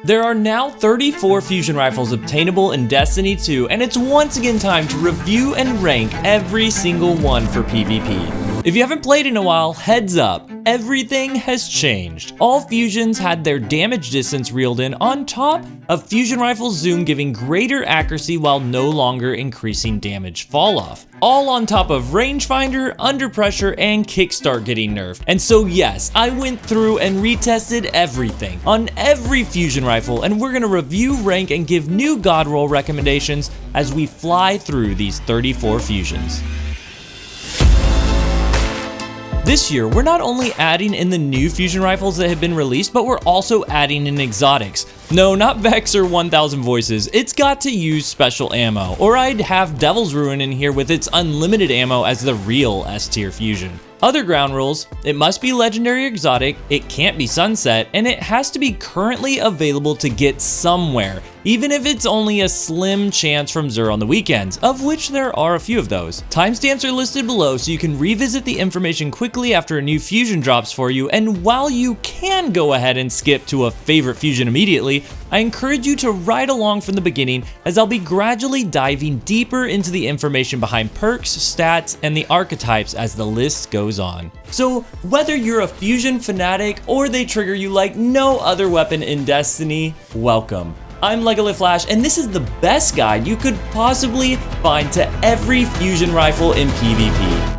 There are now 34 fusion rifles obtainable in Destiny 2, and it's once again time to review and rank every single one for PvP. If you haven't played in a while, heads up, everything has changed. All fusions had their damage distance reeled in on top of fusion rifle zoom giving greater accuracy while no longer increasing damage fall off. All on top of Rangefinder, Under Pressure, and Kickstart getting nerfed. And so yes, I went through and retested everything on every fusion rifle, and we're gonna review, rank, and give new god roll recommendations as we fly through these 34 fusions. This year, we're not only adding in the new fusion rifles that have been released, but we're also adding in exotics. No, not Vex or 1000 Voices, it's got to use special ammo, or I'd have Devil's Ruin in here with its unlimited ammo as the real S tier fusion. Other ground rules, it must be legendary or exotic, it can't be sunset, and it has to be currently available to get somewhere, even if it's only a slim chance from Xur on the weekends, of which there are a few of those. Timestamps are listed below so you can revisit the information quickly after a new fusion drops for you, and while you can go ahead and skip to a favorite fusion immediately, I encourage you to ride along from the beginning as I'll be gradually diving deeper into the information behind perks, stats, and the archetypes as the list goes on. So whether you're a fusion fanatic or they trigger you like no other weapon in Destiny, welcome. I'm Flash, and this is the best guide you could possibly find to every fusion rifle in PvP.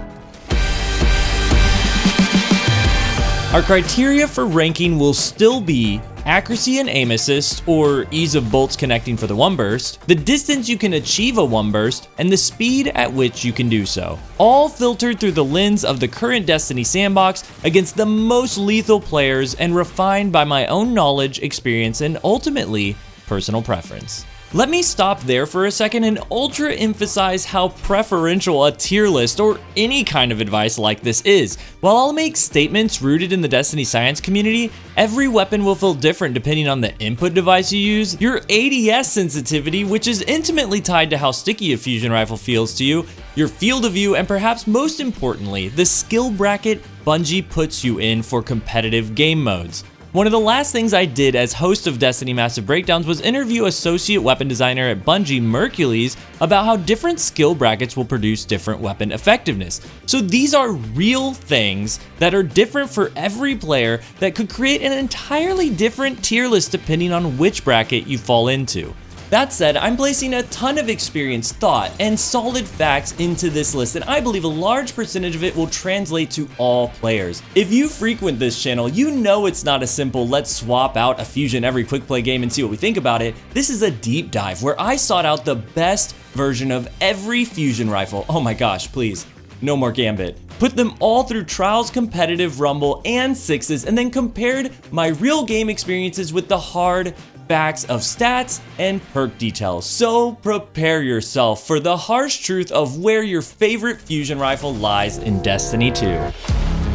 Our criteria for ranking will still be accuracy and aim assist, or ease of bolts connecting for the one burst, the distance you can achieve a one burst, and the speed at which you can do so. All filtered through the lens of the current Destiny sandbox against the most lethal players and refined by my own knowledge, experience, and ultimately, personal preference. Let me stop there for a second and ultra emphasize how preferential a tier list or any kind of advice like this is. While I'll make statements rooted in the Destiny science community, every weapon will feel different depending on the input device you use, your ADS sensitivity, which is intimately tied to how sticky a fusion rifle feels to you, your field of view, and perhaps most importantly, the skill bracket Bungie puts you in for competitive game modes. One of the last things I did as host of Destiny Massive Breakdowns was interview associate weapon designer at Bungie, Merciless, about how different skill brackets will produce different weapon effectiveness. So these are real things that are different for every player that could create an entirely different tier list depending on which bracket you fall into. That said, I'm placing a ton of experience, thought, and solid facts into this list, and I believe a large percentage of it will translate to all players. If you frequent this channel, you know it's not a simple let's swap out a fusion every quick play game and see what we think about it. This is a deep dive where I sought out the best version of every fusion rifle. Oh my gosh, please, no more Gambit. Put them all through Trials, Competitive, Rumble, and Sixes, and then compared my real game experiences with the hard facts of stats and perk details. So prepare yourself for the harsh truth of where your favorite fusion rifle lies in Destiny 2.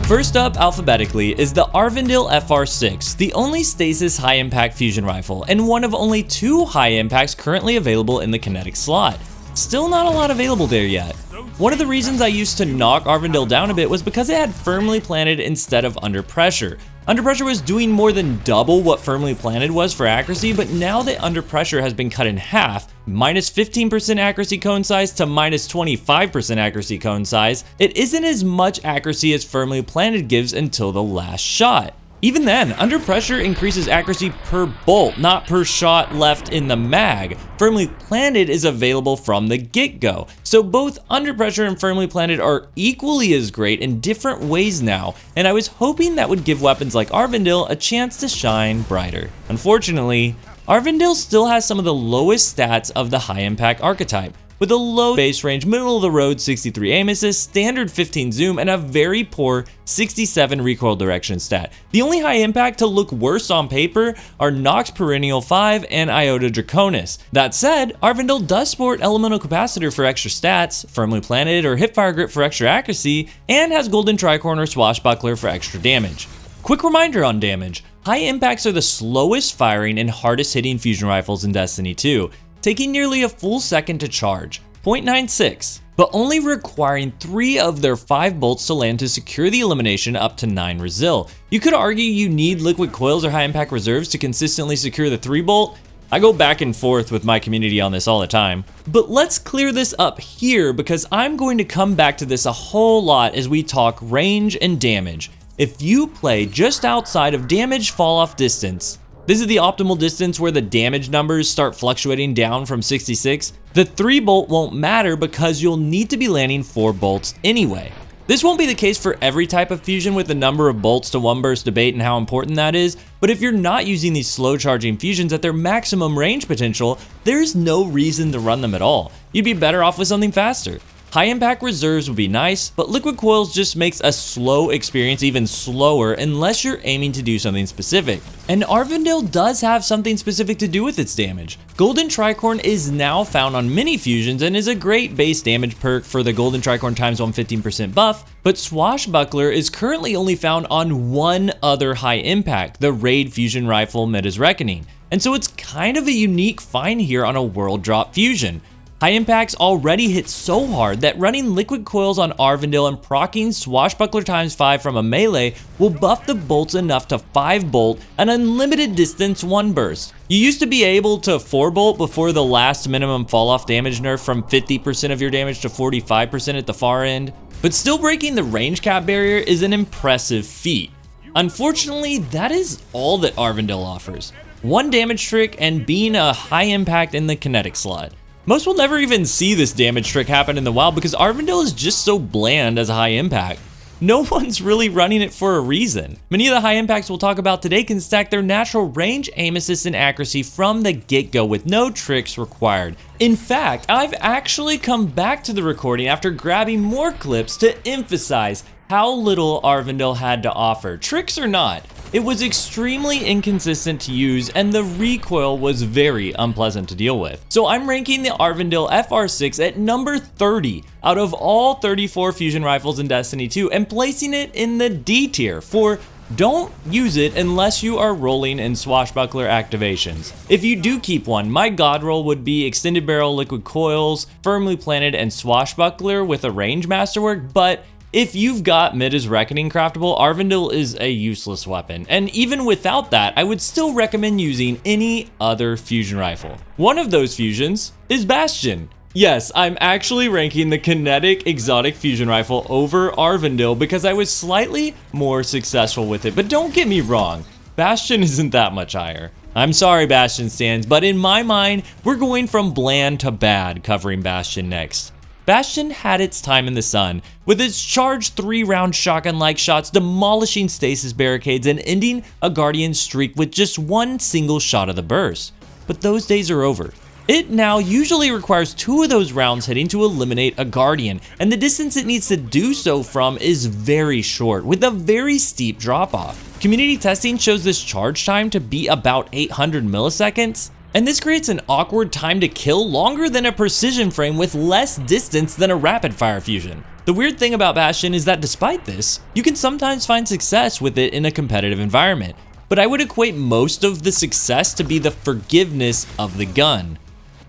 First up alphabetically is the Aurvandil FR6, the only stasis high impact fusion rifle and one of only 2 high impacts currently available in the kinetic slot. Still not a lot available there yet. One of the reasons I used to knock Aurvandil down a bit was because it had firmly planted instead of under pressure. Under pressure was doing more than double what firmly planted was for accuracy, but now that under pressure has been cut in half, minus 15% accuracy cone size to minus 25% accuracy cone size, it isn't as much accuracy as firmly planted gives until the last shot. Even then, under pressure increases accuracy per bolt, not per shot left in the mag. Firmly planted is available from the get-go. So both under pressure and firmly planted are equally as great in different ways now, and I was hoping that would give weapons like Aurvandil a chance to shine brighter. Unfortunately, Aurvandil still has some of the lowest stats of the high impact archetype, with a low base range, middle of the road 63 aim assist, standard 15 zoom, and a very poor 67 recoil direction stat. The only high impact to look worse on paper are Nox Perennial V and Iota Draconis. That said, Aurvandil does sport Elemental Capacitor for extra stats, Firmly Planted or Hipfire Grip for extra accuracy, and has Golden Tricorn or Swashbuckler for extra damage. Quick reminder on damage, high impacts are the slowest firing and hardest hitting fusion rifles in Destiny 2. Taking nearly a full second to charge, 0.96. but only requiring 3 of their 5 bolts to land to secure the elimination up to 9 resil. You could argue you need liquid coils or high impact reserves to consistently secure the 3 bolt. I go back and forth with my community on this all the time. But let's clear this up here because I'm going to come back to this a whole lot as we talk range and damage. If you play just outside of damage fall off distance, this is the optimal distance where the damage numbers start fluctuating down from 66, the 3 bolt won't matter because you'll need to be landing 4 bolts anyway. This won't be the case for every type of fusion with the number of bolts to 1 burst debate and how important that is, but if you're not using these slow charging fusions at their maximum range potential, there's no reason to run them at all. You'd be better off with something faster. High impact reserves would be nice, but liquid coils just makes a slow experience even slower unless you're aiming to do something specific. And Aurvandil does have something specific to do with its damage. Golden Tricorn is now found on many fusions and is a great base damage perk for the Golden Tricorn times 115% buff, but Swashbuckler is currently only found on one other high impact, the Raid Fusion Rifle Midha's Reckoning. And so it's kind of a unique find here on a world drop fusion. High impacts already hit so hard that running liquid coils on Aurvandil and proccing Swashbuckler times 5 from a melee will buff the bolts enough to 5 bolt an unlimited distance 1 burst. You used to be able to 4 bolt before the last minimum fall off damage nerf from 50% of your damage to 45% at the far end, but still breaking the range cap barrier is an impressive feat. Unfortunately, that is all that Aurvandil offers. 1 damage trick and being a high impact in the kinetic slot. Most will never even see this damage trick happen in the wild because Aurvandil is just so bland as a high impact. No one's really running it for a reason. Many of the high impacts we'll talk about today can stack their natural range, aim assist, and accuracy from the get-go with no tricks required. In fact, I've actually come back to the recording after grabbing more clips to emphasize how little Aurvandil had to offer, tricks or not. It was extremely inconsistent to use and the recoil was very unpleasant to deal with. So I'm ranking the Aurvandil FR6 at number 30 out of all 34 fusion rifles in Destiny 2 and placing it in the D tier for don't use it unless you are rolling in swashbuckler activations. If you do keep one, my god roll would be extended barrel liquid coils, firmly planted, and swashbuckler with a range masterwork, but if you've got Midha's Reckoning craftable, Aurvandil is a useless weapon, and even without that, I would still recommend using any other fusion rifle. One of those fusions is Bastion. Yes, I'm actually ranking the kinetic exotic fusion rifle over Aurvandil because I was slightly more successful with it, but don't get me wrong, Bastion isn't that much higher. I'm sorry, Bastion stands, but in my mind, we're going from bland to bad covering Bastion next. Bastion had its time in the sun, with its charged 3-round shotgun-like shots demolishing stasis barricades and ending a Guardian streak with just 1 single shot of the burst. But those days are over. It now usually requires 2 of those rounds hitting to eliminate a Guardian, and the distance it needs to do so from is very short, with a very steep drop-off. Community testing shows this charge time to be about 800 milliseconds, and this creates an awkward time to kill longer than a precision frame with less distance than a rapid fire fusion. The weird thing about Bastion is that despite this, you can sometimes find success with it in a competitive environment, but I would equate most of the success to be the forgiveness of the gun.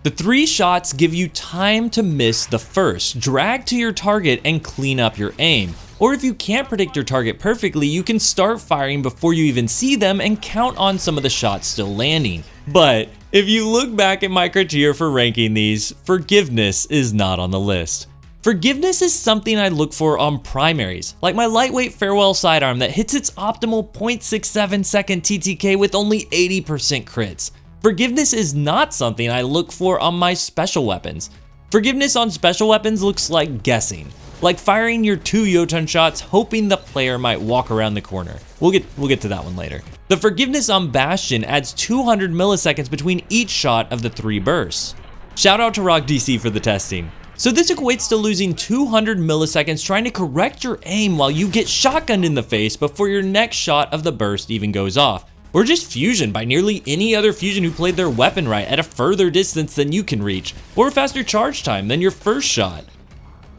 The 3 shots give you time to miss the first, drag to your target, and clean up your aim. Or if you can't predict your target perfectly, you can start firing before you even see them and count on some of the shots still landing. But if you look back at my criteria for ranking these, forgiveness is not on the list. Forgiveness is something I look for on primaries, like my lightweight farewell sidearm that hits its optimal 0.67 second TTK with only 80% crits. Forgiveness is not something I look for on my special weapons. Forgiveness on special weapons looks like guessing, like firing your 2 Jotunn shots hoping the player might walk around the corner. We'll get to that one later. The forgiveness on Bastion adds 200 milliseconds between each shot of the 3 bursts. Shout out to Rock DC for the testing. So this equates to losing 200 milliseconds trying to correct your aim while you get shotgunned in the face before your next shot of the burst even goes off. Or just fusion by nearly any other fusion who played their weapon right at a further distance than you can reach, or a faster charge time than your first shot.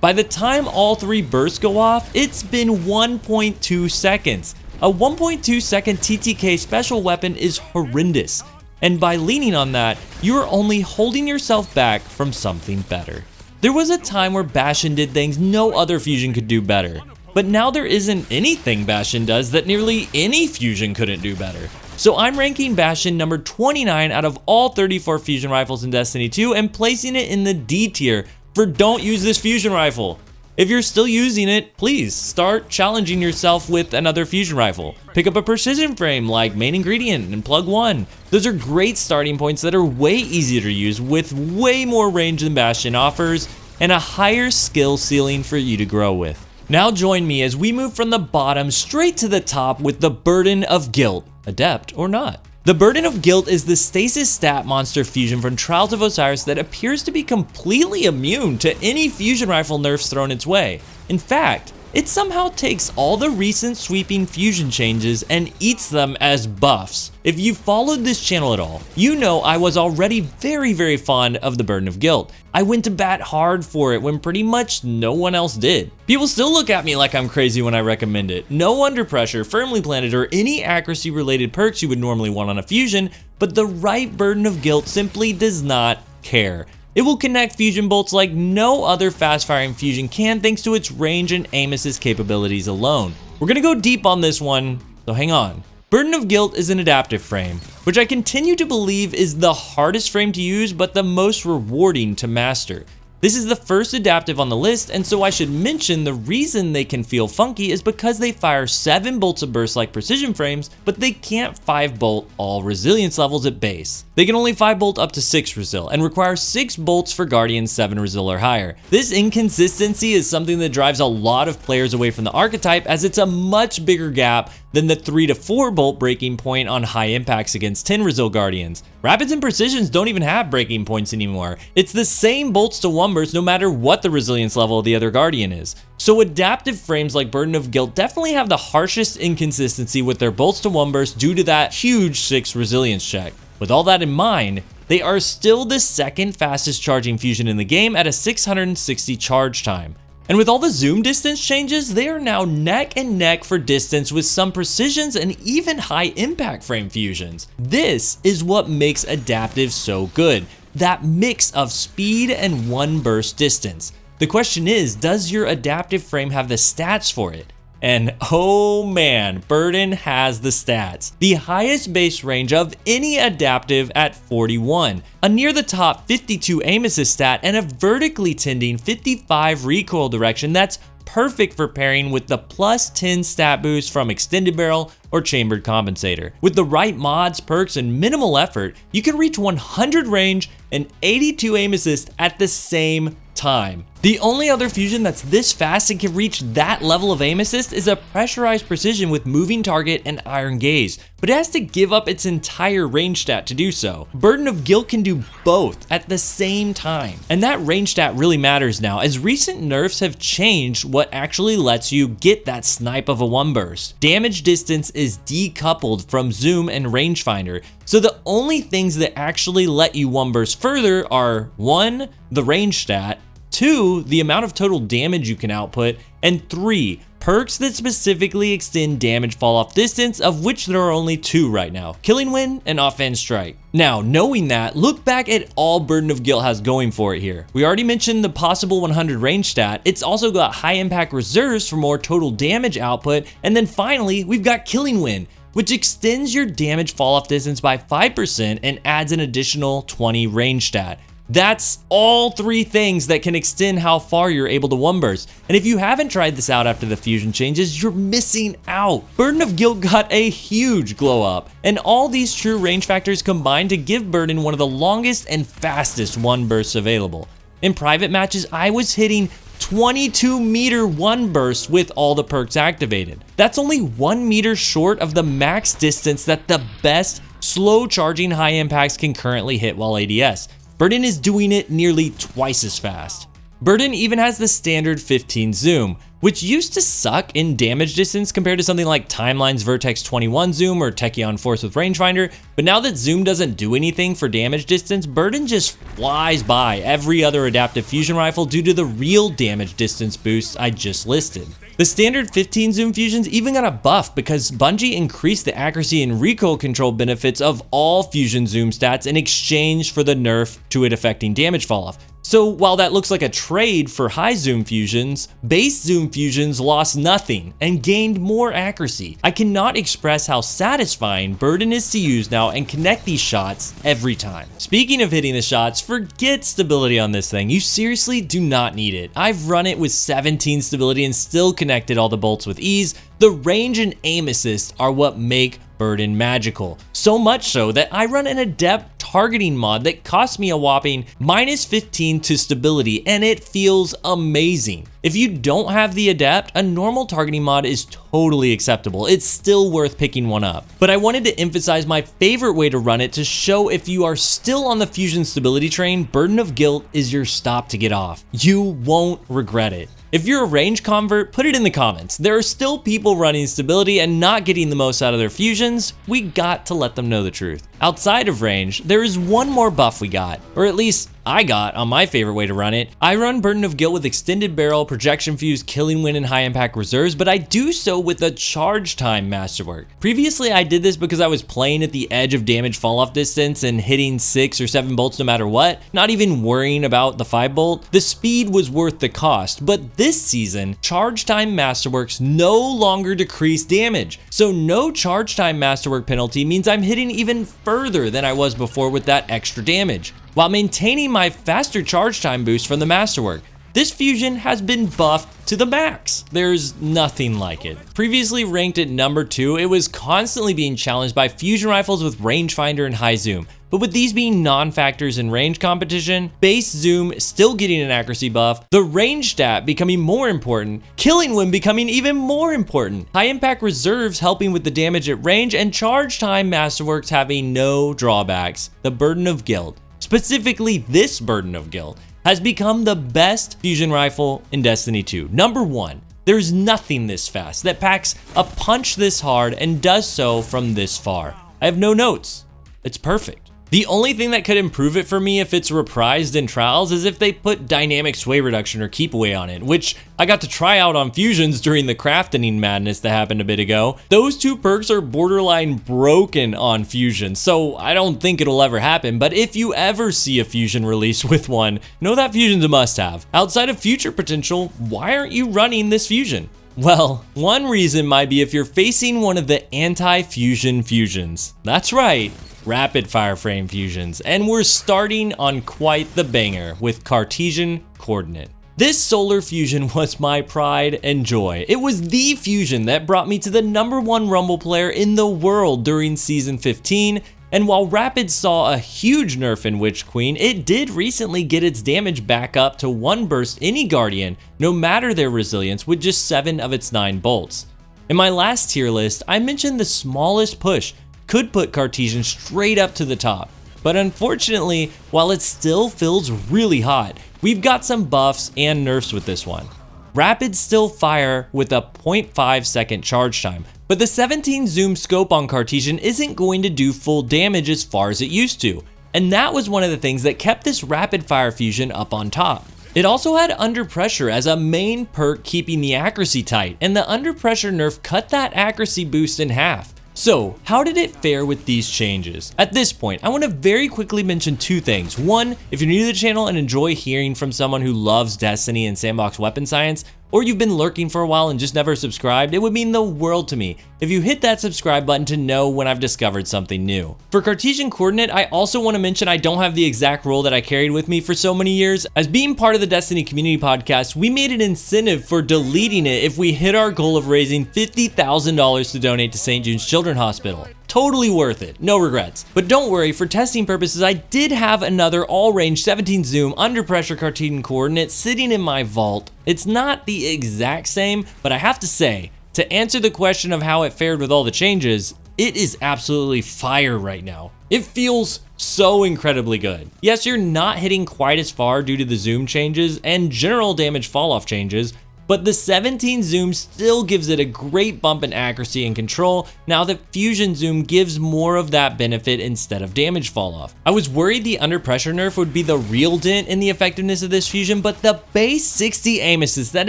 By the time all 3 bursts go off, it's been 1.2 seconds. A 1.2 second TTK special weapon is horrendous, and by leaning on that, you're only holding yourself back from something better. There was a time where Bastion did things no other fusion could do better, but now there isn't anything Bastion does that nearly any fusion couldn't do better. So I'm ranking Bastion number 29 out of all 34 fusion rifles in Destiny 2 and placing it in the D tier for don't use this fusion rifle. If you're still using it, please start challenging yourself with another fusion rifle. Pick up a precision frame like Main Ingredient and Plug 1. Those are great starting points that are way easier to use with way more range than Bastion offers and a higher skill ceiling for you to grow with. Now join me as we move from the bottom straight to the top with the Burden of Guilt, Adept or not. The Burden of Guilt is the stasis stat monster fusion from Trials of Osiris that appears to be completely immune to any fusion rifle nerfs thrown its way. In fact, it somehow takes all the recent sweeping fusion changes and eats them as buffs. If you followed this channel at all, you know I was already very fond of the Burden of Guilt. I went to bat hard for it when pretty much no one else did. People still look at me like I'm crazy when I recommend it. No under pressure, firmly planted, or any accuracy related perks you would normally want on a fusion, but the right Burden of Guilt simply does not care. It will connect fusion bolts like no other fast-firing fusion can thanks to its range and aim assist capabilities alone. We're gonna go deep on this one, so hang on. Burden of Guilt is an adaptive frame, which I continue to believe is the hardest frame to use but the most rewarding to master. This is the first adaptive on the list, and so I should mention the reason they can feel funky is because they fire 7 bolts of burst like precision frames, but they can't 5 bolt all resilience levels at base. They can only 5 bolt up to 6 resil, and require 6 bolts for Guardian 7 resil or higher. This inconsistency is something that drives a lot of players away from the archetype, as it's a much bigger gap than the 3 to 4 bolt breaking point on high impacts against 10 resil Guardians. Rapids and Precisions don't even have breaking points anymore. It's the same bolts to 1 burst no matter what the resilience level of the other Guardian is. So adaptive frames like Burden of Guilt definitely have the harshest inconsistency with their bolts to 1 burst due to that huge 6 resilience check. With all that in mind, they are still the second fastest charging fusion in the game at a 660 charge time. And with all the zoom distance changes, they are now neck and neck for distance with some precisions and even high impact frame fusions. This is what makes adaptive so good, that mix of speed and 1 burst distance. The question is, does your adaptive frame have the stats for it? And oh man, Burden has the stats. The highest base range of any adaptive at 41, a near the top 52 aim assist stat, and a vertically tending 55 recoil direction that's perfect for pairing with the plus 10 stat boost from Extended Barrel or Chambered Compensator. With the right mods, perks, and minimal effort, you can reach 100 range and 82 aim assist at the same time. The only other fusion that's this fast and can reach that level of aim assist is a Pressurized Precision with Moving Target and Iron Gaze, but it has to give up its entire range stat to do so. Burden of Guilt can do both at the same time, and that range stat really matters now, as recent nerfs have changed what actually lets you get that snipe of a 1 burst. Damage distance is decoupled from zoom and rangefinder, so the only things that actually let you 1 burst further are 1, the range stat, 2, the amount of total damage you can output, and 3, perks that specifically extend damage fall off distance, of which there are only 2 right now, Killing Wind and Offhand Strike. Now, knowing that, look back at all Burden of Guilt has going for it here. We already mentioned the possible 100 range stat, it's also got high impact reserves for more total damage output, and then finally, we've got Killing Wind, which extends your damage fall off distance by 5% and adds an additional 20 range stat. That's all 3 things that can extend how far you're able to 1 burst. And if you haven't tried this out after the fusion changes, you're missing out. Burden of Guilt got a huge glow up, and all these true range factors combine to give Burden one of the longest and fastest 1 bursts available. In private matches, I was hitting 22 meter 1 bursts with all the perks activated. That's only 1 meter short of the max distance that the best slow charging high impacts can currently hit while ADS. Burden is doing it nearly twice as fast. Burden even has the standard 15 zoom, which used to suck in damage distance compared to something like Timeline's Vertex 21 zoom or Techeun Force with Rangefinder, but now that zoom doesn't do anything for damage distance, Burden just flies by every other adaptive fusion rifle due to the real damage distance boosts I just listed. The standard 15 zoom fusions even got a buff because Bungie increased the accuracy and recoil control benefits of all fusion zoom stats in exchange for the nerf to it affecting damage falloff. So while that looks like a trade for high zoom fusions, base zoom fusions lost nothing and gained more accuracy. I cannot express how satisfying Burden is to use now and connect these shots every time. Speaking of hitting the shots, forget stability on this thing. You seriously do not need it. I've run it with 17 stability and still connected all the bolts with ease. The range and aim assist are what make Burden magical. So much so that I run an Adept targeting mod that costs me a whopping -15 to stability, and it feels amazing. If you don't have the Adept, a normal targeting mod is totally acceptable. It's still worth picking one up. But I wanted to emphasize my favorite way to run it to show if you are still on the fusion stability train, Burden of Guilt is your stop to get off. You won't regret it. If you're a range convert, put it in the comments. There are still people running stability and not getting the most out of their fusions. We got to let them know the truth. Outside of range, there is one more buff we got, or at least I got on my favorite way to run it. I run Burden of Guilt with extended barrel, projection fuse, killing wind, and high impact reserves, but I do so with a charge time masterwork. Previously, I did this because I was playing at the edge of damage fall off distance and hitting 6 or 7 bolts no matter what, not even worrying about the 5 bolt. The speed was worth the cost, but this season, charge time masterworks no longer decrease damage. So no charge time masterwork penalty means I'm hitting even further than I was before with that extra damage, while maintaining my faster charge time boost from the masterwork. This fusion has been buffed to the max. There's nothing like it. Previously ranked at number 2, it was constantly being challenged by fusion rifles with rangefinder and high zoom. But with these being non-factors in range competition, base zoom still getting an accuracy buff, the range stat becoming more important, killing wind becoming even more important, high impact reserves helping with the damage at range, and charge time masterworks having no drawbacks. The Burden of Guilt, specifically this Burden of Guilt, has become the best fusion rifle in Destiny 2. Number 1. There's nothing this fast that packs a punch this hard and does so from this far. I have no notes. It's perfect. The only thing that could improve it for me if it's reprised in trials is if they put dynamic sway reduction or keep away on it, which I got to try out on fusions during the crafting madness that happened a bit ago. Those two perks are borderline broken on fusion, so I don't think it'll ever happen, but if you ever see a fusion release with one, know that fusion's a must-have. Outside of future potential, why aren't you running this fusion? Well, one reason might be if you're facing one of the anti-fusion fusions. That's right, rapid fire frame fusions, and we're starting on quite the banger with Cartesian Coordinate. This solar fusion was my pride and joy. It was the fusion that brought me to the #1 Rumble player in the world during Season 15, and while Rapid saw a huge nerf in Witch Queen, it did recently get its damage back up to 1 burst any Guardian, no matter their resilience, with just 7 of its 9 bolts. In my last tier list, I mentioned the smallest push could put Cartesian straight up to the top, but unfortunately, while it still feels really hot, we've got some buffs and nerfs with this one. Rapid still fire with a 0.5 second charge time, but the 17 zoom scope on Cartesian isn't going to do full damage as far as it used to, and that was one of the things that kept this rapid fire fusion up on top. It also had Under Pressure as a main perk, keeping the accuracy tight, and the Under Pressure nerf cut that accuracy boost in half. So, how did it fare with these changes? At this point, I want to very quickly mention 2 things. 1, if you're new to the channel and enjoy hearing from someone who loves Destiny and sandbox weapon science, or you've been lurking for a while and just never subscribed, it would mean the world to me if you hit that subscribe button to know when I've discovered something new. For Cartesian Coordinate, I also want to mention I don't have the exact role that I carried with me for so many years. As being part of the Destiny Community Podcast, we made an incentive for deleting it if we hit our goal of raising $50,000 to donate to St. Jude's Children's Hospital. Totally worth it, no regrets. But don't worry, for testing purposes, I did have another all-range 17 zoom under pressure Cartesian Coordinate sitting in my vault. It's not the exact same, but I have to say, to answer the question of how it fared with all the changes, it is absolutely fire right now. It feels so incredibly good. Yes, you're not hitting quite as far due to the zoom changes and general damage fall-off changes, but the 17 zoom still gives it a great bump in accuracy and control now that fusion zoom gives more of that benefit instead of damage fall off. I was worried the under pressure nerf would be the real dent in the effectiveness of this fusion, but the base 60 aim assist that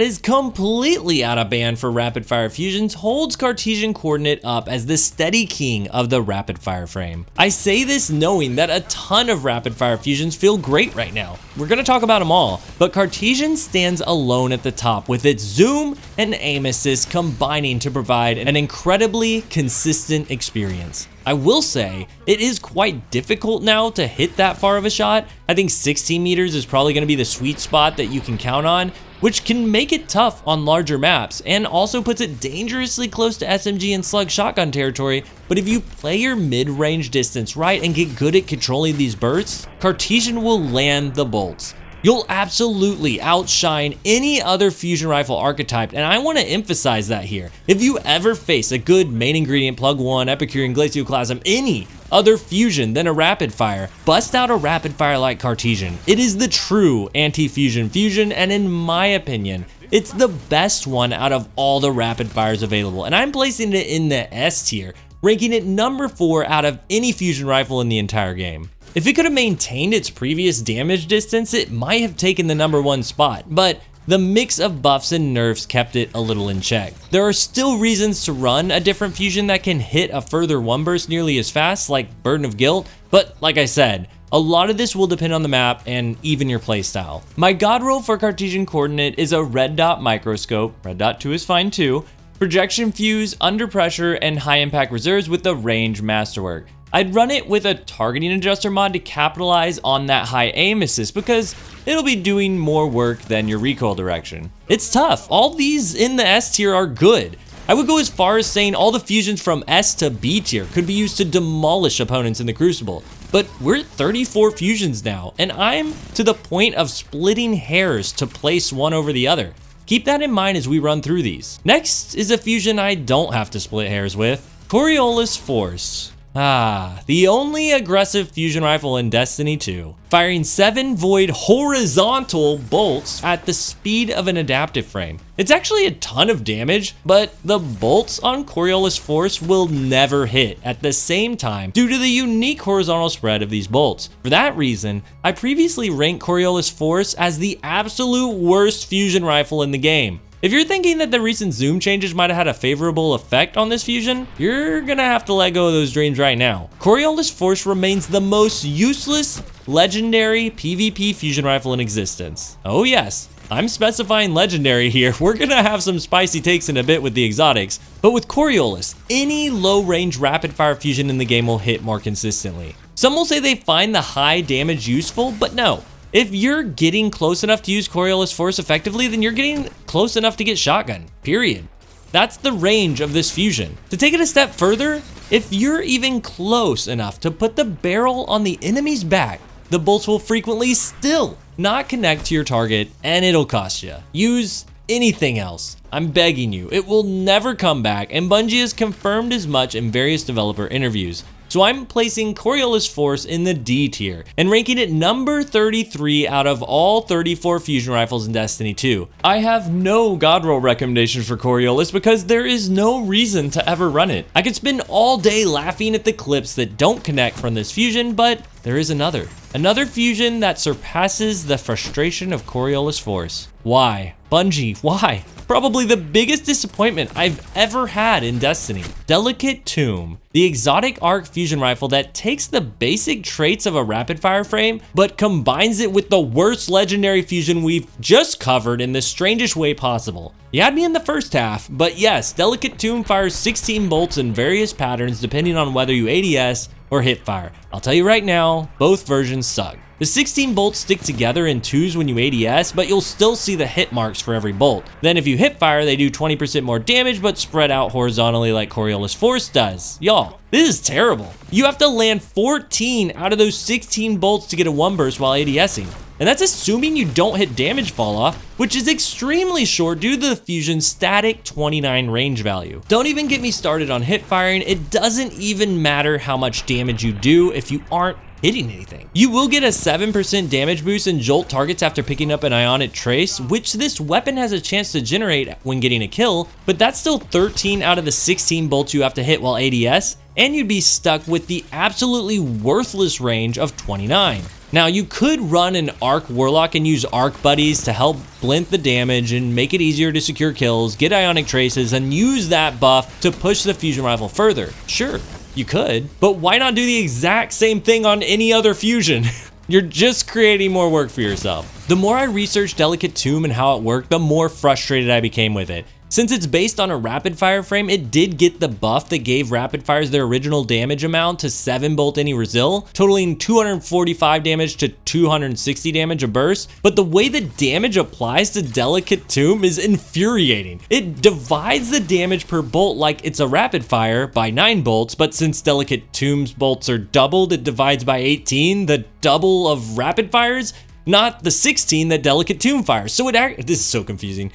is completely out of band for rapid fire fusions holds Cartesian Coordinate up as the steady king of the rapid fire frame. I say this knowing that a ton of rapid fire fusions feel great right now. We're gonna talk about them all, but Cartesian stands alone at the top with its zoom and aim assist combining to provide an incredibly consistent experience. I will say, it is quite difficult now to hit that far of a shot. I think 16 meters is probably going to be the sweet spot that you can count on, which can make it tough on larger maps and also puts it dangerously close to SMG and slug shotgun territory. But if you play your mid-range distance right and get good at controlling these bursts, Cartesian will land the bolts. You'll absolutely outshine any other fusion rifle archetype, and I want to emphasize that here. If you ever face a good main ingredient plug 1, Epicurean, Glacioclasm, any other fusion than a rapid fire, bust out a rapid fire like Cartesian. It is the true anti-fusion fusion, and in my opinion, it's the best one out of all the rapid fires available, and I'm placing it in the S tier, ranking it number 4 out of any fusion rifle in the entire game. If it could have maintained its previous damage distance, it might have taken the number 1 spot, but the mix of buffs and nerfs kept it a little in check. There are still reasons to run a different fusion that can hit a further one burst nearly as fast, like Burden of Guilt, but like I said, a lot of this will depend on the map and even your playstyle. My god roll for Cartesian Coordinate is a red dot microscope, red dot 2 is fine too, projection fuse, under pressure, and high impact reserves with the range masterwork. I'd run it with a targeting adjuster mod to capitalize on that high aim assist because it'll be doing more work than your recoil direction. It's tough. All these in the S tier are good. I would go as far as saying all the fusions from S to B tier could be used to demolish opponents in the Crucible. But we're at 34 fusions now, and I'm to the point of splitting hairs to place one over the other. Keep that in mind as we run through these. Next is a fusion I don't have to split hairs with, Coriolis Force. The only aggressive fusion rifle in Destiny 2, firing 7 void horizontal bolts at the speed of an adaptive frame. It's actually a ton of damage, but the bolts on Coriolis Force will never hit at the same time due to the unique horizontal spread of these bolts. For that reason, I previously ranked Coriolis Force as the absolute worst fusion rifle in the game. If you're thinking that the recent zoom changes might have had a favorable effect on this fusion, you're gonna have to let go of those dreams right now. Coriolis Force remains the most useless, legendary PvP fusion rifle in existence. Oh yes, I'm specifying legendary here. We're gonna have some spicy takes in a bit with the exotics, but with Coriolis, any low-range rapid-fire fusion in the game will hit more consistently. Some will say they find the high damage useful, but no. If you're getting close enough to use Coriolis Force effectively, then you're getting close enough to get shotgun, period. That's the range of this fusion. To take it a step further, if you're even close enough to put the barrel on the enemy's back, the bolts will frequently still not connect to your target, and it'll cost you. Use anything else. I'm begging you, it will never come back, and Bungie has confirmed as much in various developer interviews. So I'm placing Coriolis Force in the D tier and ranking it number 33 out of all 34 fusion rifles in Destiny 2. I have no god roll recommendations for Coriolis because there is no reason to ever run it. I could spend all day laughing at the clips that don't connect from this fusion, but there is another fusion that surpasses the frustration of Coriolis Force. Why? Bungie, why? Probably the biggest disappointment I've ever had in Destiny. Delicate Tomb, the exotic arc fusion rifle that takes the basic traits of a rapid fire frame, but combines it with the worst legendary fusion we've just covered in the strangest way possible. You had me in the first half, but yes, Delicate Tomb fires 16 bolts in various patterns depending on whether you ADS or hip fire. I'll tell you right now, both versions suck. The 16 bolts stick together in 2s when you ADS, but you'll still see the hit marks for every bolt. Then if you hip fire, they do 20% more damage, but spread out horizontally like Coriolis Force does. Y'all, this is terrible. You have to land 14 out of those 16 bolts to get a one burst while ADSing. And that's assuming you don't hit damage fall off, which is extremely short due to the fusion's static 29 range value. Don't even get me started on hip firing. It doesn't even matter how much damage you do if you aren't hitting anything. You will get a 7% damage boost and jolt targets after picking up an Ionic Trace, which this weapon has a chance to generate when getting a kill, but that's still 13 out of the 16 bolts you have to hit while ADS, and you'd be stuck with the absolutely worthless range of 29. Now, you could run an Arc Warlock and use Arc Buddies to help blint the damage and make it easier to secure kills, get Ionic Traces, and use that buff to push the fusion rifle further. Sure, you could, but why not do the exact same thing on any other fusion? You're just creating more work for yourself. The more I researched Delicate Tomb and how it worked, the more frustrated I became with it. Since it's based on a rapid fire frame, it did get the buff that gave rapid fires their original damage amount to 7 bolt any Resil, totaling 245 damage to 260 damage a burst, but the way the damage applies to Delicate Tomb is infuriating. It divides the damage per bolt like it's a rapid fire by 9 bolts, but since Delicate Tomb's bolts are doubled, it divides by 18, the double of rapid fires, not the 16 that Delicate Tomb fires. So this is so confusing.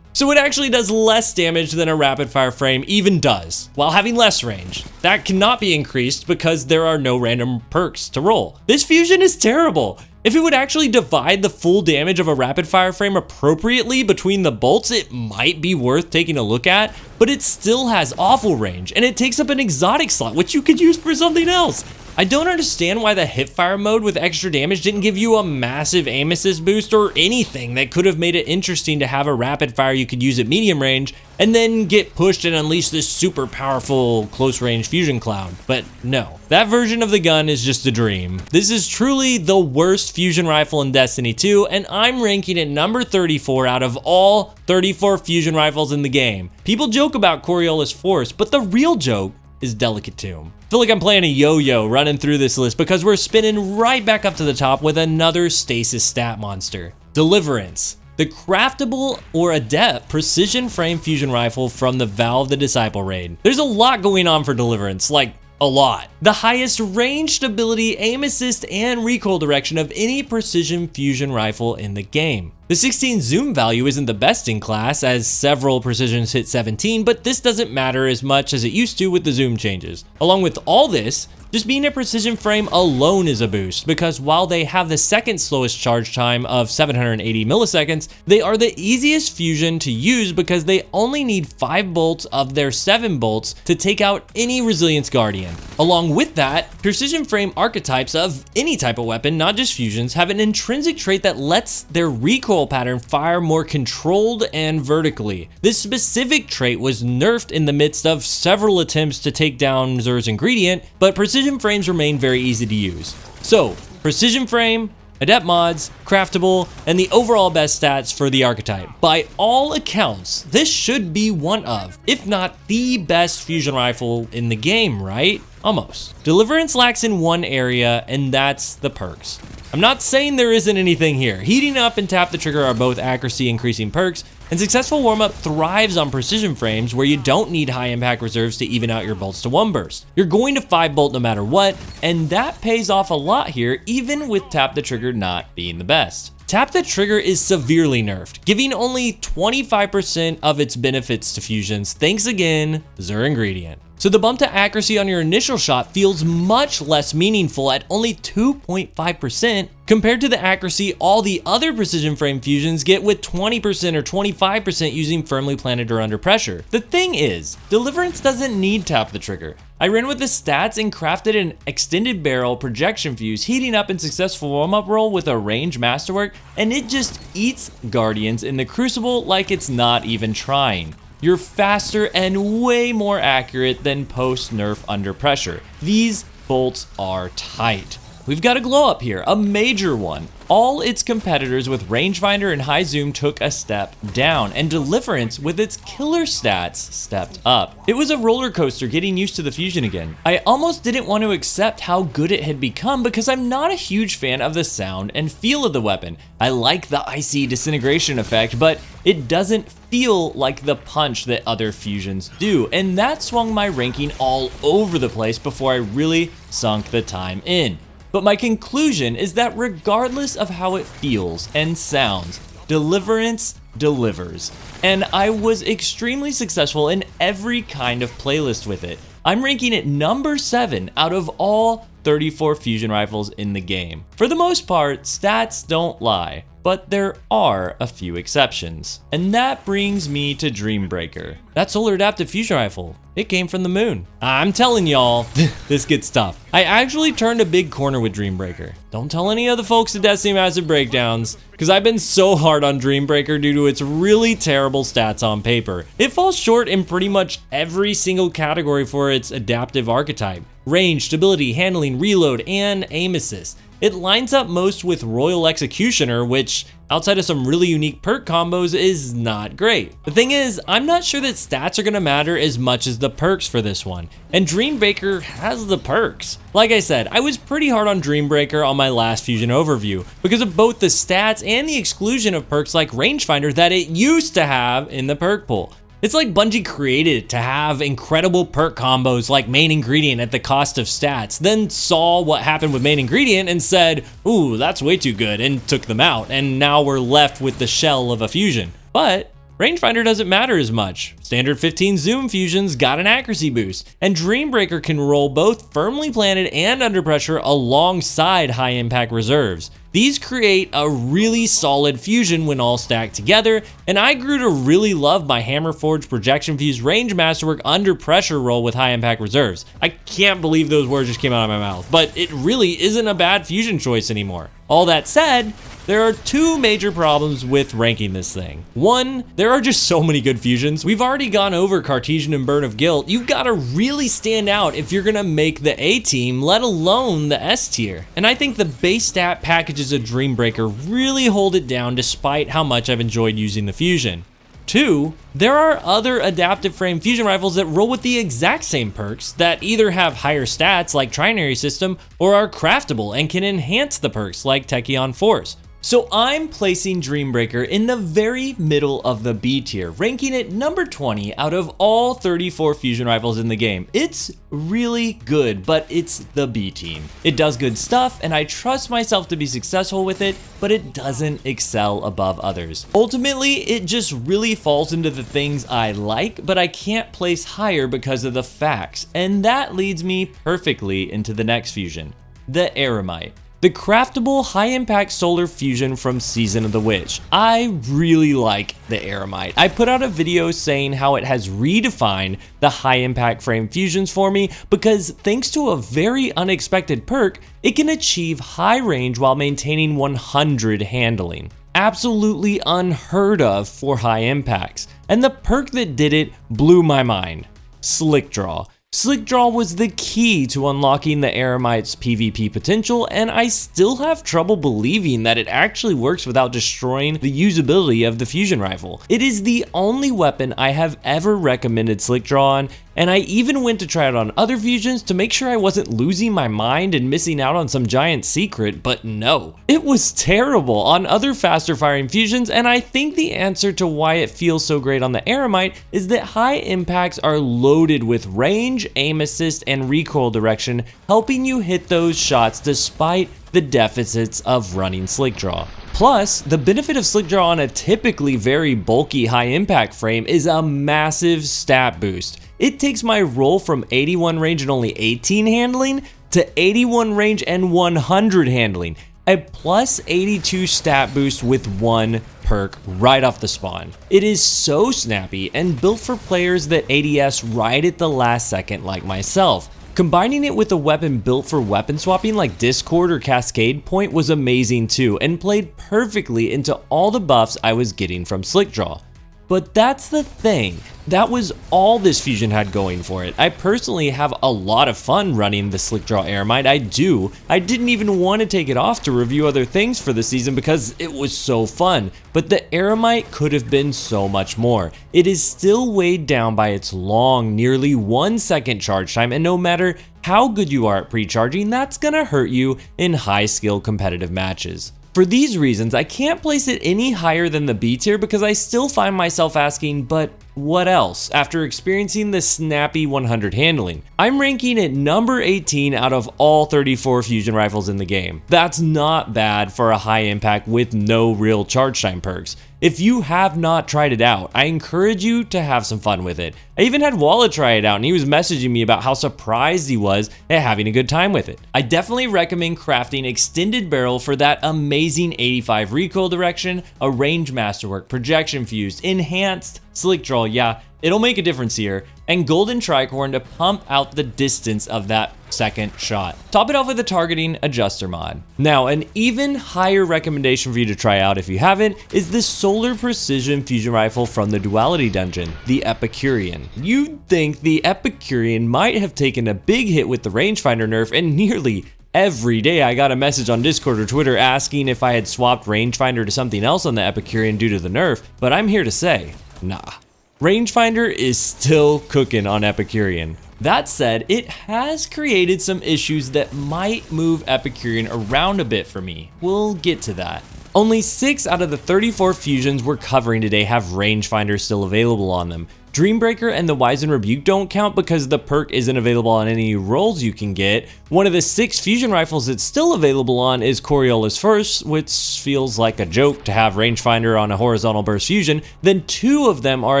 So it actually does less damage than a rapid fire frame even does, while having less range. That cannot be increased because there are no random perks to roll. This fusion is terrible. If it would actually divide the full damage of a rapid fire frame appropriately between the bolts, it might be worth taking a look at, but it still has awful range, and it takes up an exotic slot, which you could use for something else. I don't understand why the hipfire mode with extra damage didn't give you a massive aim assist boost or anything that could have made it interesting to have a rapid fire you could use at medium range and then get pushed and unleash this super powerful close range fusion cloud. But no, that version of the gun is just a dream. This is truly the worst fusion rifle in Destiny 2, and I'm ranking it number 34 out of all 34 fusion rifles in the game. People joke about Coriolis Force, but the real joke is Delicate Tomb. I feel like I'm playing a yo-yo running through this list because we're spinning right back up to the top with another stasis stat monster. Deliverance, the craftable or adept precision frame fusion rifle from the Valve the Disciple raid. There's a lot going on for Deliverance, like a lot. The highest range, stability, aim assist, and recoil direction of any precision fusion rifle in the game. The 16 zoom value isn't the best in class, as several precisions hit 17, but this doesn't matter as much as it used to with the zoom changes. Along with all this, just being a precision frame alone is a boost, because while they have the second slowest charge time of 780 milliseconds, they are the easiest fusion to use because they only need 5 bolts of their 7 bolts to take out any Resilience Guardian. Along with that, precision frame archetypes of any type of weapon, not just fusions, have an intrinsic trait that lets their recoil pattern fire more controlled and vertically. This specific trait was nerfed in the midst of several attempts to take down Xur's ingredient, but precision frames remain very easy to use. So, precision frame, adept mods, craftable, and the overall best stats for the archetype. By all accounts, this should be one of, if not the best fusion rifle in the game, right? Almost. Deliverance lacks in one area, and that's the perks. I'm not saying there isn't anything here. Heating up and tap the trigger are both accuracy increasing perks, and successful warm-up thrives on precision frames where you don't need high impact reserves to even out your bolts to 1 burst. You're going to 5 bolt no matter what, and that pays off a lot here, even with tap the trigger not being the best. Tap the trigger is severely nerfed, giving only 25% of its benefits to fusions. Thanks again, Xur ingredient. So the bump to accuracy on your initial shot feels much less meaningful at only 2.5% compared to the accuracy all the other precision frame fusions get with 20% or 25% using firmly planted or under pressure. The thing is, Deliverance doesn't need tap the trigger. I ran with the stats and crafted an extended barrel projection fuse, heating up in successful warm-up roll with a range masterwork, and it just eats Guardians in the Crucible like it's not even trying. You're faster and way more accurate than post-nerf under pressure. These bolts are tight. We've got a glow up here, a major one. All its competitors with Rangefinder and high zoom took a step down, and Deliverance with its killer stats stepped up. It was a roller coaster getting used to the fusion again. I almost didn't want to accept how good it had become because I'm not a huge fan of the sound and feel of the weapon. I like the icy disintegration effect, but it doesn't feel like the punch that other fusions do, and that swung my ranking all over the place before I really sunk the time in. But my conclusion is that regardless of how it feels and sounds, Deliverance delivers. And I was extremely successful in every kind of playlist with it. I'm ranking it number 7 out of all 34 fusion rifles in the game. For the most part, stats don't lie, but there are a few exceptions. And that brings me to Dreambreaker. That solar adaptive fusion rifle, it came from the moon. I'm telling y'all, this gets tough. I actually turned a big corner with Dreambreaker. Don't tell any of the folks at Destiny Massive Breakdowns, because I've been so hard on Dreambreaker due to its really terrible stats on paper. It falls short in pretty much every single category for its adaptive archetype: range, stability, handling, reload, and aim assist. It lines up most with Royal Executioner, which, outside of some really unique perk combos, is not great. The thing is, I'm not sure that stats are gonna matter as much as the perks for this one, and Dreambreaker has the perks. Like I said, I was pretty hard on Dreambreaker on my last Fusion overview because of both the stats and the exclusion of perks like Rangefinder that it used to have in the perk pool. It's like Bungie created it to have incredible perk combos like Main Ingredient at the cost of stats, then saw what happened with Main Ingredient and said, ooh, that's way too good, and took them out, and now we're left with the shell of a fusion. But Rangefinder doesn't matter as much. Standard 15 zoom fusions got an accuracy boost, and Dreambreaker can roll both firmly planted and under pressure alongside high impact reserves. These create a really solid fusion when all stacked together, and I grew to really love my Hammerforged Projection Fuse Range Masterwork under pressure roll with high impact reserves. I can't believe those words just came out of my mouth, but it really isn't a bad fusion choice anymore. All that said, there are two major problems with ranking this thing. One, there are just so many good fusions. We've already gone over Cartesian and Burn of Guilt. You've got to really stand out if you're gonna make the A team, let alone the S tier. And I think the base stat packages of Dreambreaker really hold it down despite how much I've enjoyed using the fusion. Two, there are other adaptive frame fusion rifles that roll with the exact same perks that either have higher stats like Trinary System or are craftable and can enhance the perks like Techeun Force. So I'm placing Dreambreaker in the very middle of the B tier, ranking it number 20 out of all 34 fusion rifles in the game. It's really good, but it's the B team. It does good stuff, and I trust myself to be successful with it, but it doesn't excel above others. Ultimately, it just really falls into the things I like, but I can't place higher because of the facts, and that leads me perfectly into the next fusion, the Eremite. The craftable high-impact solar fusion from Season of the Witch. I really like the Eremite. I put out a video saying how it has redefined the high-impact frame fusions for me because thanks to a very unexpected perk, it can achieve high range while maintaining 100 handling. Absolutely unheard of for high impacts. And the perk that did it blew my mind. Slick Draw. Slick Draw was the key to unlocking the Eremite's PvP potential, and I still have trouble believing that it actually works without destroying the usability of the fusion rifle. It is the only weapon I have ever recommended Slick Draw on, and I even went to try it on other fusions to make sure I wasn't losing my mind and missing out on some giant secret, but no. It was terrible on other faster firing fusions, and I think the answer to why it feels so great on the Eremite is that high impacts are loaded with range, aim assist, and recoil direction, helping you hit those shots despite the deficits of running Slick Draw. Plus, the benefit of Slick Draw on a typically very bulky high impact frame is a massive stat boost. It takes my roll from 81 range and only 18 handling to 81 range and 100 handling, a plus 82 stat boost with one perk right off the spawn. It is so snappy and built for players that ADS right at the last second like myself. Combining it with a weapon built for weapon swapping like Discord or Cascade Point was amazing too, and played perfectly into all the buffs I was getting from Slick Draw. But that's the thing, that was all this fusion had going for it. I personally have a lot of fun running the Slick Draw Eremite, I didn't even want to take it off to review other things for the season because it was so fun, but the Eremite could have been so much more. It is still weighed down by its long, nearly 1 second charge time, and no matter how good you are at pre-charging, that's gonna hurt you in high skill competitive matches. For these reasons, I can't place it any higher than the B tier because I still find myself asking, but what else after experiencing the snappy 100 handling? I'm ranking it number 18 out of all 34 fusion rifles in the game. That's not bad for a high impact with no real charge time perks. If you have not tried it out, I encourage you to have some fun with it. I even had Walla try it out and he was messaging me about how surprised he was at having a good time with it. I definitely recommend crafting extended barrel for that amazing 85 recoil direction, a range masterwork, projection fused, enhanced slick draw, yeah, it'll make a difference here, and golden tricorn to pump out the distance of that second shot. Top it off with a targeting adjuster mod. Now, an even higher recommendation for you to try out if you haven't is the solar precision fusion rifle from the duality dungeon, the Epicurean. You'd think the Epicurean might have taken a big hit with the rangefinder nerf, and nearly every day I got a message on Discord or Twitter asking if I had swapped rangefinder to something else on the Epicurean due to the nerf, but I'm here to say, nah. Rangefinder is still cooking on Epicurean. That said, it has created some issues that might move Epicurean around a bit for me. We'll get to that. Only 6 out of the 34 fusions we're covering today have Rangefinder still available on them. Dreambreaker and the Wizened Rebuke don't count because the perk isn't available on any rolls you can get. One of the 6 fusion rifles it's still available on is Coriolis Force, which feels like a joke to have rangefinder on a horizontal burst fusion. Then 2 of them are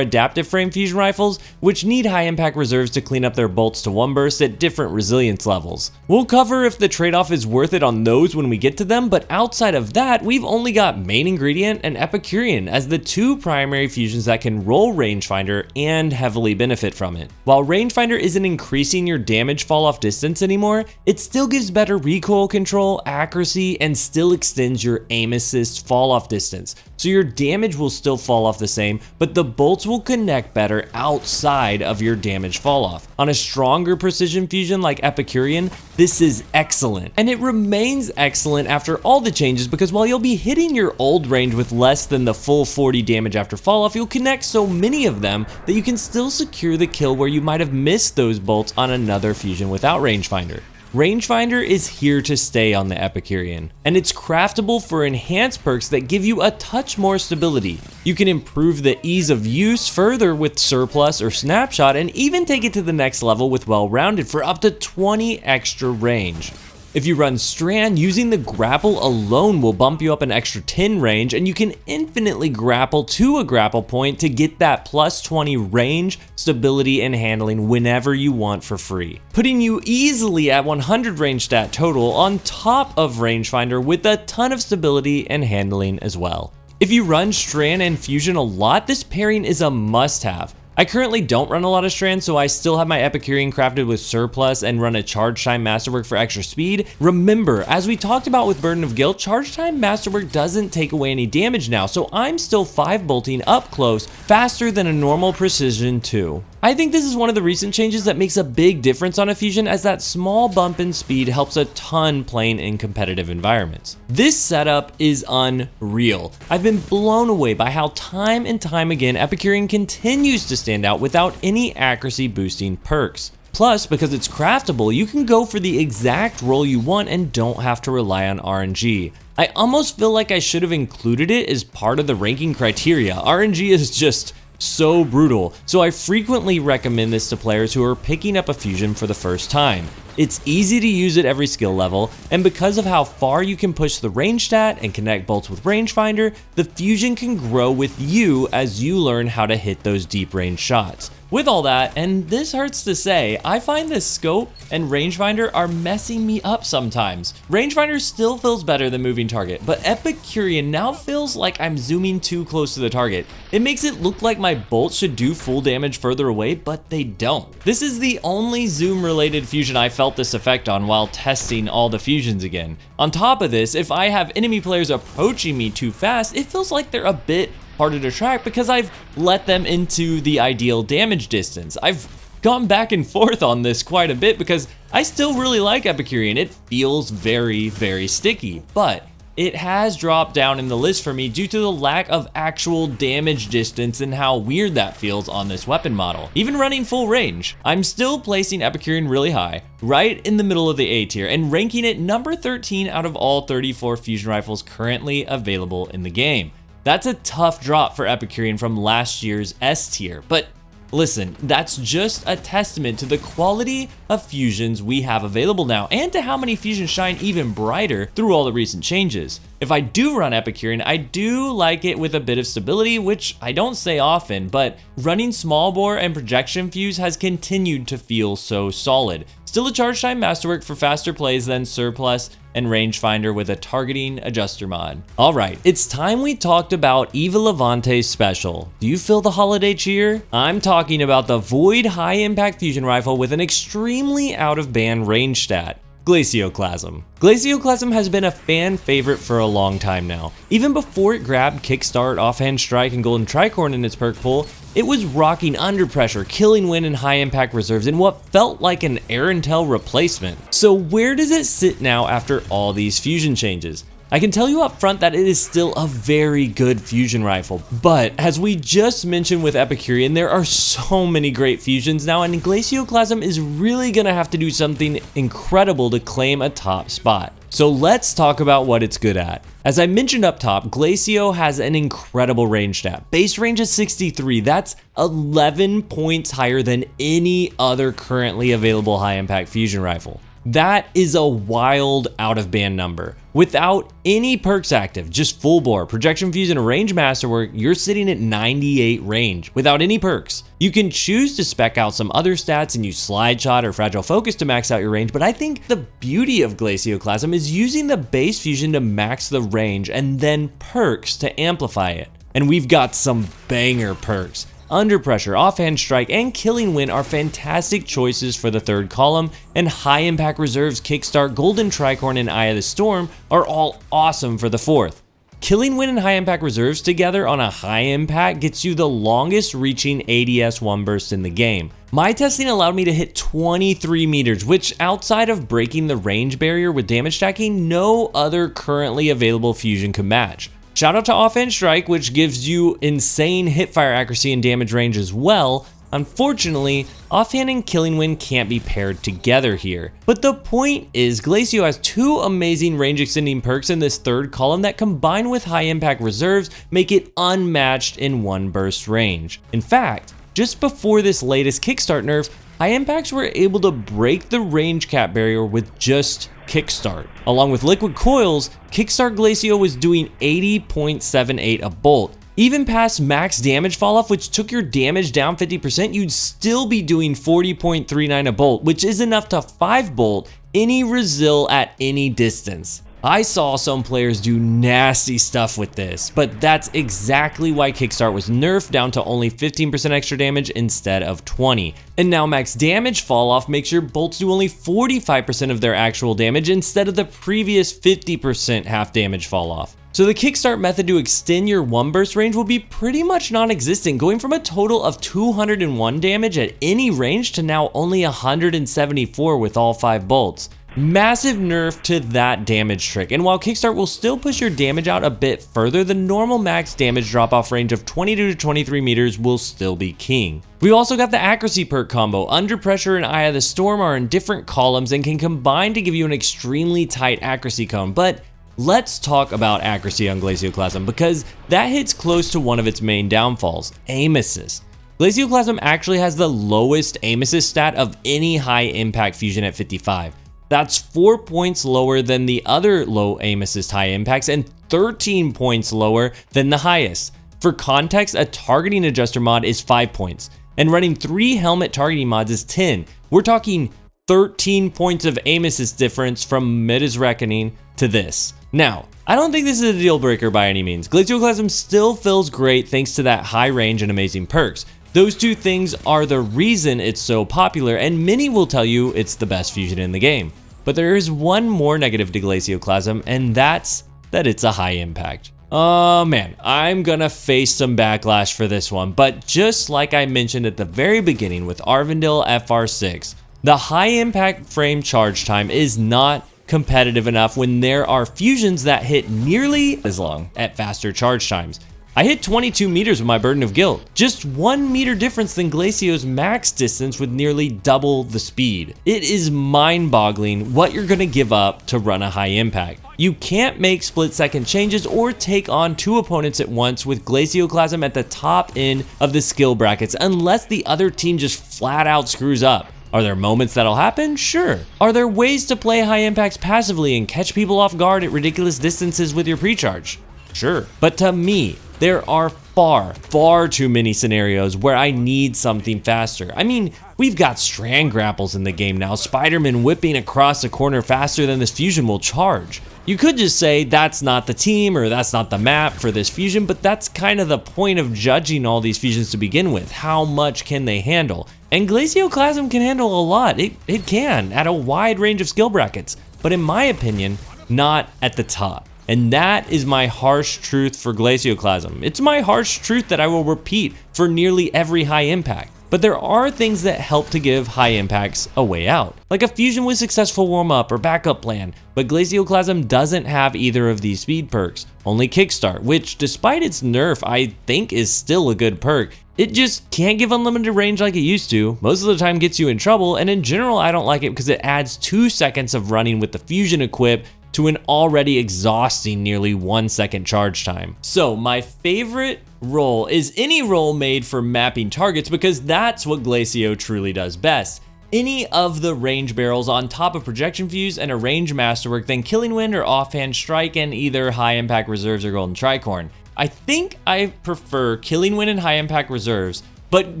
adaptive frame fusion rifles, which need high impact reserves to clean up their bolts to 1 burst at different resilience levels. We'll cover if the trade-off is worth it on those when we get to them, but outside of that, we've only got Main Ingredient and Epicurean as the 2 primary fusions that can roll rangefinder and heavily benefit from it. While rangefinder isn't increasing your damage fall off distance anymore, it still gives better recoil control, accuracy, and still extends your aim assist fall off distance. So your damage will still fall off the same, but the bolts will connect better outside of your damage fall off. On a stronger precision fusion like Epicurean, this is excellent. And it remains excellent after all the changes because while you'll be hitting your old range with less than the full 40 damage after fall off, you'll connect so many of them that you can still secure the kill where you might have missed those bolts on another fusion without rangefinder. Rangefinder is here to stay on the Epicurean, and it's craftable for enhanced perks that give you a touch more stability. You can improve the ease of use further with Surplus or Snapshot, and even take it to the next level with Well-Rounded for up to 20 extra range. If you run Strand, using the grapple alone will bump you up an extra 10 range, and you can infinitely grapple to a grapple point to get that plus 20 range, stability, and handling whenever you want for free, putting you easily at 100 range stat total on top of rangefinder with a ton of stability and handling as well. If you run Strand and Fusion a lot, this pairing is a must-have. I currently don't run a lot of strands, so I still have my Epicurean crafted with Surplus and run a Charge Time Masterwork for extra speed. Remember, as we talked about with Burden of Guilt, Charge Time Masterwork doesn't take away any damage now, so I'm still 5 bolting up close faster than a normal Precision 2. I think this is one of the recent changes that makes a big difference on a fusion, as that small bump in speed helps a ton playing in competitive environments. This setup is unreal. I've been blown away by how time and time again Epicurean continues to stand out without any accuracy boosting perks. Plus, because it's craftable, you can go for the exact roll you want and don't have to rely on RNG. I almost feel like I should have included it as part of the ranking criteria. RNG is just so brutal, so I frequently recommend this to players who are picking up a fusion for the first time. It's easy to use at every skill level, and because of how far you can push the range stat and connect bolts with rangefinder, the fusion can grow with you as you learn how to hit those deep range shots. With all that, and this hurts to say, I find this scope and rangefinder are messing me up sometimes. Rangefinder still feels better than moving target, but Epicurean now feels like I'm zooming too close to the target. It makes it look like my bolts should do full damage further away, but they don't. This is the only zoom related fusion I felt this effect on while testing all the fusions again. On top of this, if I have enemy players approaching me too fast, it feels like they're a bit harder to track because I've let them into the ideal damage distance. I've gone back and forth on this quite a bit because I still really like Epicurean. It feels very, very sticky, but it has dropped down in the list for me due to the lack of actual damage distance and how weird that feels on this weapon model. Even running full range, I'm still placing Epicurean really high, right in the middle of the A tier, and ranking it number 13 out of all 34 fusion rifles currently available in the game. That's a tough drop for Epicurean from last year's S tier, but listen, that's just a testament to the quality of fusions we have available now and to how many fusions shine even brighter through all the recent changes. If I do run Epicurean, I do like it with a bit of stability, which I don't say often, but running small bore and projection fuse has continued to feel so solid. Still a charge time masterwork for faster plays than Surplus and Rangefinder with a targeting adjuster mod. Alright, it's time we talked about Eva Levante's special. Do you feel the holiday cheer? I'm talking about the Void High Impact Fusion Rifle with an extremely out of band range stat. Glacioclasm. Glacioclasm has been a fan favorite for a long time now. Even before it grabbed Kickstart, Offhand Strike, and Golden Tricorn in its perk pool, it was rocking Under Pressure, Killing Wind, and High Impact Reserves in what felt like an Erentel replacement. So where does it sit now after all these fusion changes? I can tell you up front that it is still a very good fusion rifle, but as we just mentioned with Epicurean, there are so many great fusions now, and Glacioclasm is really gonna have to do something incredible to claim a top spot. So let's talk about what it's good at. As I mentioned up top, Glacio has an incredible range stat. Base range is 63, that's 11 points higher than any other currently available high impact fusion rifle. That is a wild out of band number. Without any perks active, just full bore, projection fuse, and a range masterwork, you're sitting at 98 range without any perks. You can choose to spec out some other stats and use slide shot or fragile focus to max out your range, but I think the beauty of Glacioclasm is using the base fusion to max the range and then perks to amplify it. And we've got some banger perks. Under Pressure, Offhand Strike, and Killing Wind are fantastic choices for the third column, and High Impact Reserves, Kickstart, Golden Tricorn, and Eye of the Storm are all awesome for the fourth. Killing Wind and High Impact Reserves together on a high impact gets you the longest reaching ADS one burst in the game. My testing allowed me to hit 23 meters, which outside of breaking the range barrier with damage stacking, no other currently available fusion could match. Shout out to Offhand Strike, which gives you insane hipfire accuracy and damage range as well. Unfortunately, Offhand and Killing Wind can't be paired together here. But the point is, Glacio has two amazing range extending perks in this third column that combined with high impact reserves make it unmatched in one burst range. In fact, just before this latest Kickstart nerf, high impacts were able to break the range cap barrier with just Kickstart. Along with Liquid Coils, Kickstart Glacio was doing 80.78 a bolt. Even past max damage falloff, which took your damage down 50%, you'd still be doing 40.39 a bolt, which is enough to 5 bolt any Resil at any distance. I saw some players do nasty stuff with this, but that's exactly why Kickstart was nerfed down to only 15% extra damage instead of 20. And now max damage falloff makes your bolts do only 45% of their actual damage instead of the previous 50% half damage falloff. So the Kickstart method to extend your one burst range will be pretty much non-existent, going from a total of 201 damage at any range to now only 174 with all 5 bolts. Massive nerf to that damage trick, and while Kickstart will still push your damage out a bit further, the normal max damage drop off range of 22 to 23 meters will still be king. We also got the accuracy perk combo. Under Pressure and Eye of the Storm are in different columns and can combine to give you an extremely tight accuracy cone, but let's talk about accuracy on Glacioclasm because that hits close to one of its main downfalls, aim assist. Glacioclasm actually has the lowest aim assist stat of any high impact fusion at 55. That's 4 points lower than the other low aim assist high impacts and 13 points lower than the highest. For context, a targeting adjuster mod is 5 points, and running 3 helmet targeting mods is 10. We're talking 13 points of aim assist difference from Midha's Reckoning to this. Now, I don't think this is a deal breaker by any means. Glacioclasm still feels great thanks to that high range and amazing perks. Those two things are the reason it's so popular, and many will tell you it's the best fusion in the game. But there is one more negative to Glacioclasm, and that's that it's a high impact. Oh man, I'm gonna face some backlash for this one, but just like I mentioned at the very beginning with Aurvandil FR6, the high impact frame charge time is not competitive enough when there are fusions that hit nearly as long at faster charge times. I hit 22 meters with my Burden of Guilt, just 1 meter difference than Glacio's max distance with nearly double the speed. It is mind-boggling what you're gonna give up to run a high impact. You can't make split-second changes or take on 2 opponents at once with Glacioclasm at the top end of the skill brackets unless the other team just flat out screws up. Are there moments that'll happen? Sure. Are there ways to play high impacts passively and catch people off guard at ridiculous distances with your precharge? Sure. But to me, there are far too many scenarios where I need something faster. I mean, we've got strand grapples in the game now, Spider-Man whipping across the corner faster than this fusion will charge. You could just say that's not the team or that's not the map for this fusion, but that's kind of the point of judging all these fusions to begin with. How much can they handle? And Glacioclasm can handle a lot. It can, at a wide range of skill brackets, but in my opinion, not at the top. And that is my harsh truth for Glacioclasm. It's my harsh truth that I will repeat for nearly every high impact. But there are things that help to give high impacts a way out, like a fusion with successful warm-up or backup plan, but Glacioclasm doesn't have either of these speed perks, only Kickstart, which despite its nerf I think is still a good perk. It just can't give unlimited range like it used to, most of the time gets you in trouble, and in general I don't like it because it adds 2 seconds of running with the fusion equip to an already exhausting nearly 1 second charge time. So my favorite role is any role made for mapping targets because that's what Glacio truly does best. Any of the range barrels on top of projection fuse and a range masterwork, then killing wind or offhand strike and either high impact reserves or golden tricorn. I think I prefer killing wind and high impact reserves, but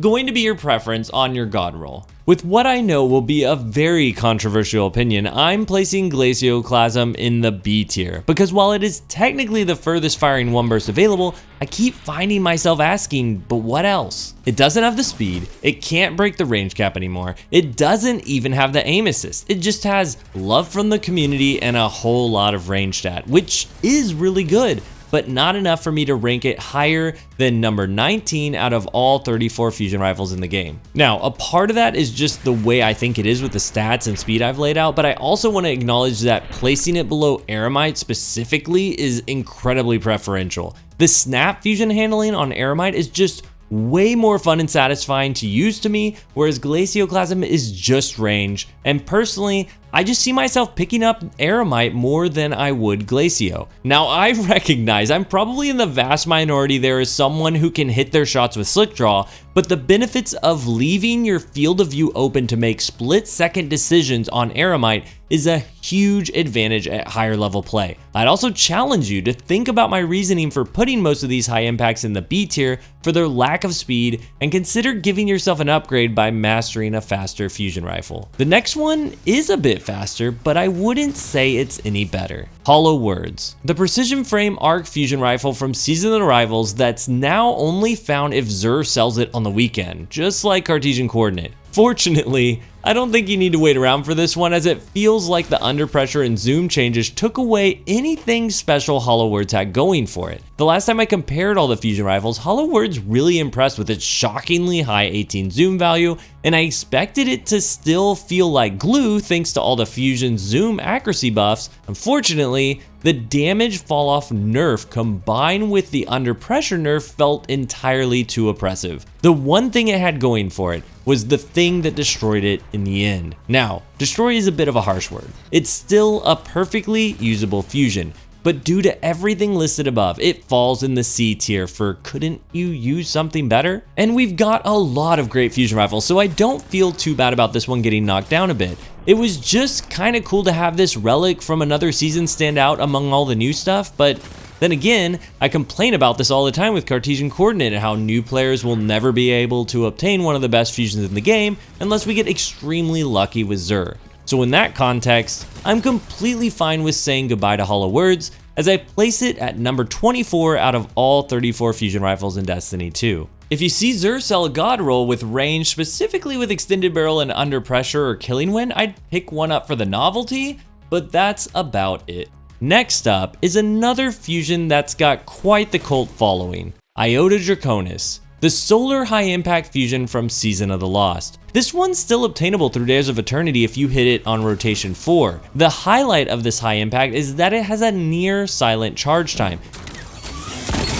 going to be your preference on your god roll. With what I know will be a very controversial opinion, I'm placing Glacioclasm in the B tier, because while it is technically the furthest firing one burst available, I keep finding myself asking, but what else? It doesn't have the speed, it can't break the range cap anymore, it doesn't even have the aim assist, it just has love from the community and a whole lot of range stat, which is really good, but not enough for me to rank it higher than number 19 out of all 34 fusion rifles in the game. Now, a part of that is just the way I think it is with the stats and speed I've laid out, but I also want to acknowledge that placing it below Eremite specifically is incredibly preferential. The snap fusion handling on Eremite is just way more fun and satisfying to use to me, whereas Glacioclasm is just range, and personally, I just see myself picking up Eremite more than I would Glacio. Now I recognize I'm probably in the vast minority there is someone who can hit their shots with slick draw, but the benefits of leaving your field of view open to make split-second decisions on Eremite is a huge advantage at higher level play. I'd also challenge you to think about my reasoning for putting most of these high impacts in the B tier for their lack of speed, and consider giving yourself an upgrade by mastering a faster fusion rifle. The next one is a bit faster, but I wouldn't say it's any better. Hollow Words. The precision frame arc fusion rifle from Season of the Rivals that's now only found if Xur sells it on the weekend, just like Cartesian Coordinate. Fortunately, I don't think you need to wait around for this one, as it feels like the under pressure and zoom changes took away anything special Hollow Words had going for it. The last time I compared all the fusion rifles, Hollow Words really impressed with its shockingly high 18 zoom value, and I expected it to still feel like glue thanks to all the fusion zoom accuracy buffs. Unfortunately, the damage fall off nerf combined with the under pressure nerf felt entirely too oppressive. The one thing it had going for it was the thing that destroyed it in the end. Now, destroy is a bit of a harsh word. It's still a perfectly usable fusion, but due to everything listed above, it falls in the C tier for couldn't you use something better? And we've got a lot of great fusion rifles, so I don't feel too bad about this one getting knocked down a bit. It was just kind of cool to have this relic from another season stand out among all the new stuff, but then again, I complain about this all the time with Cartesian Coordinate and how new players will never be able to obtain one of the best fusions in the game unless we get extremely lucky with Xur. So in that context, I'm completely fine with saying goodbye to Hollow Words, as I place it at number 24 out of all 34 fusion rifles in Destiny 2. If you see Xur sell a god roll with range, specifically with extended barrel and under pressure or killing wind, I'd pick one up for the novelty, but that's about it. Next up is another fusion that's got quite the cult following, Iota Draconis, the solar high impact fusion from Season of the Lost. This one's still obtainable through Days of Eternity if you hit it on rotation 4. The highlight of this high impact is that it has a near silent charge time.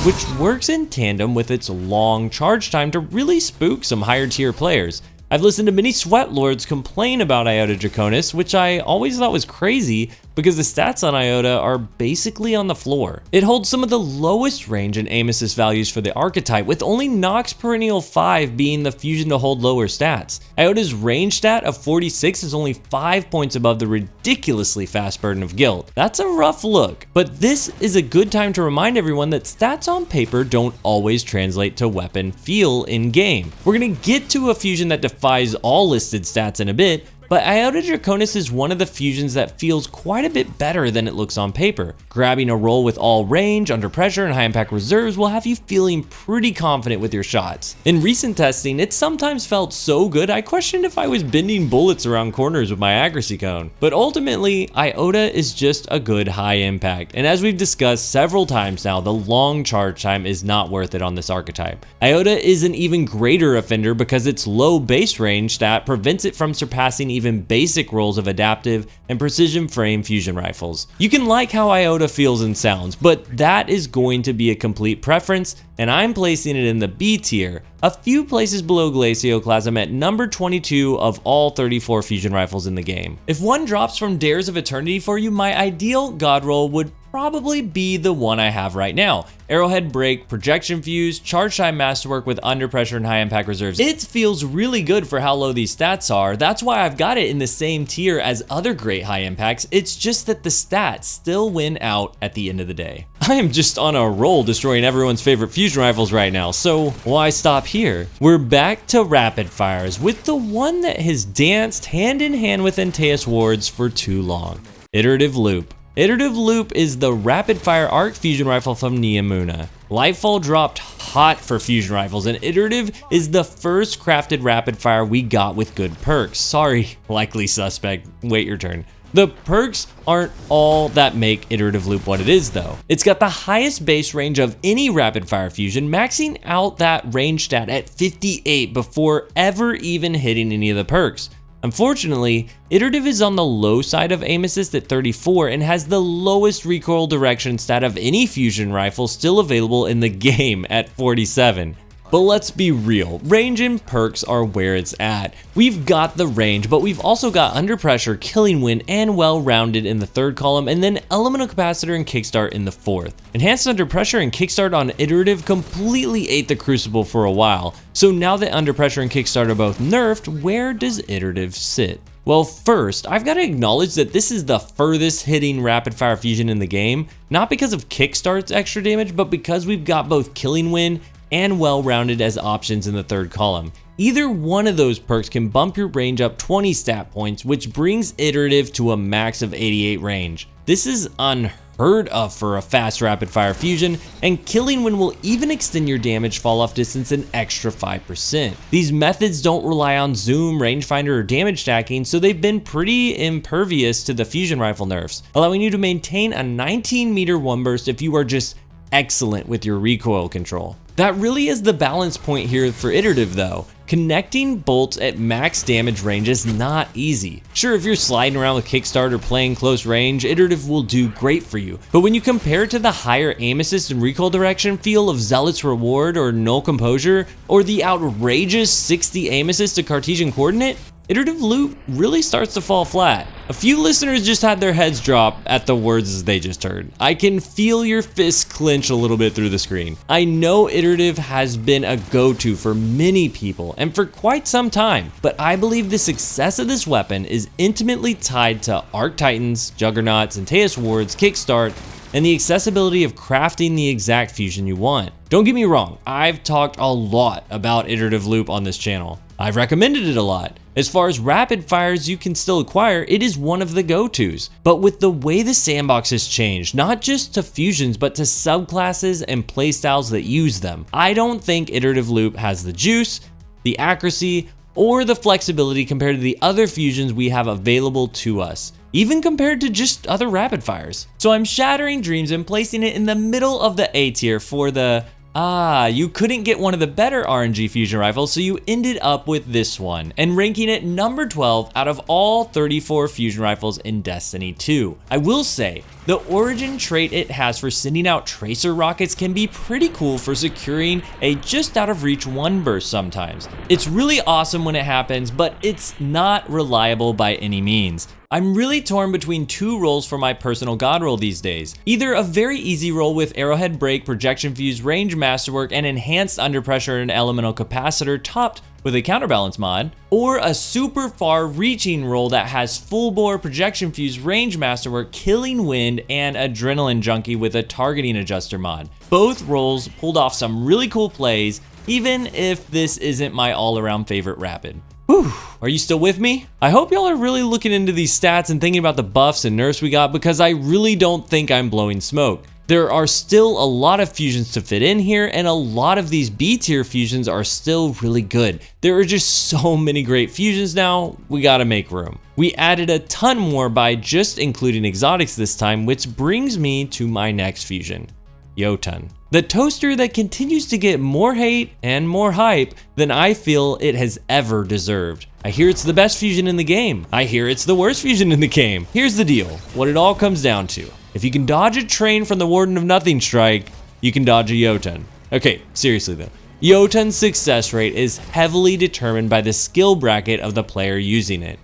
which works in tandem with its long charge time to really spook some higher tier players. I've listened to many sweat lords complain about Iota Draconis, which I always thought was crazy because the stats on Iota are basically on the floor. It holds some of the lowest range and aim assist values for the archetype, with only Nox Perennial V being the fusion to hold lower stats. Iota's range stat of 46 is only 5 points above the ridiculously fast Burden of Guilt. That's a rough look, but this is a good time to remind everyone that stats on paper don't always translate to weapon feel in game. We're gonna get to a fusion that defies all listed stats in a bit, but Iota Draconis is one of the fusions that feels quite a bit better than it looks on paper. Grabbing a roll with all range, under pressure, and high impact reserves will have you feeling pretty confident with your shots. In recent testing, it sometimes felt so good I questioned if I was bending bullets around corners with my accuracy cone. But ultimately, Iota is just a good high impact, and as we've discussed several times now, the long charge time is not worth it on this archetype. Iota is an even greater offender because its low base range stat prevents it from surpassing even basic rolls of adaptive and precision frame fusion rifles. You can like how Iota feels and sounds, but that is going to be a complete preference, and I'm placing it in the B tier, a few places below Glacioclasm at number 22 of all 34 fusion rifles in the game. If one drops from Dares of Eternity for you, my ideal god roll would probably be the one I have right now. Arrowhead Break, Projection Fuse, Charge Time Masterwork with under pressure and high impact reserves. It feels really good for how low these stats are. That's why I've got it in the same tier as other great high impacts. It's just that the stats still win out at the end of the day. I am just on a roll destroying everyone's favorite fusion rifles right now, so why stop here? We're back to rapid fires with the one that has danced hand in hand with Antaeus wards for too long. Iterative Loop. Iterative Loop is the rapid fire arc fusion rifle from Neomuna. Lightfall dropped hot for fusion rifles, and Iterative is the first crafted rapid fire we got with good perks. Sorry, likely suspect, wait your turn. The perks aren't all that make Iterative Loop what it is though. It's got the highest base range of any rapid fire fusion, maxing out that range stat at 58 before ever even hitting any of the perks. Unfortunately, Iterative is on the low side of aim assist at 34 and has the lowest recoil direction stat of any fusion rifle still available in the game at 47. But let's be real, range and perks are where it's at. We've got the range, but we've also got under pressure, killing wind, and well-rounded in the third column, and then elemental capacitor and kickstart in the fourth. Enhanced under pressure and kickstart on Iterative completely ate the crucible for a while, so now that under pressure and kickstart are both nerfed, where does Iterative sit? Well, first, I've got to acknowledge that this is the furthest hitting rapid fire fusion in the game, not because of kickstart's extra damage, but because we've got both killing wind and well-rounded as options in the third column. Either one of those perks can bump your range up 20 stat points, which brings Iterative to a max of 88 range. This is unheard of for a fast rapid fire fusion, and killing wind will even extend your damage fall off distance an extra 5%. These methods don't rely on zoom, rangefinder, or damage stacking, so they've been pretty impervious to the fusion rifle nerfs, allowing you to maintain a 19 meter one burst if you are just excellent with your recoil control. That really is the balance point here for Iterative though. Connecting bolts at max damage range is not easy. Sure, if you're sliding around with kickstart or playing close range, Iterative will do great for you. But when you compare it to the higher aim assist and recoil direction feel of Zealot's Reward or Null Composure, or the outrageous 60 aim assist to Cartesian Coordinate, Iterative Loop really starts to fall flat. A few listeners just had their heads drop at the words they just heard. I can feel your fists clench a little bit through the screen. I know Iterative has been a go-to for many people and for quite some time, but I believe the success of this weapon is intimately tied to Arc Titans, Juggernauts, Antaeus wards, Kickstart, and the accessibility of crafting the exact fusion you want. Don't get me wrong, I've talked a lot about Iterative Loop on this channel. I've recommended it a lot. As far as rapid fires you can still acquire, it is one of the go-tos. But with the way the sandbox has changed, not just to fusions, but to subclasses and playstyles that use them, I don't think Iterative Loop has the juice, the accuracy, or the flexibility compared to the other fusions we have available to us, even compared to just other rapid fires. So I'm shattering dreams and placing it in the middle of the A tier for the You couldn't get one of the better RNG fusion rifles, so you ended up with this one, and ranking it number 12 out of all 34 fusion rifles in Destiny 2. I will say, the origin trait it has for sending out tracer rockets can be pretty cool for securing a just out of reach one burst sometimes. It's really awesome when it happens, but it's not reliable by any means. I'm really torn between two roles for my personal god roll these days. Either a very easy roll with Arrowhead Break, Projection Fuse, Range Masterwork, and Enhanced Under Pressure and Elemental Capacitor topped with a Counterbalance mod, or a super far reaching roll that has Full Bore, Projection Fuse, Range Masterwork, Killing Wind, and Adrenaline Junkie with a Targeting Adjuster mod. Both rolls pulled off some really cool plays, even if this isn't my all-around favorite rapid. Whew, are you still with me? I hope y'all are really looking into these stats and thinking about the buffs and nerfs we got, because I really don't think I'm blowing smoke. There are still a lot of fusions to fit in here, and a lot of these B tier fusions are still really good. There are just so many great fusions now, we gotta make room. We added a ton more by just including exotics this time, which brings me to my next fusion, Jotunn. The toaster that continues to get more hate and more hype than I feel it has ever deserved. I hear it's the best fusion in the game. I hear it's the worst fusion in the game. Here's the deal, what it all comes down to. If you can dodge a train from the Warden of Nothing strike, you can dodge a Jotunn. Okay, seriously though. Jotunn's success rate is heavily determined by the skill bracket of the player using it.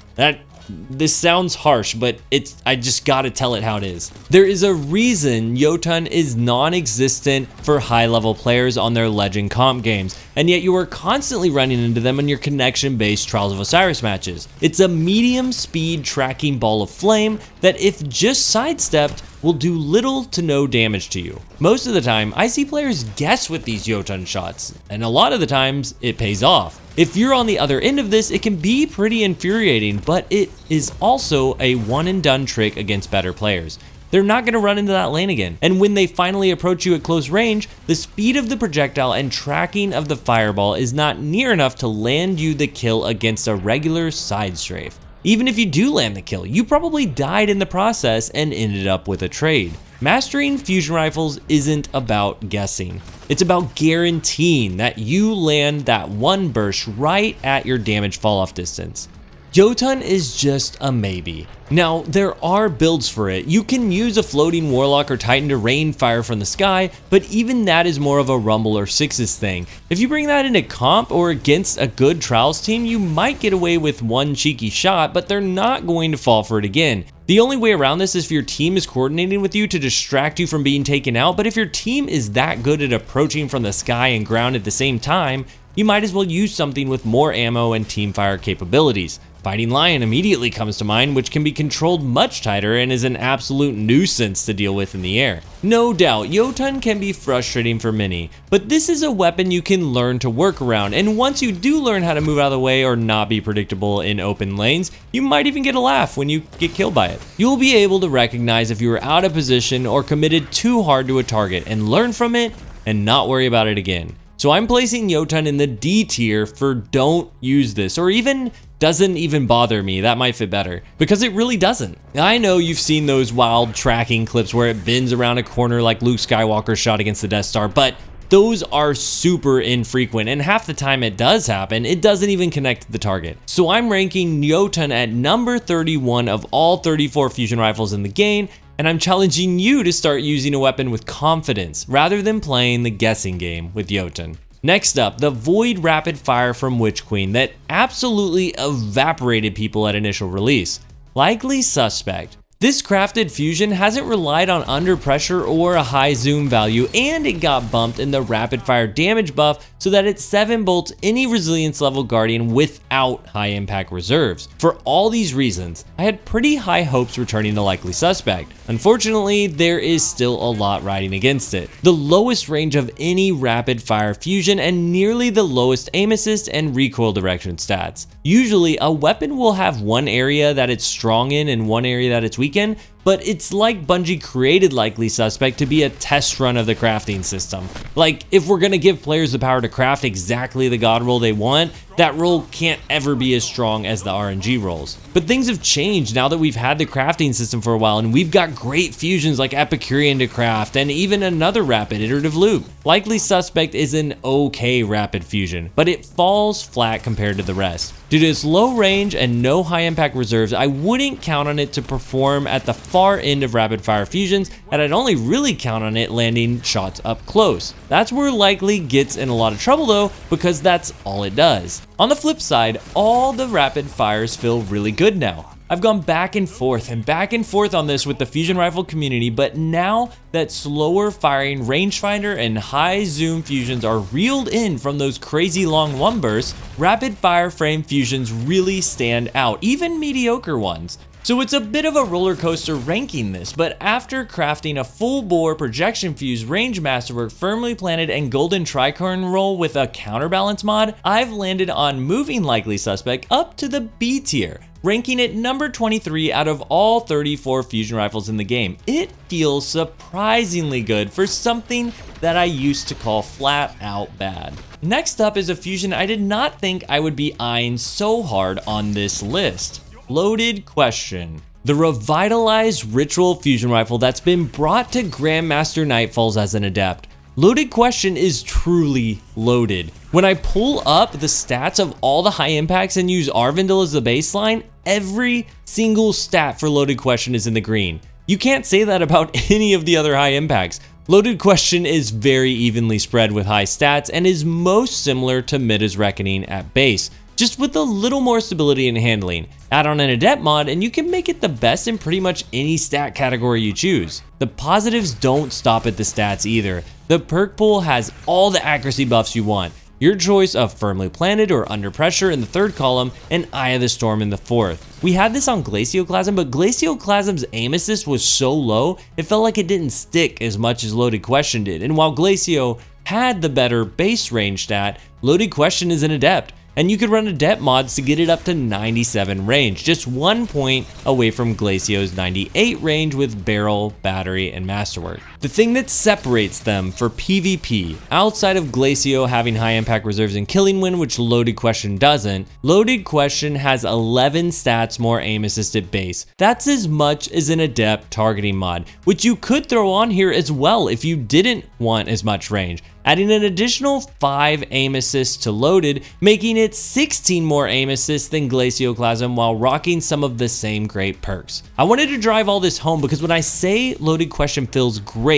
This sounds harsh, but I just gotta tell it how it is. There is a reason Jotunn is non-existent for high-level players on their Legend comp games, and yet you are constantly running into them in your connection-based Trials of Osiris matches. It's a medium-speed tracking ball of flame that, if just sidestepped, will do little to no damage to you. Most of the time, I see players guess with these Jotunn shots, and a lot of the times, it pays off. If you're on the other end of this, it can be pretty infuriating, but it is also a one and done trick against better players. They're not going to run into that lane again, and when they finally approach you at close range, the speed of the projectile and tracking of the fireball is not near enough to land you the kill against a regular side strafe. Even if you do land the kill, you probably died in the process and ended up with a trade. Mastering fusion rifles isn't about guessing. It's about guaranteeing that you land that one burst right at your damage fall-off distance. Jotunn is just a maybe. Now, there are builds for it. You can use a floating Warlock or Titan to rain fire from the sky, but even that is more of a Rumble or Sixes thing. If you bring that into comp or against a good Trials team, you might get away with one cheeky shot, but they're not going to fall for it again. The only way around this is if your team is coordinating with you to distract you from being taken out, but if your team is that good at approaching from the sky and ground at the same time, you might as well use something with more ammo and teamfire capabilities. Fighting Lion immediately comes to mind, which can be controlled much tighter and is an absolute nuisance to deal with in the air. No doubt, Jotunn can be frustrating for many, but this is a weapon you can learn to work around, and once you do learn how to move out of the way or not be predictable in open lanes, you might even get a laugh when you get killed by it. You'll be able to recognize if you are out of position or committed too hard to a target and learn from it and not worry about it again. So I'm placing Jotunn in the D tier for don't use this, or even doesn't even bother me. That might fit better, because it really doesn't. I know you've seen those wild tracking clips where it bends around a corner like Luke Skywalker's shot against the Death Star, but those are super infrequent, and half the time it does happen, it doesn't even connect to the target. So I'm ranking Jotunn at number 31 of all 34 fusion rifles in the game, and I'm challenging you to start using a weapon with confidence rather than playing the guessing game with Jotunn. Next up, the Void Rapid Fire from Witch Queen that absolutely evaporated people at initial release. Likely suspect. This crafted fusion hasn't relied on under pressure or a high zoom value, and it got bumped in the rapid fire damage buff so that it 7 bolts any resilience level guardian without high impact reserves. For all these reasons, I had pretty high hopes returning the Likely Suspect. Unfortunately, there is still a lot riding against it. The lowest range of any rapid fire fusion and nearly the lowest aim assist and recoil direction stats. Usually, a weapon will have one area that it's strong in and one area that it's weak in, but it's like Bungie created Likely Suspect to be a test run of the crafting system. Like, if we're gonna give players the power to craft exactly the god roll they want, that roll can't ever be as strong as the RNG rolls. But things have changed now that we've had the crafting system for a while, and we've got great fusions like Epicurean to craft, and even another rapid, Iterative Loop. Likely Suspect is an okay rapid fusion, but it falls flat compared to the rest. Due to its low range and no high impact reserves, I wouldn't count on it to perform at the far end of rapid fire fusions, and I'd only really count on it landing shots up close. That's where Likely gets in a lot of trouble though, because that's all it does. On the flip side, all the rapid fires feel really good now. I've gone back and forth on this with the fusion rifle community, but now that slower firing rangefinder and high zoom fusions are reeled in from those crazy long one bursts, rapid fire frame fusions really stand out, even mediocre ones. So it's a bit of a roller coaster ranking this, but after crafting a full bore projection fuse, range masterwork, firmly planted, and golden tricorn roll with a counterbalance mod, I've landed on moving Likely Suspect up to the B tier, ranking it number 23 out of all 34 fusion rifles in the game. It feels surprisingly good for something that I used to call flat out bad. Next up is a fusion I did not think I would be eyeing so hard on this list. Loaded Question. The revitalized ritual fusion rifle that's been brought to Grandmaster Nightfalls as an adept. Loaded Question is truly loaded. When I pull up the stats of all the high impacts and use Aurvandil as the baseline, every single stat for Loaded Question is in the green. You can't say that about any of the other high impacts. Loaded Question is very evenly spread with high stats and is most similar to Midha's Reckoning at base, just with a little more stability and handling. Add on an adept mod and you can make it the best in pretty much any stat category you choose. The positives don't stop at the stats either. The perk pool has all the accuracy buffs you want. Your choice of firmly planted or under pressure in the third column and Eye of the Storm in the fourth. We had this on Glacioclasm, but Glacioclasm's aim assist was so low, it felt like it didn't stick as much as Loaded Question did. And while Glacio had the better base range stat, Loaded Question is an adept. And you could run adept mods to get it up to 97 range, just 1 point away from Glacio's 98 range with barrel, battery, and masterwork. The thing that separates them for PvP, outside of Glacio having high impact reserves and killing wind, which Loaded Question doesn't, Loaded Question has 11 stats more aim assisted base. That's as much as an adept targeting mod, which you could throw on here as well if you didn't want as much range, adding an additional 5 aim assists to Loaded, making it 16 more aim assists than Glacioclasm while rocking some of the same great perks. I wanted to drive all this home because when I say Loaded Question feels great,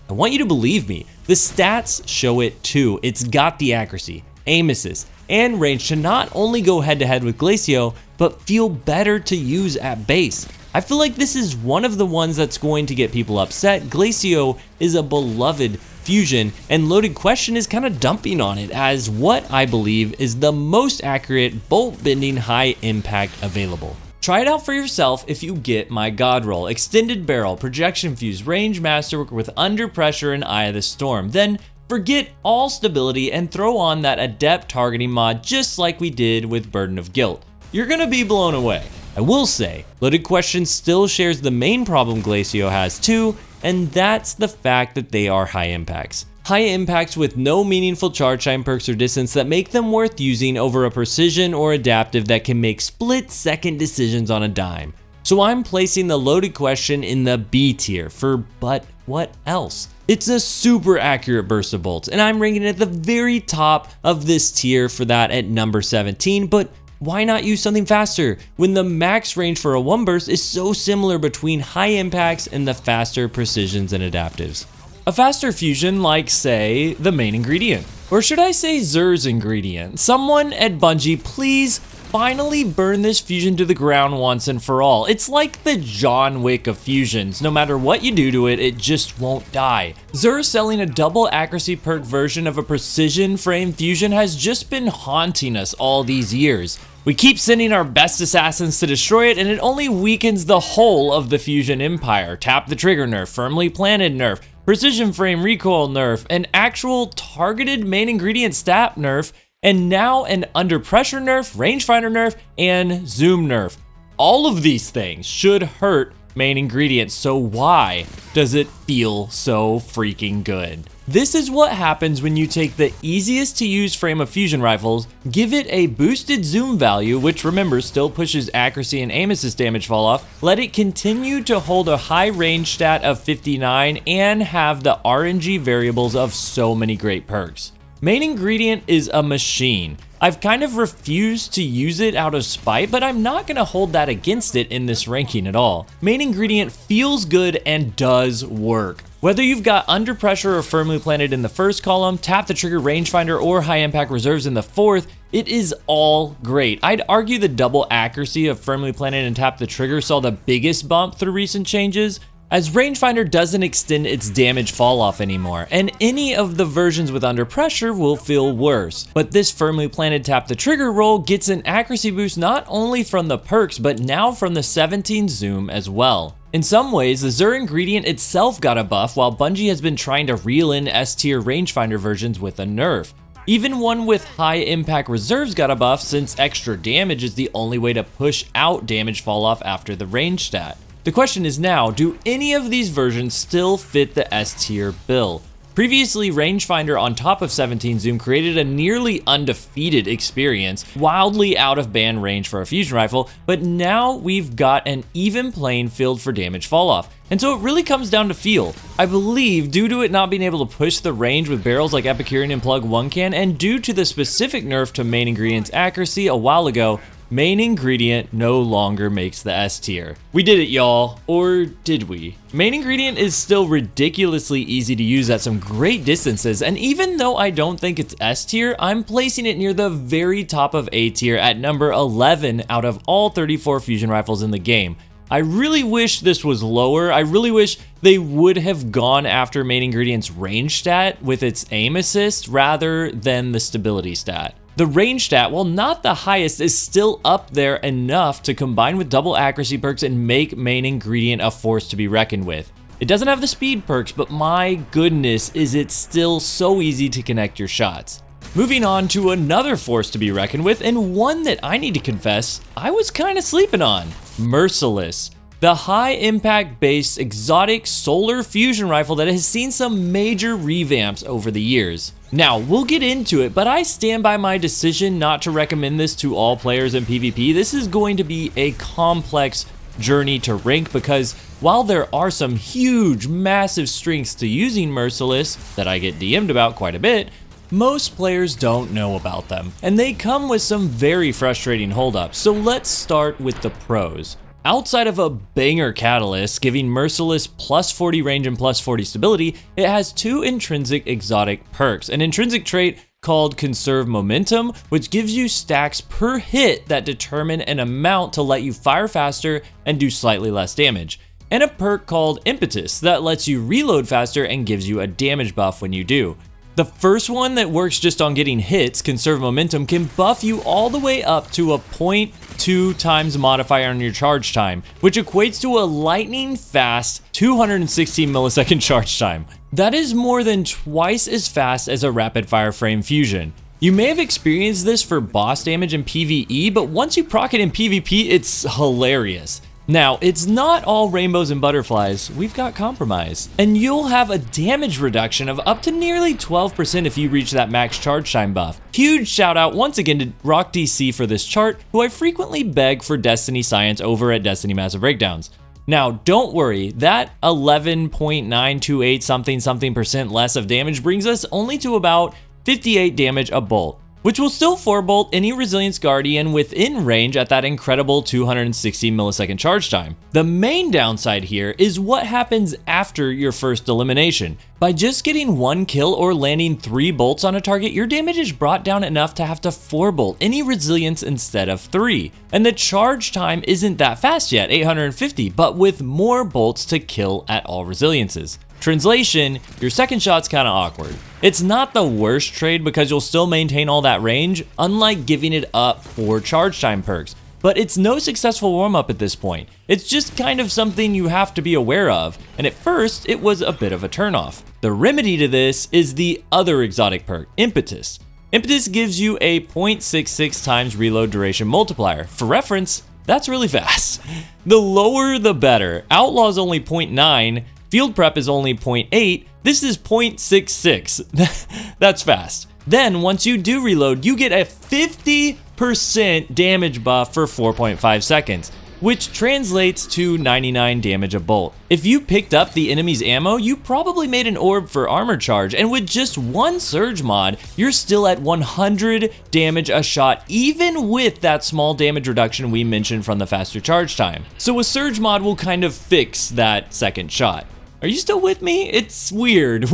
I want you to believe me. The stats show it too. It's got the accuracy, aim assist, and range to not only go head to head with Glacio, but feel better to use at base. I feel like this is one of the ones that's going to get people upset. Glacio is a beloved fusion, and Loaded Question is kind of dumping on it as what I believe is the most accurate bolt bending high impact available. Try it out for yourself if you get my god roll, extended barrel, projection fuse, range masterwork with under pressure and Eye of the Storm. Then forget all stability and throw on that adept targeting mod just like we did with Burden of Guilt. You're gonna be blown away. I will say, Loaded Question still shares the main problem Glacio has too, and that's the fact that they are high impacts. High impacts with no meaningful charge time perks or distance that make them worth using over a precision or adaptive that can make split-second decisions on a dime. So I'm placing the Loaded Question in the B tier for but what else? It's a super accurate burst of bolts, and I'm ranking it at the very top of this tier for that at number 17, but why not use something faster when the max range for a one burst is so similar between high impacts and the faster precisions and adaptives? A faster fusion like, say, the main ingredient. Or should I say Xur's ingredient? Someone at Bungie, please finally burn this fusion to the ground once and for all. It's like the John Wick of fusions. No matter what you do to it, it just won't die. Xur selling a double accuracy perk version of a precision frame fusion has just been haunting us all these years. We keep sending our best assassins to destroy it, and it only weakens the whole of the fusion empire. Tap the trigger nerf, firmly planted nerf, precision frame recoil nerf, an actual targeted main ingredient stat nerf, and now an under pressure nerf, rangefinder nerf, and zoom nerf. All of these things should hurt main ingredient, so why does it feel so freaking good? This is what happens when you take the easiest to use frame of fusion rifles, give it a boosted zoom value, which remember still pushes accuracy and aim assist damage fall off, let it continue to hold a high range stat of 59, and have the RNG variables of so many great perks. Main ingredient is a machine. I've kind of refused to use it out of spite, but I'm not going to hold that against it in this ranking at all. Main ingredient feels good and does work. Whether you've got under pressure or firmly planted in the first column, tap the trigger rangefinder or high impact reserves in the fourth, it is all great. I'd argue the double accuracy of firmly planted and tap the trigger saw the biggest bump through recent changes, as rangefinder doesn't extend its damage fall off anymore, and any of the versions with under pressure will feel worse. But this firmly planted tap the trigger roll gets an accuracy boost not only from the perks, but now from the 17 zoom as well. In some ways, the Xur ingredient itself got a buff, while Bungie has been trying to reel in S-tier rangefinder versions with a nerf. Even one with high impact reserves got a buff, since extra damage is the only way to push out damage fall off after the range stat. The question is now, do any of these versions still fit the S-tier bill? Previously, Rangefinder on top of 17 zoom created a nearly undefeated experience, wildly out of band range for a fusion rifle, but now we've got an even playing field for damage fall off. And so it really comes down to feel. I believe due to it not being able to push the range with barrels like Epicurean and Plug 1 can, and due to the specific nerf to main ingredient's accuracy a while ago, main ingredient no longer makes the S tier. We did it, y'all. Or did we? Main ingredient is still ridiculously easy to use at some great distances, and even though I don't think it's S tier, I'm placing it near the very top of A tier at number 11 out of all 34 fusion rifles in the game. I really wish this was lower. I really wish they would have gone after main ingredient's range stat with its aim assist rather than the stability stat. The range stat, while not the highest, is still up there enough to combine with double accuracy perks and make main ingredient a force to be reckoned with. It doesn't have the speed perks, but my goodness, is it still so easy to connect your shots. Moving on to another force to be reckoned with, and one that I need to confess I was kind of sleeping on. Merciless. The high impact based exotic solar fusion rifle that has seen some major revamps over the years. Now, we'll get into it, but I stand by my decision not to recommend this to all players in PvP. This is going to be a complex journey to rank because while there are some huge, massive strengths to using Merciless that I get DM'd about quite a bit, most players don't know about them, and they come with some very frustrating holdups. So let's start with the pros. Outside of a banger catalyst giving Merciless plus 40 range and plus 40 stability, it has two intrinsic exotic perks. An intrinsic trait called Conserve Momentum, which gives you stacks per hit that determine an amount to let you fire faster and do slightly less damage. And a perk called Impetus that lets you reload faster and gives you a damage buff when you do. The first one that works just on getting hits, Conserve Momentum, can buff you all the way up to a 0.2 times modifier on your charge time, which equates to a lightning fast 216 millisecond charge time. That is more than twice as fast as a rapid fire frame fusion. You may have experienced this for boss damage in PvE, but once you proc it in PvP, it's hilarious. Now, it's not all rainbows and butterflies, we've got compromise. And you'll have a damage reduction of up to nearly 12% if you reach that max charge time buff. Huge shout out once again to RockDC for this chart, who I frequently beg for Destiny Science over at Destiny Massive Breakdowns. Now, don't worry, that 11.928 something percent less of damage brings us only to about 58 damage a bolt, which will still 4-bolt any Resilience Guardian within range at that incredible 260 millisecond charge time. The main downside here is what happens after your first elimination. By just getting one kill or landing 3 bolts on a target, your damage is brought down enough to have to 4-bolt any Resilience instead of 3. And the charge time isn't that fast yet, 850, but with more bolts to kill at all Resiliences. Translation, your second shot's kinda awkward. It's not the worst trade because you'll still maintain all that range, unlike giving it up for charge time perks. But it's no successful warm-up at this point. It's just kind of something you have to be aware of, and at first, it was a bit of a turnoff. The remedy to this is the other exotic perk, Impetus. Impetus gives you a 0.66 times reload duration multiplier. For reference, That's really fast. The lower the better. Outlaw's only 0.9, Field Prep is only 0.8, this is 0.66. That's fast. Then once you do reload, you get a 50% damage buff for 4.5 seconds, which translates to 99 damage a bolt. If you picked up the enemy's ammo, you probably made an orb for armor charge, and with just one surge mod, you're still at 100 damage a shot, even with that small damage reduction we mentioned from the faster charge time. So a surge mod will kind of fix that second shot. Are you still with me? It's weird.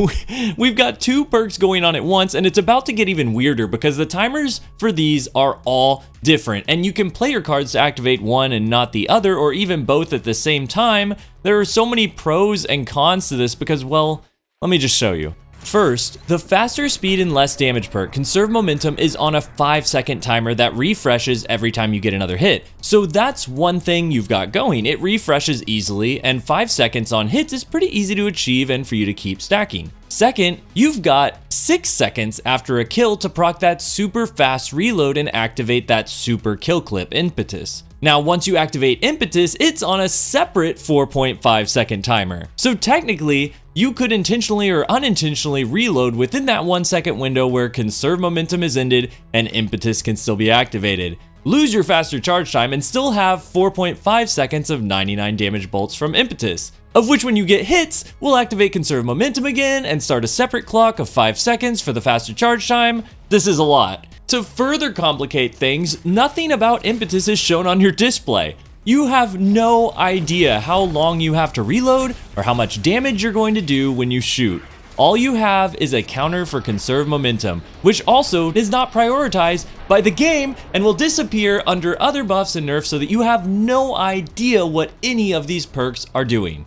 We've got two perks going on at once, and it's about to get even weirder because the timers for these are all different, and you can play your cards to activate one and not the other, or even both at the same time. There are so many pros and cons to this because, well, let me just show you. First, the faster speed and less damage perk, Conserve Momentum, is on a 5-second timer that refreshes every time you get another hit. So that's one thing you've got going. It refreshes easily, and 5 seconds on hits is pretty easy to achieve and for you to keep stacking. Second, you've got 6 seconds after a kill to proc that super fast reload and activate that super kill clip Impetus. Now, once you activate Impetus, it's on a separate 4.5 second timer. So technically, you could intentionally or unintentionally reload within that 1 second window where Conserve Momentum is ended and Impetus can still be activated. Lose your faster charge time and still have 4.5 seconds of 99 damage bolts from Impetus, of which when you get hits, we'll activate Conserve Momentum again and start a separate clock of 5 seconds for the faster charge time. This is a lot. To further complicate things, nothing about Impetus is shown on your display. You have no idea how long you have to reload or how much damage you're going to do when you shoot. All you have is a counter for Conserve Momentum, which also is not prioritized by the game and will disappear under other buffs and nerfs so that you have no idea what any of these perks are doing.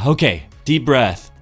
Okay, deep breath.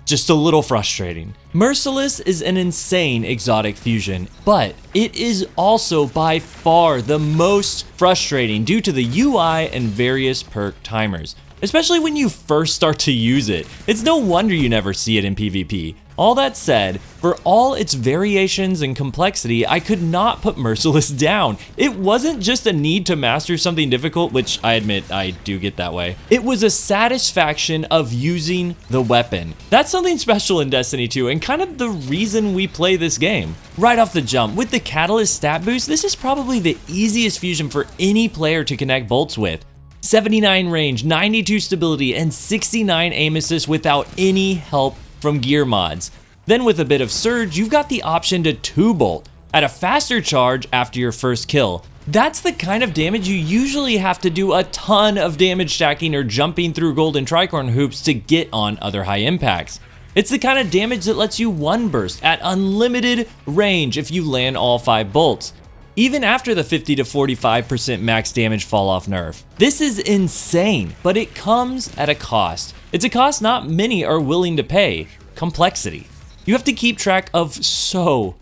Just a little frustrating. Merciless is an insane exotic fusion, but it is also by far the most frustrating due to the UI and various perk timers, especially when you first start to use it. It's no wonder you never see it in PvP. All that said, for all its variations and complexity, I could not put Merciless down. It wasn't just a need to master something difficult, which I admit I do get that way. It was a satisfaction of using the weapon. That's something special in Destiny 2 and kind of the reason we play this game. Right off the jump, with the Catalyst stat boost, this is probably the easiest fusion for any player to connect bolts with. 79 range, 92 stability, and 69 aim assist without any help from gear mods. Then with a bit of surge, you've got the option to 2-bolt at a faster charge after your first kill. That's the kind of damage you usually have to do a ton of damage stacking or jumping through golden tricorn hoops to get on other high impacts. It's the kind of damage that lets you 1-burst at unlimited range if you land all 5 bolts, even after the 50 to 45% max damage fall off nerf. This is insane, but it comes at a cost. It's a cost not many are willing to pay: complexity. You have to keep track of so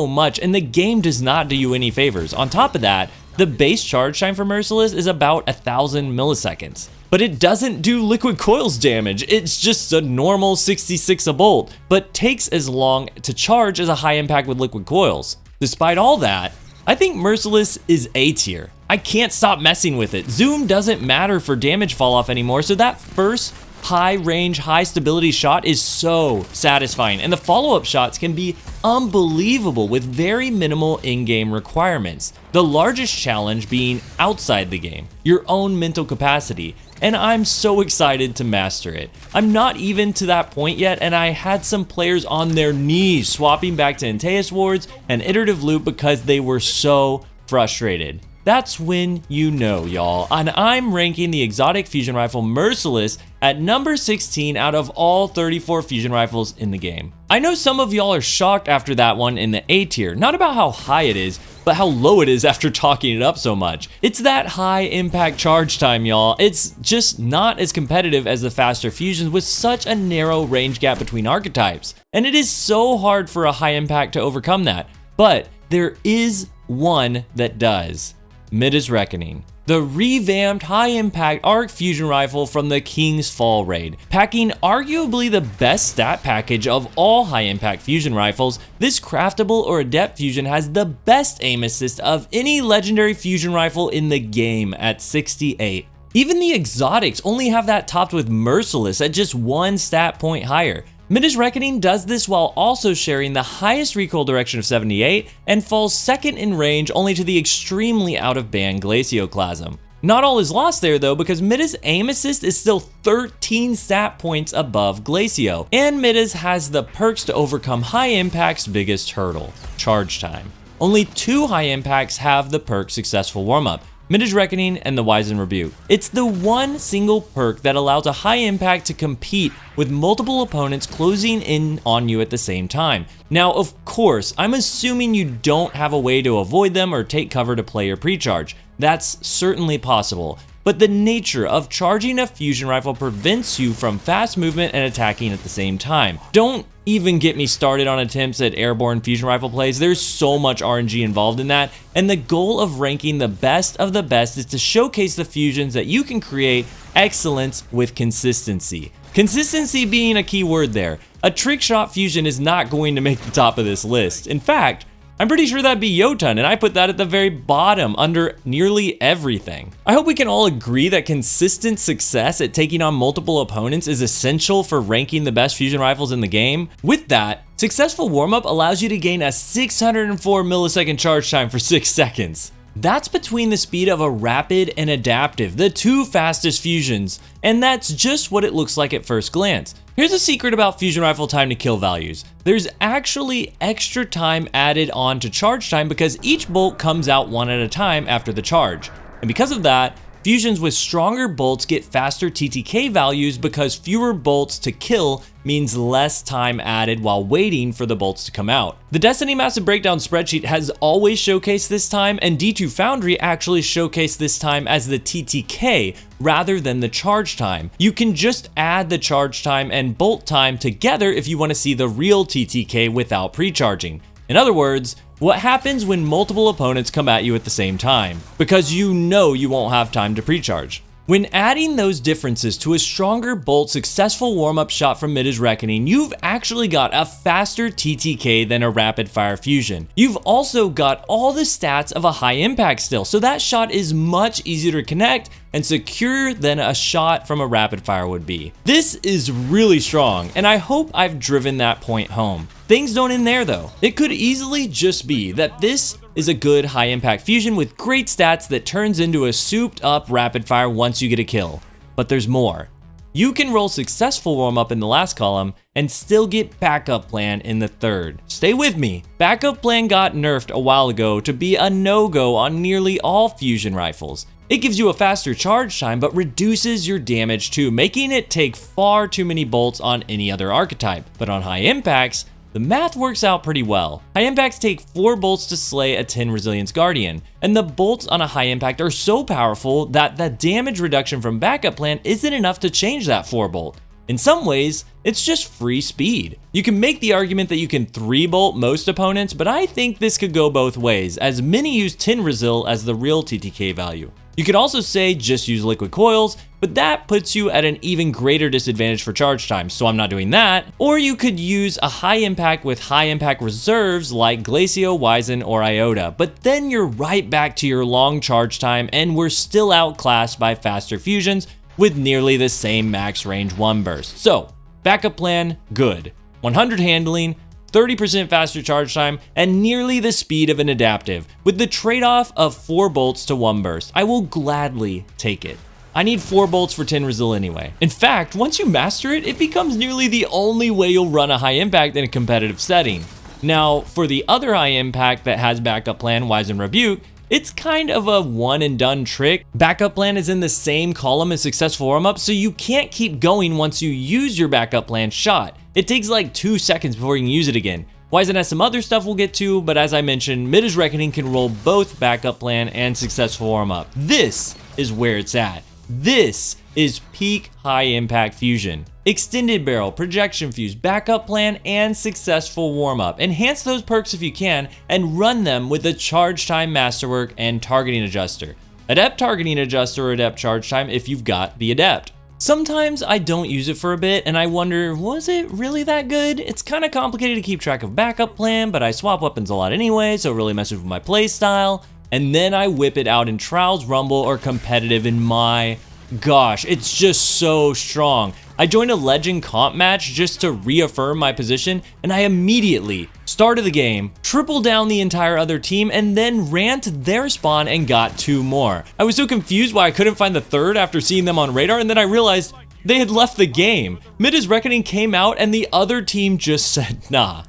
much, and the game does not do you any favors. On top of that, the base charge time for Merciless is about 1,000 milliseconds. But it doesn't do liquid coils damage, it's just a normal 66 a bolt, but takes as long to charge as a high impact with liquid coils. Despite all that, I think Merciless is A tier. I can't stop messing with it. Zoom doesn't matter for damage fall off anymore, so that first high range, high stability shot is so satisfying, and the follow-up shots can be unbelievable with very minimal in-game requirements. The largest challenge being outside the game, your own mental capacity, and I'm so excited to master it. I'm not even to that point yet, and I had some players on their knees swapping back to Antaeus wards and Iterative Loop because they were so frustrated. That's when you know, y'all. And I'm ranking the exotic fusion rifle Merciless at number 16 out of all 34 fusion rifles in the game. I know some of y'all are shocked after that one in the A tier, not about how high it is, but how low it is after talking it up so much. It's that high impact charge time, y'all. It's just not as competitive as the faster fusions with such a narrow range gap between archetypes. And it is so hard for a high impact to overcome that. But there is one that does. Midha's Reckoning. the revamped high-impact arc fusion rifle from the King's Fall raid. Packing arguably the best stat package of all high-impact fusion rifles, this craftable or adept fusion has the best aim assist of any legendary fusion rifle in the game at 68. Even the exotics only have that topped with Merciless at just 1 stat point higher. Midha's Reckoning does this while also sharing the highest recoil direction of 78 and falls second in range only to the extremely out of band Glacioclasm. Not all is lost there though, because Midha's aim assist is still 13 stat points above Glacio, and Midha's has the perks to overcome high impact's biggest hurdle, charge time. Only 2 high impacts have the perk Successful Warmup, Midha's Reckoning and the Wizened Rebuke. It's the one single perk that allows a high impact to compete with multiple opponents closing in on you at the same time. Now, of course, I'm assuming you don't have a way to avoid them or take cover to play your pre-charge. That's certainly possible, but the nature of charging a fusion rifle prevents you from fast movement and attacking at the same time. Don't even get me started on attempts at airborne fusion rifle plays. There's so much RNG involved in that, and the goal of ranking the best of the best is to showcase the fusions that you can create excellence with consistency. Consistency being a key word there. A trick shot fusion is not going to make the top of this list. In fact, I'm pretty sure that'd be Jotunn, and I put that at the very bottom under nearly everything. I hope we can all agree that consistent success at taking on multiple opponents is essential for ranking the best fusion rifles in the game. With that, Successful Warmup allows you to gain a 604 millisecond charge time for 6 seconds. That's between the speed of a rapid and adaptive, the 2 fastest fusions, and that's just what it looks like at first glance. Here's a secret about fusion rifle time to kill values. There's actually extra time added on to charge time because each bolt comes out one at a time after the charge. And because of that, fusions with stronger bolts get faster TTK values because fewer bolts to kill means less time added while waiting for the bolts to come out. The Destiny Massive Breakdown spreadsheet has always showcased this time, and D2 Foundry actually showcased this time as the TTK rather than the charge time. You can just add the charge time and bolt time together if you want to see the real TTK without pre-charging. In other words, what happens when multiple opponents come at you at the same time, because you know you won't have time to pre-charge. When adding those differences to a stronger bolt Successful Warmup shot from Midha's Reckoning, you've actually got a faster TTK than a rapid fire fusion. You've also got all the stats of a high impact still, so that shot is much easier to connect and secure than a shot from a rapid fire would be. This is really strong, and I hope I've driven that point home. Things don't end there though. It could easily just be that this is a good high impact fusion with great stats that turns into a souped up rapid fire once you get a kill. But there's more. You can roll Successful Warmup in the last column and still get Backup Plan in the third. Stay with me. Backup Plan got nerfed a while ago to be a no-go on nearly all fusion rifles. It gives you a faster charge time but reduces your damage too, making it take far too many bolts on any other archetype. But on high impacts, the math works out pretty well. High impacts take 4 bolts to slay a 10 Resilience Guardian, and the bolts on a high impact are so powerful that the damage reduction from Backup Plan isn't enough to change that 4 bolt. In some ways, it's just free speed. You can make the argument that you can 3-bolt most opponents, but I think this could go both ways, as many use 10 Resil as the real TTK value. You could also say just use liquid coils, but that puts you at an even greater disadvantage for charge time, so I'm not doing that. Or you could use a high impact with high impact reserves like Glacio, Wizened, or Iota, but then you're right back to your long charge time and we're still outclassed by faster fusions with nearly the same max range 1 burst. So, Backup Plan, good. 100 handling, 30% faster charge time, and nearly the speed of an adaptive, with the trade-off of 4 bolts to 1 burst. I will gladly take it. I need 4 bolts for 10 Resil anyway. In fact, once you master it, it becomes nearly the only way you'll run a high impact in a competitive setting. Now, for the other high impact that has Backup Plan, Wizened Rebuke, it's kind of a one and done trick. Backup Plan is in the same column as Successful Warmup, so you can't keep going once you use your Backup Plan shot. It takes like 2 seconds before you can use it again. Wizened has some other stuff we'll get to, but as I mentioned, Midha's Reckoning can roll both Backup Plan and Successful Warmup. This is where it's at. This is peak high impact fusion. Extended Barrel, Projection Fuse, Backup Plan, and Successful Warmup. Enhance those perks if you can, and run them with a Charge Time Masterwork and Targeting Adjuster. Adept Targeting Adjuster or Adept Charge Time if you've got the Adept. Sometimes I don't use it for a bit and I wonder, was it really that good? It's kind of complicated to keep track of backup plan, but I swap weapons a lot anyway, so it really messes with my playstyle. And then I whip it out in Trials, Rumble, or Competitive, and my gosh, it's just so strong. I joined a Legend comp match just to reaffirm my position, and I immediately started the game, tripled down the entire other team, and then ran to their spawn and got 2 more. I was so confused why I couldn't find the third after seeing them on radar, and then I realized they had left the game. Midha's Reckoning came out and the other team just said nah.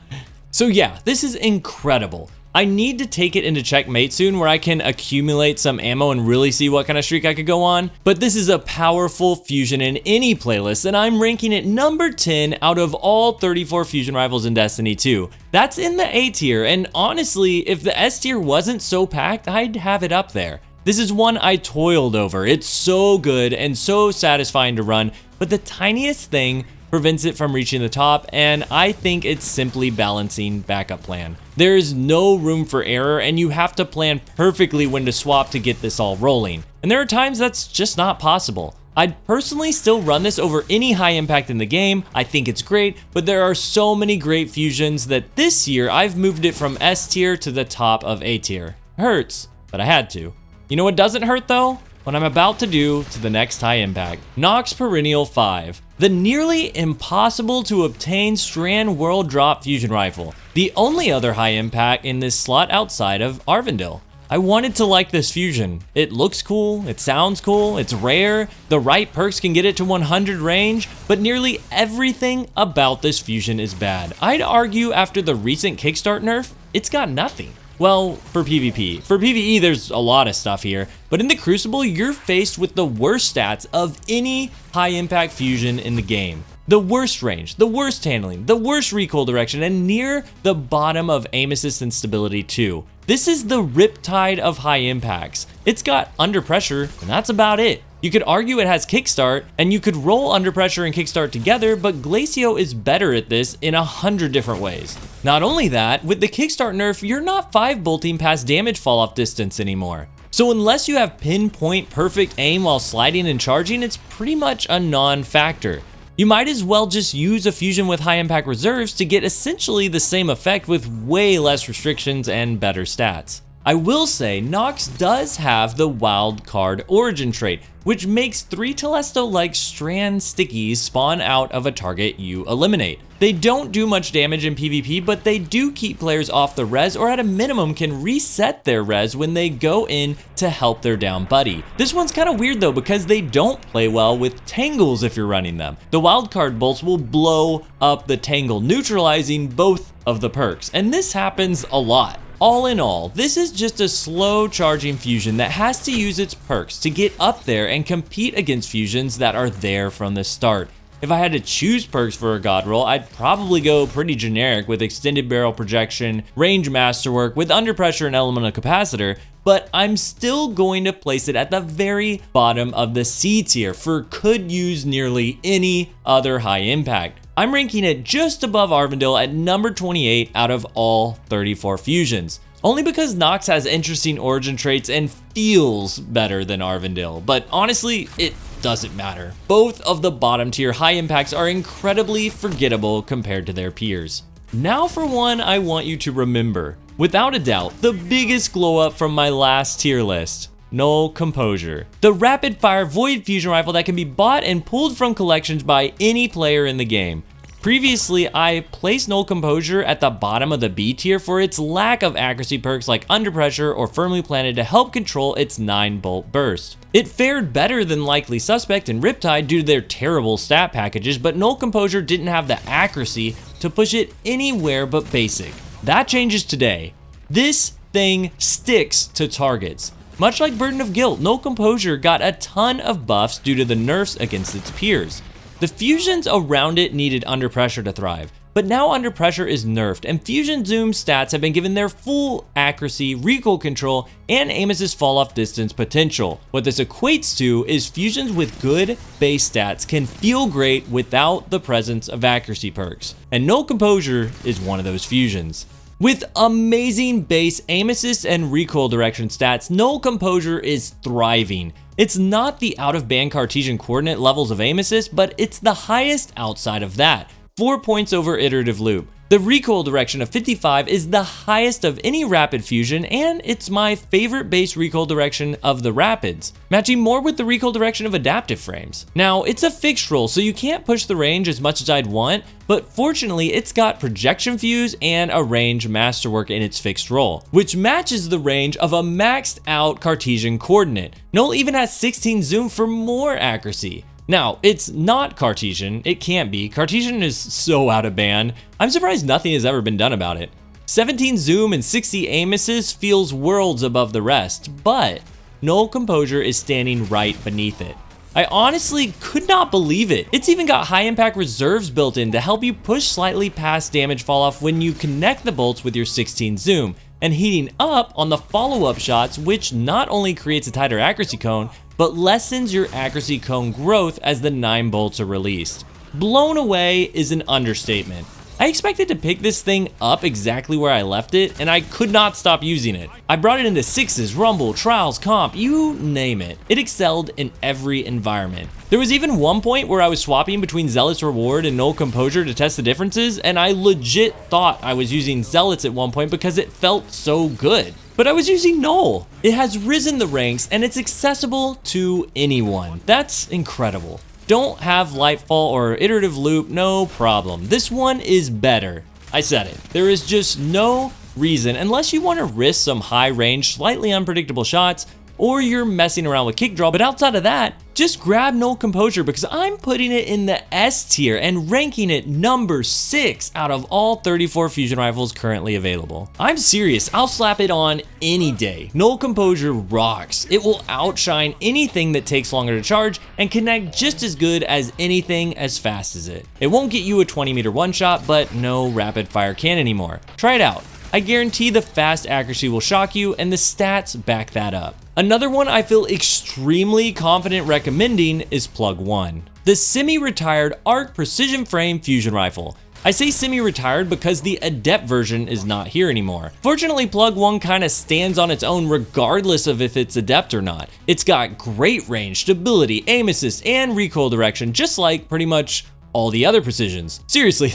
So yeah, this is incredible. I need to take it into checkmate soon where I can accumulate some ammo and really see what kind of streak I could go on, but this is a powerful fusion in any playlist, and I'm ranking it number 10 out of all 34 fusion rifles in Destiny 2. That's in the A tier, and honestly, if the S tier wasn't so packed, I'd have it up there. This is one I toiled over. It's so good and so satisfying to run, but the tiniest thing prevents it from reaching the top, and I think it's simply balancing backup plan. There is no room for error, and you have to plan perfectly when to swap to get this all rolling. And there are times that's just not possible. I'd personally still run this over any high impact in the game. I think it's great, but there are so many great fusions that this year I've moved it from S tier to the top of A tier. Hurts, but I had to. You know what doesn't hurt though? What I'm about to do to the next high impact. Nox Perennial V, the nearly impossible to obtain Strand World Drop Fusion Rifle, the only other high impact in this slot outside of Aurvandil. I wanted to like this fusion. It looks cool, it sounds cool, it's rare, the right perks can get it to 100 range, but nearly everything about this fusion is bad. I'd argue after the recent Kickstart Nerf, it's got nothing. Well, for PvP. For PvE, there's a lot of stuff here, but in the Crucible, you're faced with the worst stats of any high-impact fusion in the game. The worst range, the worst handling, the worst recoil direction, and near the bottom of aim assist and stability too. This is the Riptide of high impacts. It's got under pressure, and that's about it. You could argue it has Kickstart, and you could roll under pressure and Kickstart together, but Glacio is better at this in 100 different ways. Not only that, with the Kickstart nerf, you're not 5-bolting past damage fall off distance anymore. So unless you have pinpoint perfect aim while sliding and charging, it's pretty much a non-factor. You might as well just use a fusion with high impact reserves to get essentially the same effect with way less restrictions and better stats. I will say Nox does have the wild card origin trait, which makes 3 Telesto-like strand stickies spawn out of a target you eliminate. They don't do much damage in PvP, but they do keep players off the res, or at a minimum can reset their res when they go in to help their down buddy. This one's kind of weird though, because they don't play well with tangles if you're running them. The wildcard bolts will blow up the tangle, neutralizing both of the perks, and this happens a lot. All in all, this is just a slow charging fusion that has to use its perks to get up there and compete against fusions that are there from the start. If I had to choose perks for a god roll, I'd probably go pretty generic with extended barrel projection, range masterwork, with under pressure and elemental capacitor, but I'm still going to place it at the very bottom of the C tier for could use nearly any other high impact. I'm ranking it just above Aurvandil at number 28 out of all 34 fusions. Only because Nox has interesting origin traits and feels better than Aurvandil, but honestly, it doesn't matter. Both of the bottom tier high impacts are incredibly forgettable compared to their peers. Now for one I want you to remember. Without a doubt, the biggest glow up from my last tier list. Null Composure. The rapid fire void fusion rifle that can be bought and pulled from collections by any player in the game. Previously, I placed Null Composure at the bottom of the B tier for its lack of accuracy perks like Under Pressure or Firmly Planted to help control its 9-bolt burst. It fared better than Likely Suspect and Riptide due to their terrible stat packages, but Null Composure didn't have the accuracy to push it anywhere but basic. That changes today. This thing sticks to targets. Much like Burden of Guilt, Null Composure got a ton of buffs due to the nerfs against its peers. The fusions around it needed Under Pressure to thrive, but now Under Pressure is nerfed, and Fusion Zoom stats have been given their full accuracy, recoil control, and aim assist fall off distance potential. What this equates to is fusions with good base stats can feel great without the presence of accuracy perks, and Null Composure is one of those fusions. With amazing base aim assist and recoil direction stats, Null Composure is thriving. It's not the out-of-band Cartesian Coordinate levels of aim assist, but it's the highest outside of that, 4 points over Iterative Loop. The recoil direction of 55 is the highest of any rapid fusion, and it's my favorite base recoil direction of the rapids, matching more with the recoil direction of adaptive frames. Now, it's a fixed roll, so you can't push the range as much as I'd want, but fortunately it's got projection fuse and a range masterwork in its fixed roll, which matches the range of a maxed out Cartesian Coordinate. Null even has 16 zoom for more accuracy. Now, it's not Cartesian, it can't be. Cartesian is so out of band. I'm surprised nothing has ever been done about it. 17 zoom and 60 aim assist feels worlds above the rest, but Null Composure is standing right beneath it. I honestly could not believe it. It's even got high impact reserves built in to help you push slightly past damage fall off when you connect the bolts with your 16 zoom, and heating up on the follow-up shots, which not only creates a tighter accuracy cone, but lessens your accuracy cone growth as the 9 bolts are released. Blown away is an understatement. I expected to pick this thing up exactly where I left it, and I could not stop using it. I brought it into Sixes, Rumble, Trials, Comp, you name it. It excelled in every environment. There was even one point where I was swapping between Zealot's Reward and Null Composure to test the differences, and I legit thought I was using Zealots at one point because it felt so good. But I was using Null. It has risen the ranks, and it's accessible to anyone. That's incredible. Don't have Lightfall or Iterative Loop, no problem. This one is better. I said it. There is just no reason, unless you want to risk some high range, slightly unpredictable shots, or you're messing around with kick draw, but outside of that, just grab Null Composure because I'm putting it in the S tier and ranking it number 6 out of all 34 fusion rifles currently available. I'm serious, I'll slap it on any day. Null Composure rocks. It will outshine anything that takes longer to charge and connect just as good as anything as fast as it. It won't get you a 20-meter one-shot, but no rapid fire can anymore. Try it out. I guarantee the fast accuracy will shock you, and the stats back that up. Another one I feel extremely confident recommending is Plug 1, the semi-retired ARC Precision Frame Fusion Rifle. I say semi-retired because the Adept version is not here anymore. Fortunately, Plug 1 kinda stands on its own regardless of if it's Adept or not. It's got great range, stability, aim assist, and recoil direction, just like pretty much all the other Precisions. Seriously,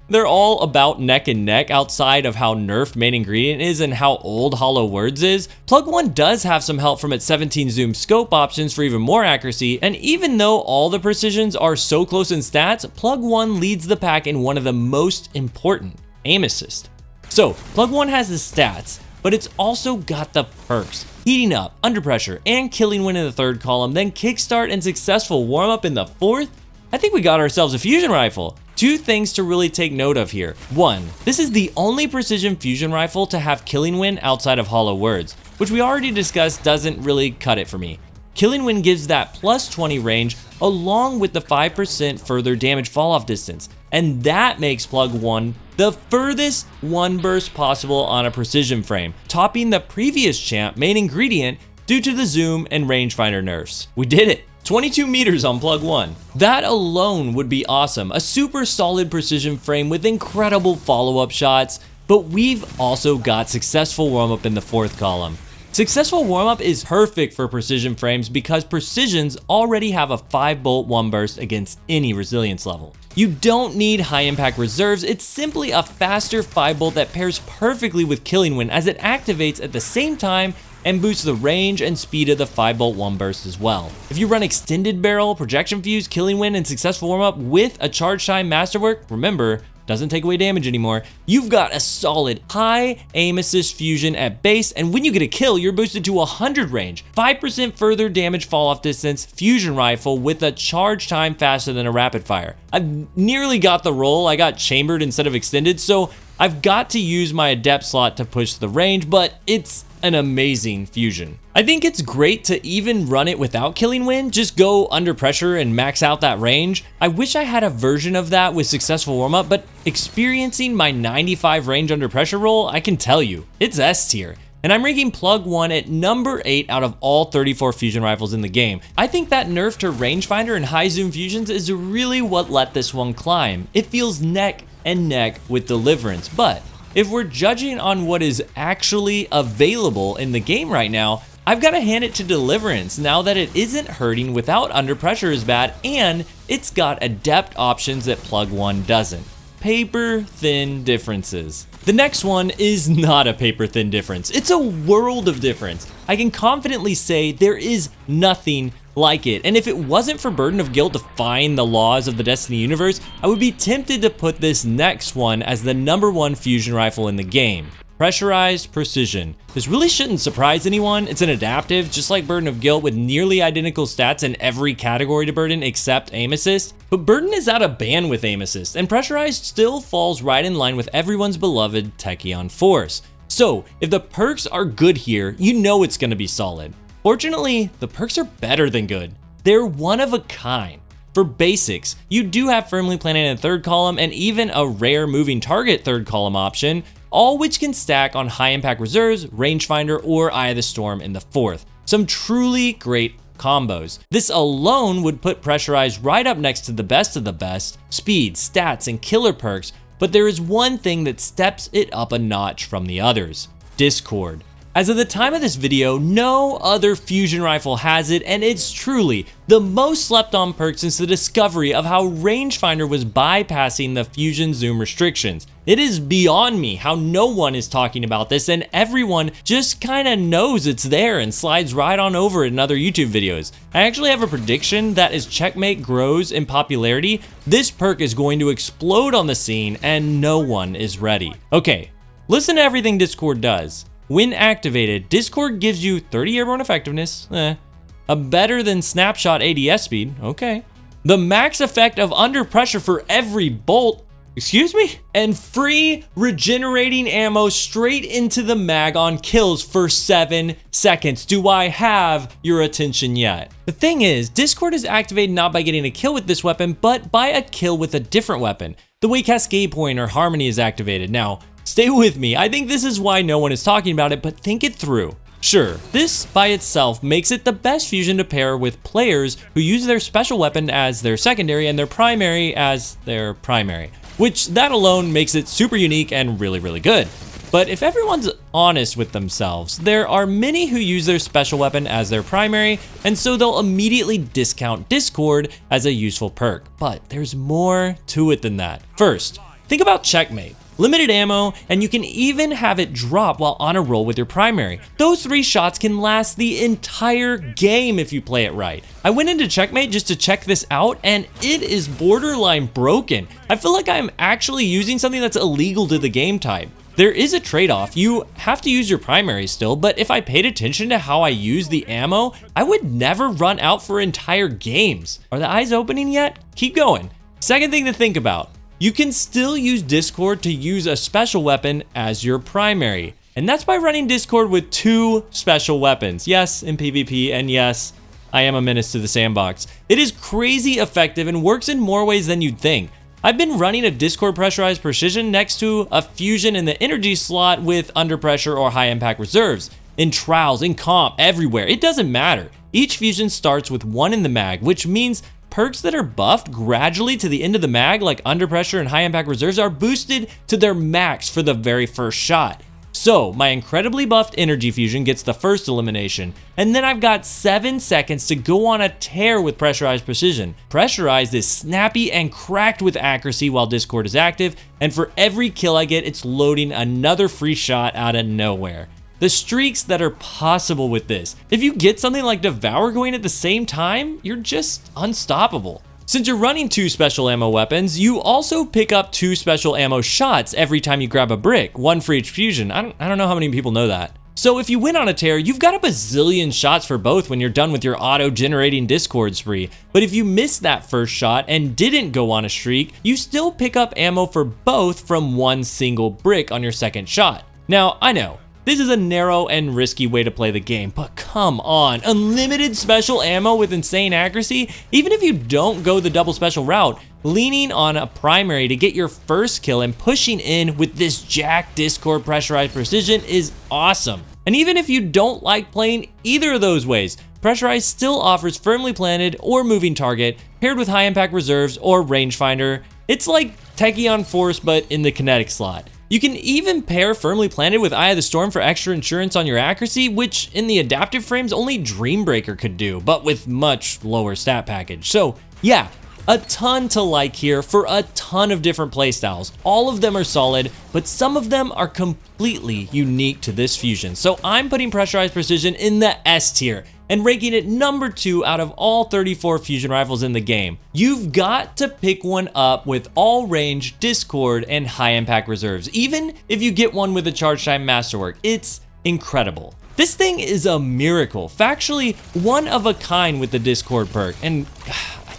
they're all about neck and neck outside of how nerfed main ingredient is and how old Hollow Words is. Plug 1 does have some help from its 17 zoom scope options for even more accuracy, and even though all the Precisions are so close in stats, Plug 1 leads the pack in one of the most important, aim assist. So, Plug 1 has the stats, but it's also got the perks. Heating up, under pressure, and killing win in the 3rd column, then kickstart and successful warm up in the 4th. I think we got ourselves a fusion rifle. 2 things to really take note of here. 1, this is the only precision fusion rifle to have killing win outside of Hollow Words, which we already discussed doesn't really cut it for me. Killing win gives that plus 20 range along with the 5% further damage fall off distance, and that makes Plug 1 the furthest one burst possible on a precision frame, topping the previous champ main ingredient due to the zoom and rangefinder nerfs. We did it. 22 meters on Plug 1. That alone would be awesome. A super solid precision frame with incredible follow-up shots, but we've also got successful warm-up in the 4th column. Successful warm-up is perfect for precision frames because precisions already have a 5-bolt one burst against any resilience level. You don't need high impact reserves, it's simply a faster 5-bolt that pairs perfectly with killing win as it activates at the same time and boosts the range and speed of the 5-bolt one burst as well. If you run extended barrel, projection fuse, killing win, and successful warm-up with a charge time masterwork, remember, doesn't take away damage anymore, you've got a solid high aim assist fusion at base, and when you get a kill, you're boosted to 100 range, 5% further damage fall off distance, fusion rifle with a charge time faster than a rapid fire. I've nearly got the roll, I got chambered instead of extended, so I've got to use my Adept slot to push the range, but it's an amazing fusion. I think it's great to even run it without killing win, just go under pressure and max out that range. I wish I had a version of that with successful warm-up, but experiencing my 95 range under pressure roll, I can tell you, it's S tier. And I'm ranking Plug 1 at number 8 out of all 34 fusion rifles in the game. I think that nerf to rangefinder and high zoom fusions is really what let this one climb. It feels neck and neck with Deliverance, but if we're judging on what is actually available in the game right now, I've got to hand it to Deliverance now that it isn't hurting without under pressure as bad, and it's got adept options that Plug 1 doesn't. Paper thin differences. The next one is not a paper thin difference. It's a world of difference. I can confidently say there is nothing like it, and if it wasn't for Burden of Guilt defying the laws of the Destiny universe, I would be tempted to put this next one as the #1 fusion rifle in the game. Pressurized Precision. This really shouldn't surprise anyone. It's an adaptive, just like Burden of Guilt, with nearly identical stats in every category to Burden except Aim Assist. But Burden is out of band with Aim Assist, and Pressurized still falls right in line with everyone's beloved Techeun Force. So, if the perks are good here, you know it's going to be solid. Fortunately, the perks are better than good. They're one of a kind. For basics, you do have firmly planted in the third column and even a rare moving target third column option, all which can stack on high impact reserves, Rangefinder, or Eye of the Storm in the fourth. Some truly great combos. This alone would put Pressurized right up next to the best of the best, speed, stats, and killer perks, but there is one thing that steps it up a notch from the others: Discord. As of the time of this video, no other fusion rifle has it, and it's truly the most slept on perk since the discovery of how Rangefinder was bypassing the fusion zoom restrictions. It is beyond me how no one is talking about this, and everyone just kinda knows it's there and slides right on over it in other YouTube videos. I actually have a prediction that as Checkmate grows in popularity, this perk is going to explode on the scene and no one is ready. Okay, listen to everything Discord does. When activated, Discord gives you 30 airborne effectiveness, a better than snapshot ADS speed, okay, the max effect of under pressure for every bolt, excuse me, and free regenerating ammo straight into the mag on kills for 7 seconds. Do I have your attention yet? The thing is, Discord is activated not by getting a kill with this weapon, but by a kill with a different weapon, the way Cascade Point or Harmony is activated. Now, stay with me, I think this is why no one is talking about it, but think it through. Sure, this by itself makes it the best fusion to pair with players who use their special weapon as their secondary and their primary as their primary, which that alone makes it super unique and really, really good. But if everyone's honest with themselves, there are many who use their special weapon as their primary, and so they'll immediately discount Discord as a useful perk. But there's more to it than that. First, think about Checkmate. Limited ammo, and you can even have it drop while on a roll with your primary. Those 3 shots can last the entire game if you play it right. I went into Checkmate just to check this out, and it is borderline broken. I feel like I'm actually using something that's illegal to the game type. There is a trade-off. You have to use your primary still, but if I paid attention to how I use the ammo, I would never run out for entire games. Are the eyes opening yet? Keep going. Second thing to think about. You can still use Discord to use a special weapon as your primary, and that's by running Discord with 2 special weapons. Yes, in PvP, and yes, I am a menace to the sandbox. It is crazy effective and works in more ways than you'd think. I've been running a Discord Pressurized Precision next to a fusion in the energy slot with under pressure or high impact reserves. In trials, in comp, everywhere, it doesn't matter. Each fusion starts with 1 in the mag, which means perks that are buffed gradually to the end of the mag, like under pressure and high impact reserves, are boosted to their max for the very first shot. So my incredibly buffed energy fusion gets the first elimination, and then I've got 7 seconds to go on a tear with Pressurized Precision. Pressurized is snappy and cracked with accuracy while Discord is active, and for every kill I get, it's loading another free shot out of nowhere. The streaks that are possible with this. If you get something like Devour going at the same time, you're just unstoppable. Since you're running 2 special ammo weapons, you also pick up 2 special ammo shots every time you grab a brick, 1 for each fusion. I don't know how many people know that. So if you win on a tear, you've got a bazillion shots for both when you're done with your auto-generating Discord spree. But if you missed that first shot and didn't go on a streak, you still pick up ammo for both from 1 single brick on your second shot. Now, I know, this is a narrow and risky way to play the game, but come on, unlimited special ammo with insane accuracy? Even if you don't go the double special route, leaning on a primary to get your first kill and pushing in with this Jack Discord Pressurized Precision is awesome. And even if you don't like playing either of those ways, Pressurized still offers firmly planted or moving target paired with high impact reserves or rangefinder. It's like Techeun Force but in the kinetic slot. You can even pair Firmly Planted with Eye of the Storm for extra insurance on your accuracy, which in the adaptive frames only Dreambreaker could do, but with much lower stat package. So yeah, a ton to like here for a ton of different playstyles. All of them are solid, but some of them are completely unique to this fusion. So I'm putting Pressurized Precision in the S tier and ranking it number 2 out of all 34 fusion rifles in the game. You've got to pick one up with all range, discord, and high impact reserves, even if you get one with a charge time masterwork. It's incredible. This thing is a miracle, factually one of a kind with the discord perk, and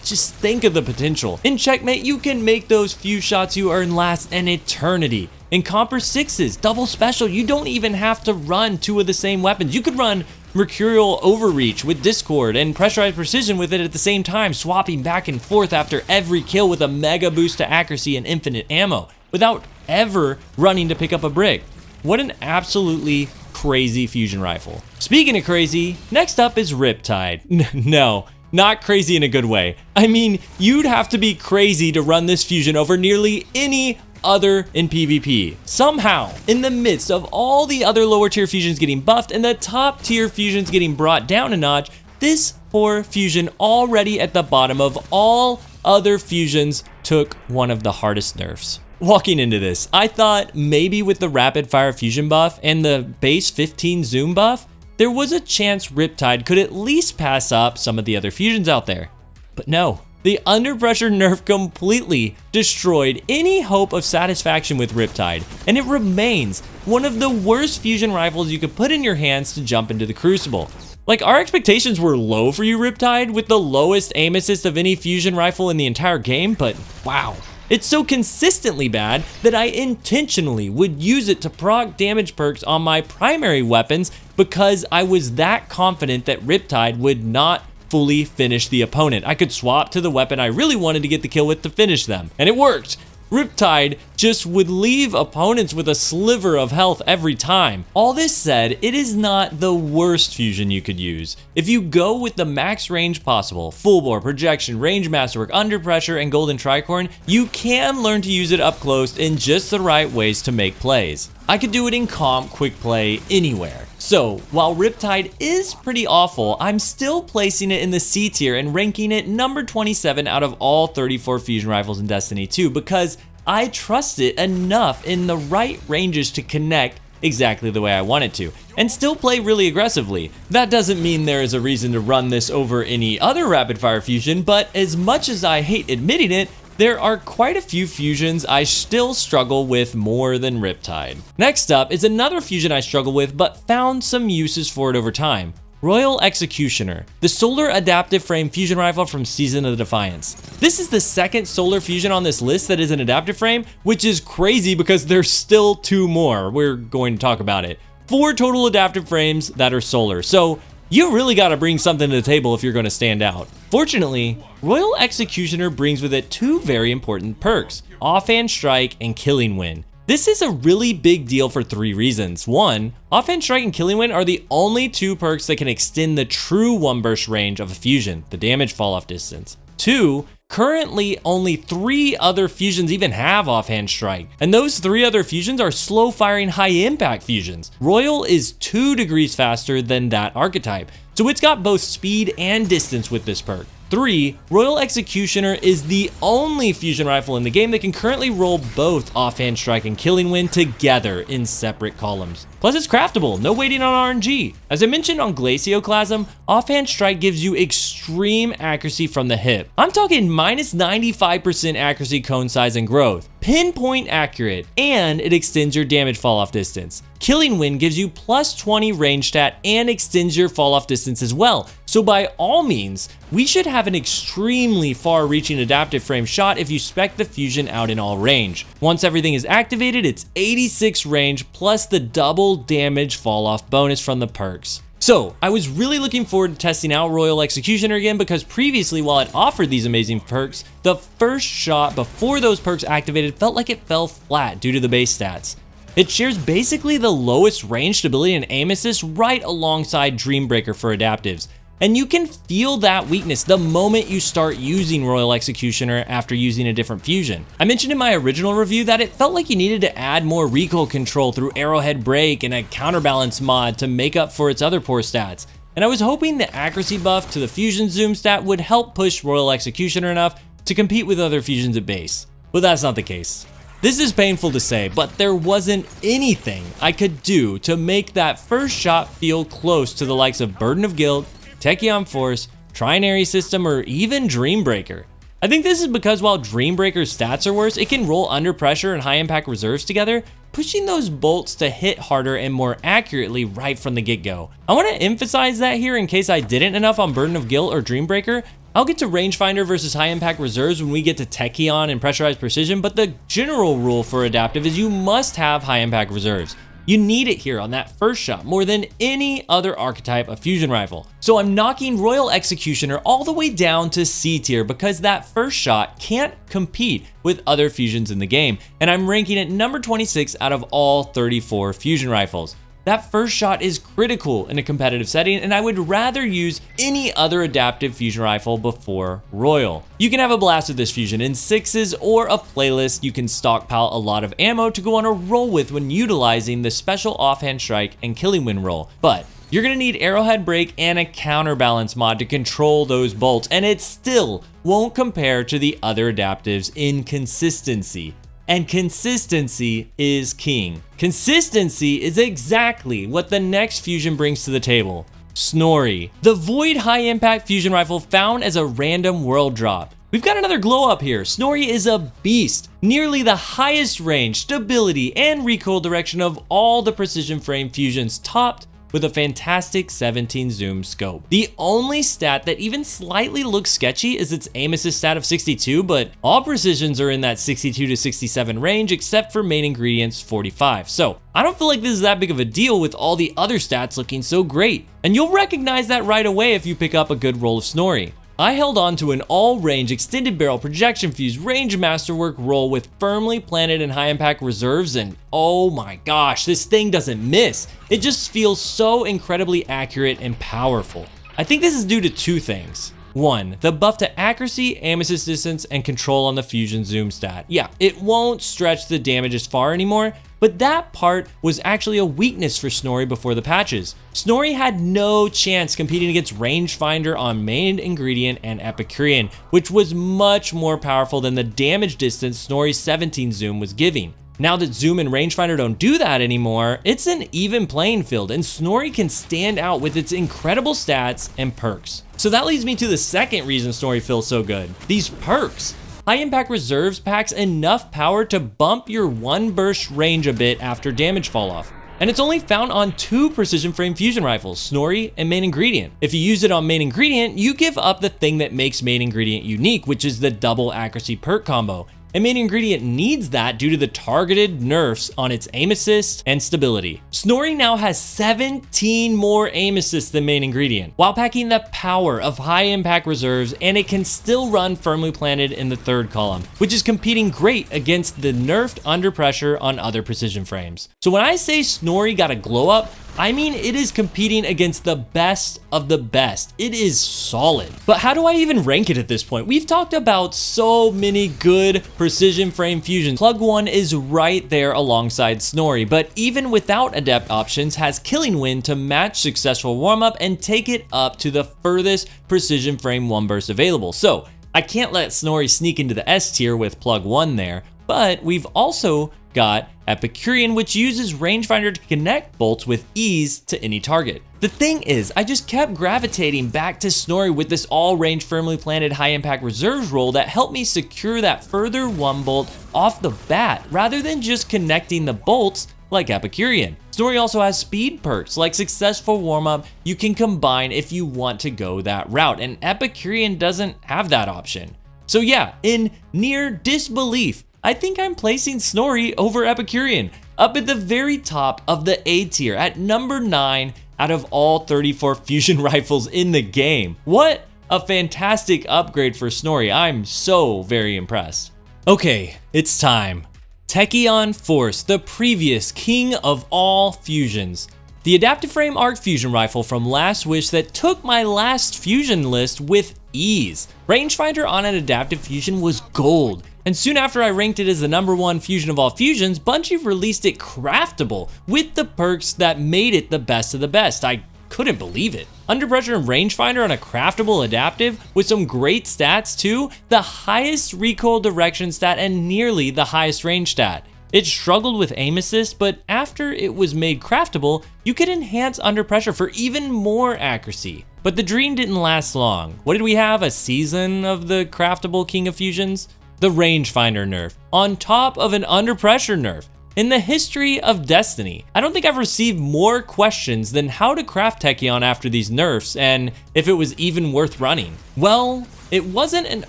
just think of the potential. In Checkmate, you can make those few shots you earn last an eternity. In Comper 6's double special, you don't even have to run 2 of the same weapons. You could run Mercurial Overreach with Discord and Pressurized Precision with it at the same time, swapping back and forth after every kill with a mega boost to accuracy and infinite ammo, without ever running to pick up a brick. What an absolutely crazy fusion rifle. Speaking of crazy, next up is Riptide. No. Not crazy in a good way. I mean, you'd have to be crazy to run this fusion over nearly any other in PvP. Somehow, in the midst of all the other lower tier fusions getting buffed and the top tier fusions getting brought down a notch, this poor fusion already at the bottom of all other fusions took one of the hardest nerfs. Walking into this, I thought maybe with the rapid fire fusion buff and the base 15 zoom buff, there was a chance Riptide could at least pass up some of the other fusions out there. But no, the under pressure nerf completely destroyed any hope of satisfaction with Riptide, and it remains one of the worst fusion rifles you could put in your hands to jump into the Crucible. Like, our expectations were low for you, Riptide, with the lowest aim assist of any fusion rifle in the entire game, but wow. It's so consistently bad that I intentionally would use it to proc damage perks on my primary weapons because I was that confident that Riptide would not fully finish the opponent. I could swap to the weapon I really wanted to get the kill with to finish them, and it worked. Riptide just would leave opponents with a sliver of health every time. All this said, it is not the worst fusion you could use. If you go with the max range possible, full bore, projection, range masterwork, under pressure, and golden tricorn, you can learn to use it up close in just the right ways to make plays. I could do it in comp, quick play, anywhere. So, while Riptide is pretty awful, I'm still placing it in the C tier and ranking it number 27 out of all 34 fusion rifles in Destiny 2 because I trust it enough in the right ranges to connect exactly the way I want it to, and still play really aggressively. That doesn't mean there is a reason to run this over any other rapid fire fusion, but as much as I hate admitting it, there are quite a few fusions I still struggle with more than Riptide. Next up is another fusion I struggle with but found some uses for it over time. Royal Executioner, the solar adaptive frame fusion rifle from Season of Defiance. This is the second solar fusion on this list that is an adaptive frame, which is crazy because there's still 2 more. We're going to talk about it. 4 total adaptive frames that are solar, so you really gotta bring something to the table if you're gonna stand out. Fortunately, Royal Executioner brings with it 2 very important perks, Offhand Strike and Killing Wind. This is a really big deal for 3 reasons. 1, Offhand Strike and Killing Wind are the only 2 perks that can extend the true one burst range of a fusion, the damage fall off distance. 2, currently only 3 other fusions even have Offhand Strike, and those 3 other fusions are slow firing high impact fusions. Royal is 2 degrees faster than that archetype, so it's got both speed and distance with this perk. 3, Royal Executioner is the only fusion rifle in the game that can currently roll both Offhand Strike and Killing Wind together in separate columns. Plus it's craftable, no waiting on RNG. As I mentioned on Glacioclasm, Offhand Strike gives you extreme accuracy from the hip. I'm talking minus 95% accuracy cone size and growth, pinpoint accurate, and it extends your damage fall off distance. Killing Wind gives you plus 20 range stat and extends your fall off distance as well. So by all means, we should have an extremely far-reaching adaptive frame shot if you spec the fusion out in all range. Once everything is activated, it's 86 range plus the double damage fall off bonus from the perks. So I was really looking forward to testing out Royal Executioner again because previously while it offered these amazing perks, the first shot before those perks activated felt like it fell flat due to the base stats. It shares basically the lowest range stability and aim assist right alongside Dreambreaker for adaptives. And you can feel that weakness the moment you start using Royal Executioner after using a different fusion. I mentioned in my original review that it felt like you needed to add more recoil control through Arrowhead Break and a counterbalance mod to make up for its other poor stats. And I was hoping the accuracy buff to the fusion zoom stat would help push Royal Executioner enough to compete with other fusions at base. But that's not the case. This is painful to say, but there wasn't anything I could do to make that first shot feel close to the likes of Burden of Guilt, Techeun Force, Trinary System, or even Dreambreaker. I think this is because while Dreambreaker's stats are worse, it can roll under pressure and high impact reserves together, pushing those bolts to hit harder and more accurately right from the get-go. I want to emphasize that here in case I didn't enough on Burden of Guilt or Dreambreaker. I'll get to Rangefinder versus high impact reserves when we get to Techeun and Pressurized Precision, but the general rule for Adaptive is you must have high impact reserves. You need it here on that first shot more than any other archetype of fusion rifle. So I'm knocking Royal Executioner all the way down to C tier because that first shot can't compete with other fusions in the game, and I'm ranking it number 26 out of all 34 fusion rifles. That first shot is critical in a competitive setting, and I would rather use any other adaptive fusion rifle before Royal. You can have a blast with this fusion in 6s or a playlist. You can stockpile a lot of ammo to go on a roll with when utilizing the special offhand strike and killing wind roll. But you're gonna need Arrowhead Break and a counterbalance mod to control those bolts, and it still won't compare to the other adaptives in consistency. And consistency is king. Consistency is exactly what the next fusion brings to the table. Snorri, the Void high impact fusion rifle found as a random world drop. We've got another glow up here. Snorri is a beast, nearly the highest range, stability, and recoil direction of all the precision frame fusions, topped with a fantastic 17 zoom scope. The only stat that even slightly looks sketchy is its aim assist stat of 62, but all precisions are in that 62 to 67 range except for main ingredients 45. So I don't feel like this is that big of a deal with all the other stats looking so great. And you'll recognize that right away if you pick up a good roll of Snorri. I held on to an all-range extended barrel projection fuse range masterwork roll with firmly planted and high impact reserves, and oh my gosh, this thing doesn't miss. It just feels so incredibly accurate and powerful. I think this is due to two things. One, the buff to accuracy, aim assist distance, and control on the fusion zoom stat. Yeah, it won't stretch the damage as far anymore, but that part was actually a weakness for Snorri before the patches. Snorri had no chance competing against Rangefinder on main ingredient and Epicurean, which was much more powerful than the damage distance Snorri's 17 zoom was giving. Now that Zoom and Rangefinder don't do that anymore, it's an even playing field, and Snorri can stand out with its incredible stats and perks. So that leads me to the second reason Snorri feels so good, these perks. High impact reserves packs enough power to bump your one burst range a bit after damage fall off. And it's only found on 2 precision frame fusion rifles, Snorri and main ingredient. If you use it on main ingredient, you give up the thing that makes main ingredient unique, which is the double accuracy perk combo. And main ingredient needs that due to the targeted nerfs on its aim assist and stability. Snorri now has 17 more aim assists than main ingredient, while packing the power of high impact reserves, and it can still run firmly planted in the 3rd column, which is competing great against the nerfed under pressure on other precision frames. So when I say Snorri got a glow up, I mean it is competing against the best of the best. It is solid. But how do I even rank it at this point? We've talked about so many good precision frame fusions. Plug 1 is right there alongside Snorri, but even without adept options, has Killing Wind to match successful warm-up and take it up to the furthest precision frame one burst available. So I can't let Snorri sneak into the S tier with Plug 1 there, but we've also got Epicurean, which uses Rangefinder to connect bolts with ease to any target. The thing is, I just kept gravitating back to Snorri with this all-range firmly planted high-impact reserves roll that helped me secure that further one bolt off the bat, rather than just connecting the bolts like Epicurean. Snorri also has speed perks like successful warm-up you can combine if you want to go that route, and Epicurean doesn't have that option. So yeah, in near disbelief, I think I'm placing Snorri over Epicurean, up at the very top of the A tier at number 9 out of all 34 fusion rifles in the game. What a fantastic upgrade for Snorri. I'm so very impressed. Okay, it's time. Techeun Force, the previous king of all fusions. The Adaptive Frame Arc Fusion Rifle from Last Wish that took my last fusion list with ease. Rangefinder on an Adaptive Fusion was gold, and soon after I ranked it as the #1 fusion of all fusions, Bungie released it craftable with the perks that made it the best of the best. I couldn't believe it. Under Pressure and Rangefinder on a craftable adaptive with some great stats too, the highest recoil direction stat and nearly the highest range stat. It struggled with aim assist, but after it was made craftable, you could enhance Under Pressure for even more accuracy. But the dream didn't last long. What did we have, a season of the craftable King of Fusions? The Rangefinder nerf, on top of an Under Pressure nerf. In the history of Destiny, I don't think I've received more questions than how to craft Techeun after these nerfs and if it was even worth running. Well, it wasn't an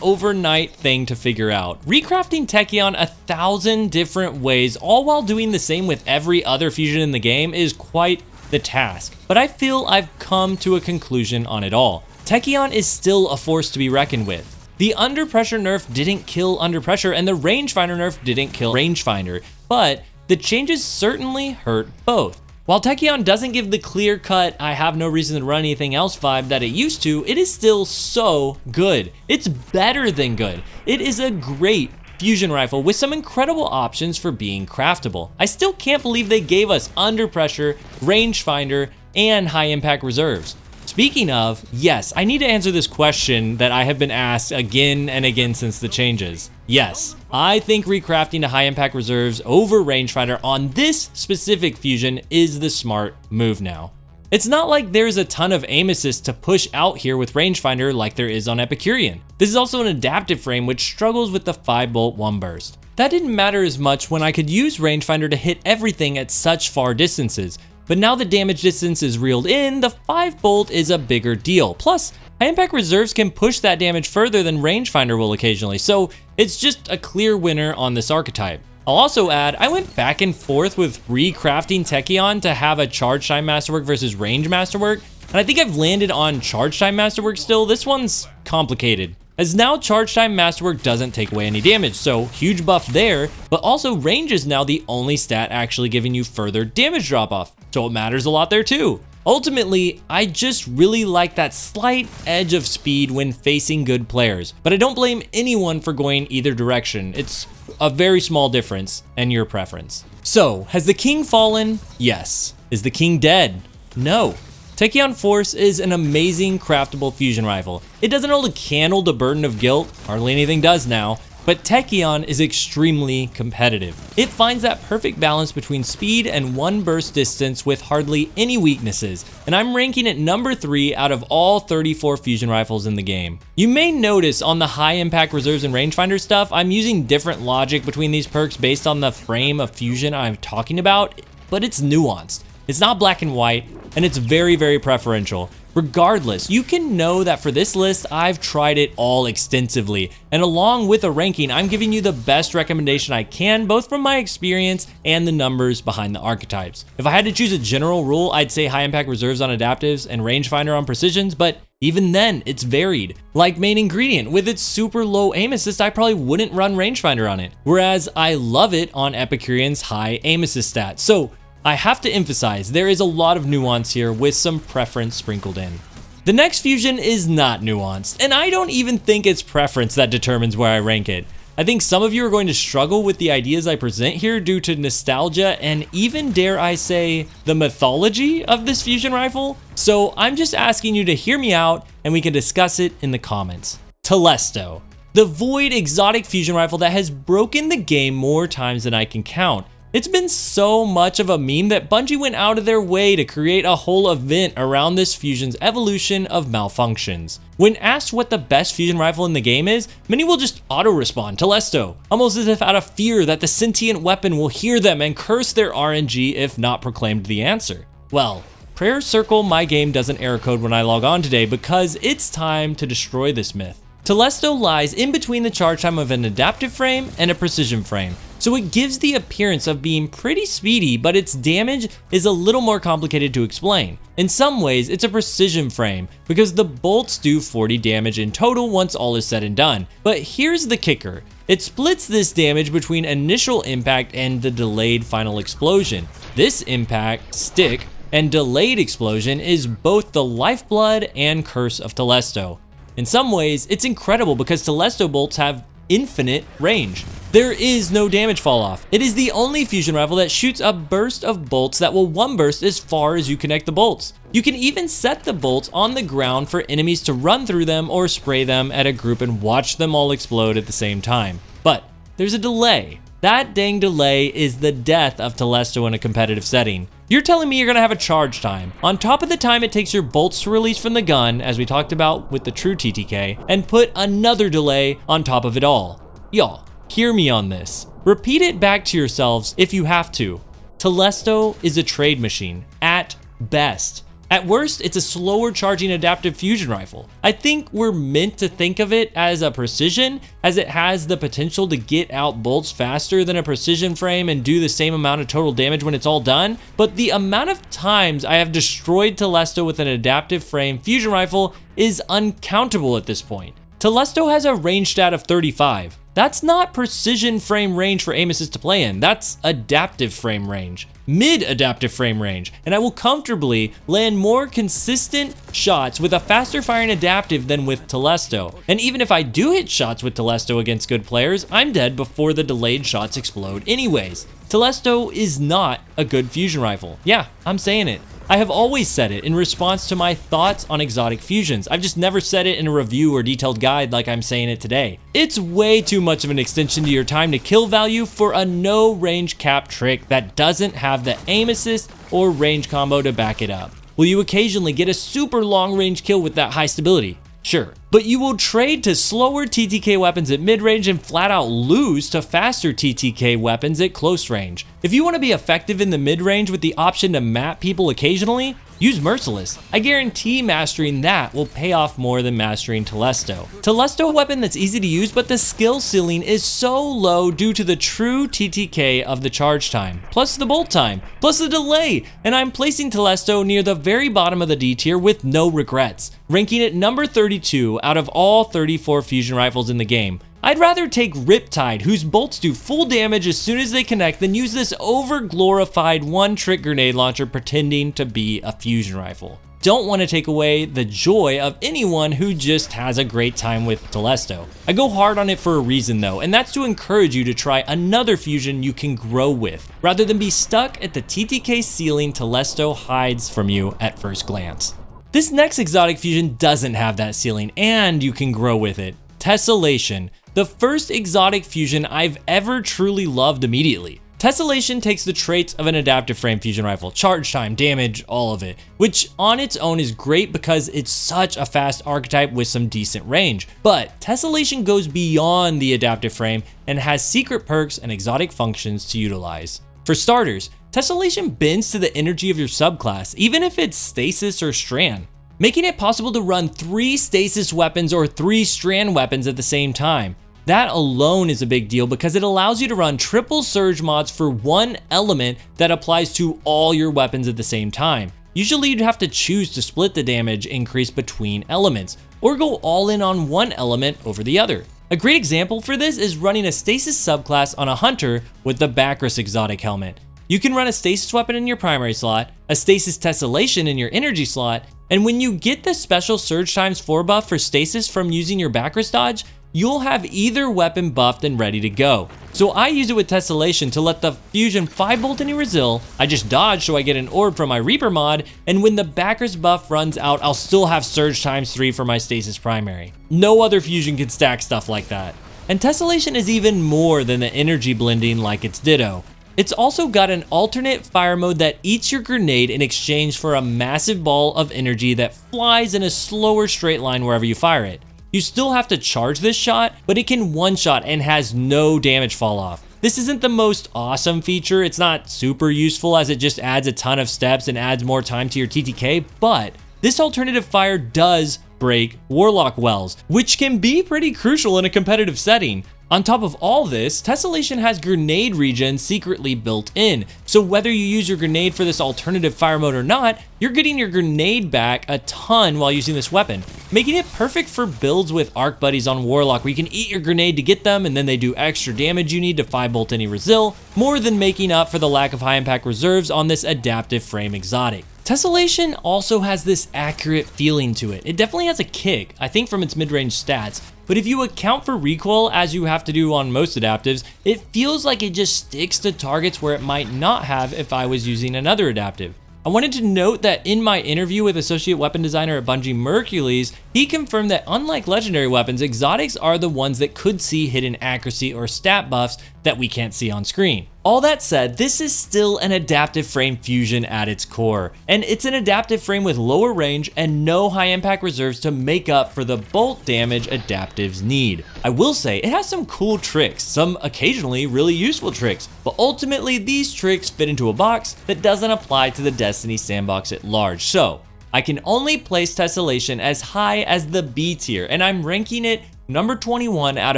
overnight thing to figure out. Recrafting Techeun 1,000 different ways, all while doing the same with every other fusion in the game, is quite the task. But I feel I've come to a conclusion on it all. Techeun is still a force to be reckoned with. The Under Pressure nerf didn't kill Under Pressure, and the Rangefinder nerf didn't kill Rangefinder, but the changes certainly hurt both. While Techeun doesn't give the clear-cut, I have no reason to run anything else vibe that it used to, it is still so good. It's better than good. It is a great fusion rifle with some incredible options for being craftable. I still can't believe they gave us Under Pressure, Rangefinder, and high impact reserves. Speaking of, yes, I need to answer this question that I have been asked again and again since the changes. Yes, I think recrafting to high impact reserves over Rangefinder on this specific fusion is the smart move now. It's not like there's a ton of aim assist to push out here with Rangefinder like there is on Epicurean. This is also an adaptive frame which struggles with the 5-bolt 1 burst. That didn't matter as much when I could use Rangefinder to hit everything at such far distances. But now the damage distance is reeled in, the 5-bolt is a bigger deal. Plus, high impact reserves can push that damage further than Rangefinder will occasionally, so it's just a clear winner on this archetype. I'll also add, I went back and forth with recrafting Techeun to have a Charge Time Masterwork versus Range Masterwork, and I think I've landed on Charge Time Masterwork still. This one's complicated, as now Charge Time Masterwork doesn't take away any damage, so huge buff there, but also range is now the only stat actually giving you further damage drop off, so it matters a lot there too. Ultimately, I just really like that slight edge of speed when facing good players, but I don't blame anyone for going either direction. It's a very small difference and your preference. So, has the king fallen? Yes. Is the king dead? No. Techeun Force is an amazing craftable fusion rifle. It doesn't hold a candle to Burden of Guilt, hardly anything does now, but Techeun is extremely competitive. It finds that perfect balance between speed and 1 burst distance with hardly any weaknesses, and I'm ranking it #3 out of all 34 fusion rifles in the game. You may notice on the high impact reserves and rangefinder stuff, I'm using different logic between these perks based on the frame of fusion I'm talking about, but it's nuanced. It's not black and white, and it's very, very preferential. Regardless, you can know that for this list, I've tried it all extensively, and along with a ranking, I'm giving you the best recommendation I can, both from my experience and the numbers behind the archetypes. If I had to choose a general rule, I'd say high impact reserves on adaptives and rangefinder on precisions, but even then, it's varied. Like main ingredient, with its super low aim assist, I probably wouldn't run rangefinder on it, whereas I love it on Epicurean's high aim assist stats. So I have to emphasize, there is a lot of nuance here with some preference sprinkled in. The next fusion is not nuanced, and I don't even think it's preference that determines where I rank it. I think some of you are going to struggle with the ideas I present here due to nostalgia and even, dare I say, the mythology of this fusion rifle. So I'm just asking you to hear me out and we can discuss it in the comments. Telesto, the void exotic fusion rifle that has broken the game more times than I can count. It's been so much of a meme that Bungie went out of their way to create a whole event around this fusion's evolution of malfunctions. When asked what the best fusion rifle in the game is, many will just auto-respond Telesto, almost as if out of fear that the sentient weapon will hear them and curse their RNG if not proclaimed the answer. Well, prayer circle my game doesn't error code when I log on today because it's time to destroy this myth. Telesto lies in between the charge time of an adaptive frame and a precision frame, so it gives the appearance of being pretty speedy, but its damage is a little more complicated to explain. In some ways, it's a precision frame, because the bolts do 40 damage in total once all is said and done. But here's the kicker. It splits this damage between initial impact and the delayed final explosion. This impact, stick, and Delayed Explosion is both the lifeblood and curse of Telesto. In some ways, it's incredible because Telesto bolts have infinite range. There is no damage fall off. It is the only fusion rifle that shoots a burst of bolts that will one burst as far as you connect the bolts. You can even set the bolts on the ground for enemies to run through them or spray them at a group and watch them all explode at the same time. But there's a delay. That dang delay is the death of Telesto in a competitive setting. You're telling me you're gonna have a charge time, on top of the time it takes your bolts to release from the gun, as we talked about with the true TTK, and put another delay on top of it all. Y'all, hear me on this. Repeat it back to yourselves if you have to. Telesto is a trade machine, at best. At worst, it's a slower charging adaptive fusion rifle. I think we're meant to think of it as a precision, as it has the potential to get out bolts faster than a precision frame and do the same amount of total damage when it's all done, but the amount of times I have destroyed Telesto with an adaptive frame fusion rifle is uncountable at this point. Telesto has a range stat of 35. That's not precision frame range for aim assist to play in, that's adaptive frame range. Mid-adaptive frame range, and I will comfortably land more consistent shots with a faster firing adaptive than with Telesto. And even if I do hit shots with Telesto against good players, I'm dead before the delayed shots explode anyways. Telesto is not a good fusion rifle. Yeah, I'm saying it. I have always said it in response to my thoughts on exotic fusions. I've just never said it in a review or detailed guide like I'm saying it today. It's way too much of an extension to your time to kill value for a no range cap trick that doesn't have the aim assist or range combo to back it up. Will you occasionally get a super long range kill with that high stability? Sure, but you will trade to slower TTK weapons at mid-range and flat out lose to faster TTK weapons at close range. If you want to be effective in the mid-range with the option to map people occasionally, use Merciless. I guarantee mastering that will pay off more than mastering Telesto. Telesto, a weapon that's easy to use, but the skill ceiling is so low due to the true TTK of the charge time, plus the bolt time, plus the delay, and I'm placing Telesto near the very bottom of the D tier with no regrets, ranking it number 32 out of all 34 fusion rifles in the game. I'd rather take Riptide, whose bolts do full damage as soon as they connect, than use this over-glorified one-trick grenade launcher pretending to be a fusion rifle. Don't want to take away the joy of anyone who just has a great time with Telesto. I go hard on it for a reason though, and that's to encourage you to try another fusion you can grow with, rather than be stuck at the TTK ceiling Telesto hides from you at first glance. This next exotic fusion doesn't have that ceiling, and you can grow with it. Tessellation, the first exotic fusion I've ever truly loved immediately. Tessellation takes the traits of an adaptive frame fusion rifle, charge time, damage, all of it, which on its own is great because it's such a fast archetype with some decent range. But Tessellation goes beyond the adaptive frame and has secret perks and exotic functions to utilize. For starters, Tessellation bends to the energy of your subclass, even if it's stasis or strand, making it possible to run 3 stasis weapons or 3 strand weapons at the same time. That alone is a big deal because it allows you to run triple surge mods for one element that applies to all your weapons at the same time. Usually you'd have to choose to split the damage increase between elements, or go all in on one element over the other. A great example for this is running a stasis subclass on a hunter with the Bacchus exotic helmet. You can run a stasis weapon in your primary slot, a stasis tessellation in your energy slot, and when you get the special surge times 4 buff for stasis from using your Bacchus dodge, you'll have either weapon buffed and ready to go. So I use it with Tessellation to let the fusion 5-bolt any Resil, I just dodge so I get an orb from my Reaper mod, and when the Bacchus buff runs out, I'll still have surge times 3 for my stasis primary. No other fusion can stack stuff like that. And Tessellation is even more than the energy blending like its ditto. It's also got an alternate fire mode that eats your grenade in exchange for a massive ball of energy that flies in a slower straight line wherever you fire it. You still have to charge this shot, but it can one-shot and has no damage fall off. This isn't the most awesome feature, it's not super useful as it just adds a ton of steps and adds more time to your TTK, but this alternative fire does break Warlock wells, which can be pretty crucial in a competitive setting. On top of all this, Tessellation has grenade regen secretly built in, so whether you use your grenade for this alternative fire mode or not, you're getting your grenade back a ton while using this weapon, making it perfect for builds with arc buddies on Warlock where you can eat your grenade to get them and then they do extra damage you need to 5-bolt any Resil, more than making up for the lack of high impact reserves on this adaptive frame exotic. Tessellation also has this accurate feeling to it. It definitely has a kick, I think from its mid-range stats, but if you account for recoil as you have to do on most adaptives, it feels like it just sticks to targets where it might not have if I was using another adaptive. I wanted to note that in my interview with Associate Weapon Designer at Bungie Merciless, he confirmed that unlike legendary weapons, exotics are the ones that could see hidden accuracy or stat buffs that we can't see on screen. All that said, this is still an adaptive frame fusion at its core, and it's an adaptive frame with lower range and no high impact reserves to make up for the bolt damage adaptives need. I will say it has some cool tricks, some occasionally really useful tricks, but ultimately these tricks fit into a box that doesn't apply to the Destiny sandbox at large. So I can only place Tessellation as high as the B tier, and I'm ranking it number 21 out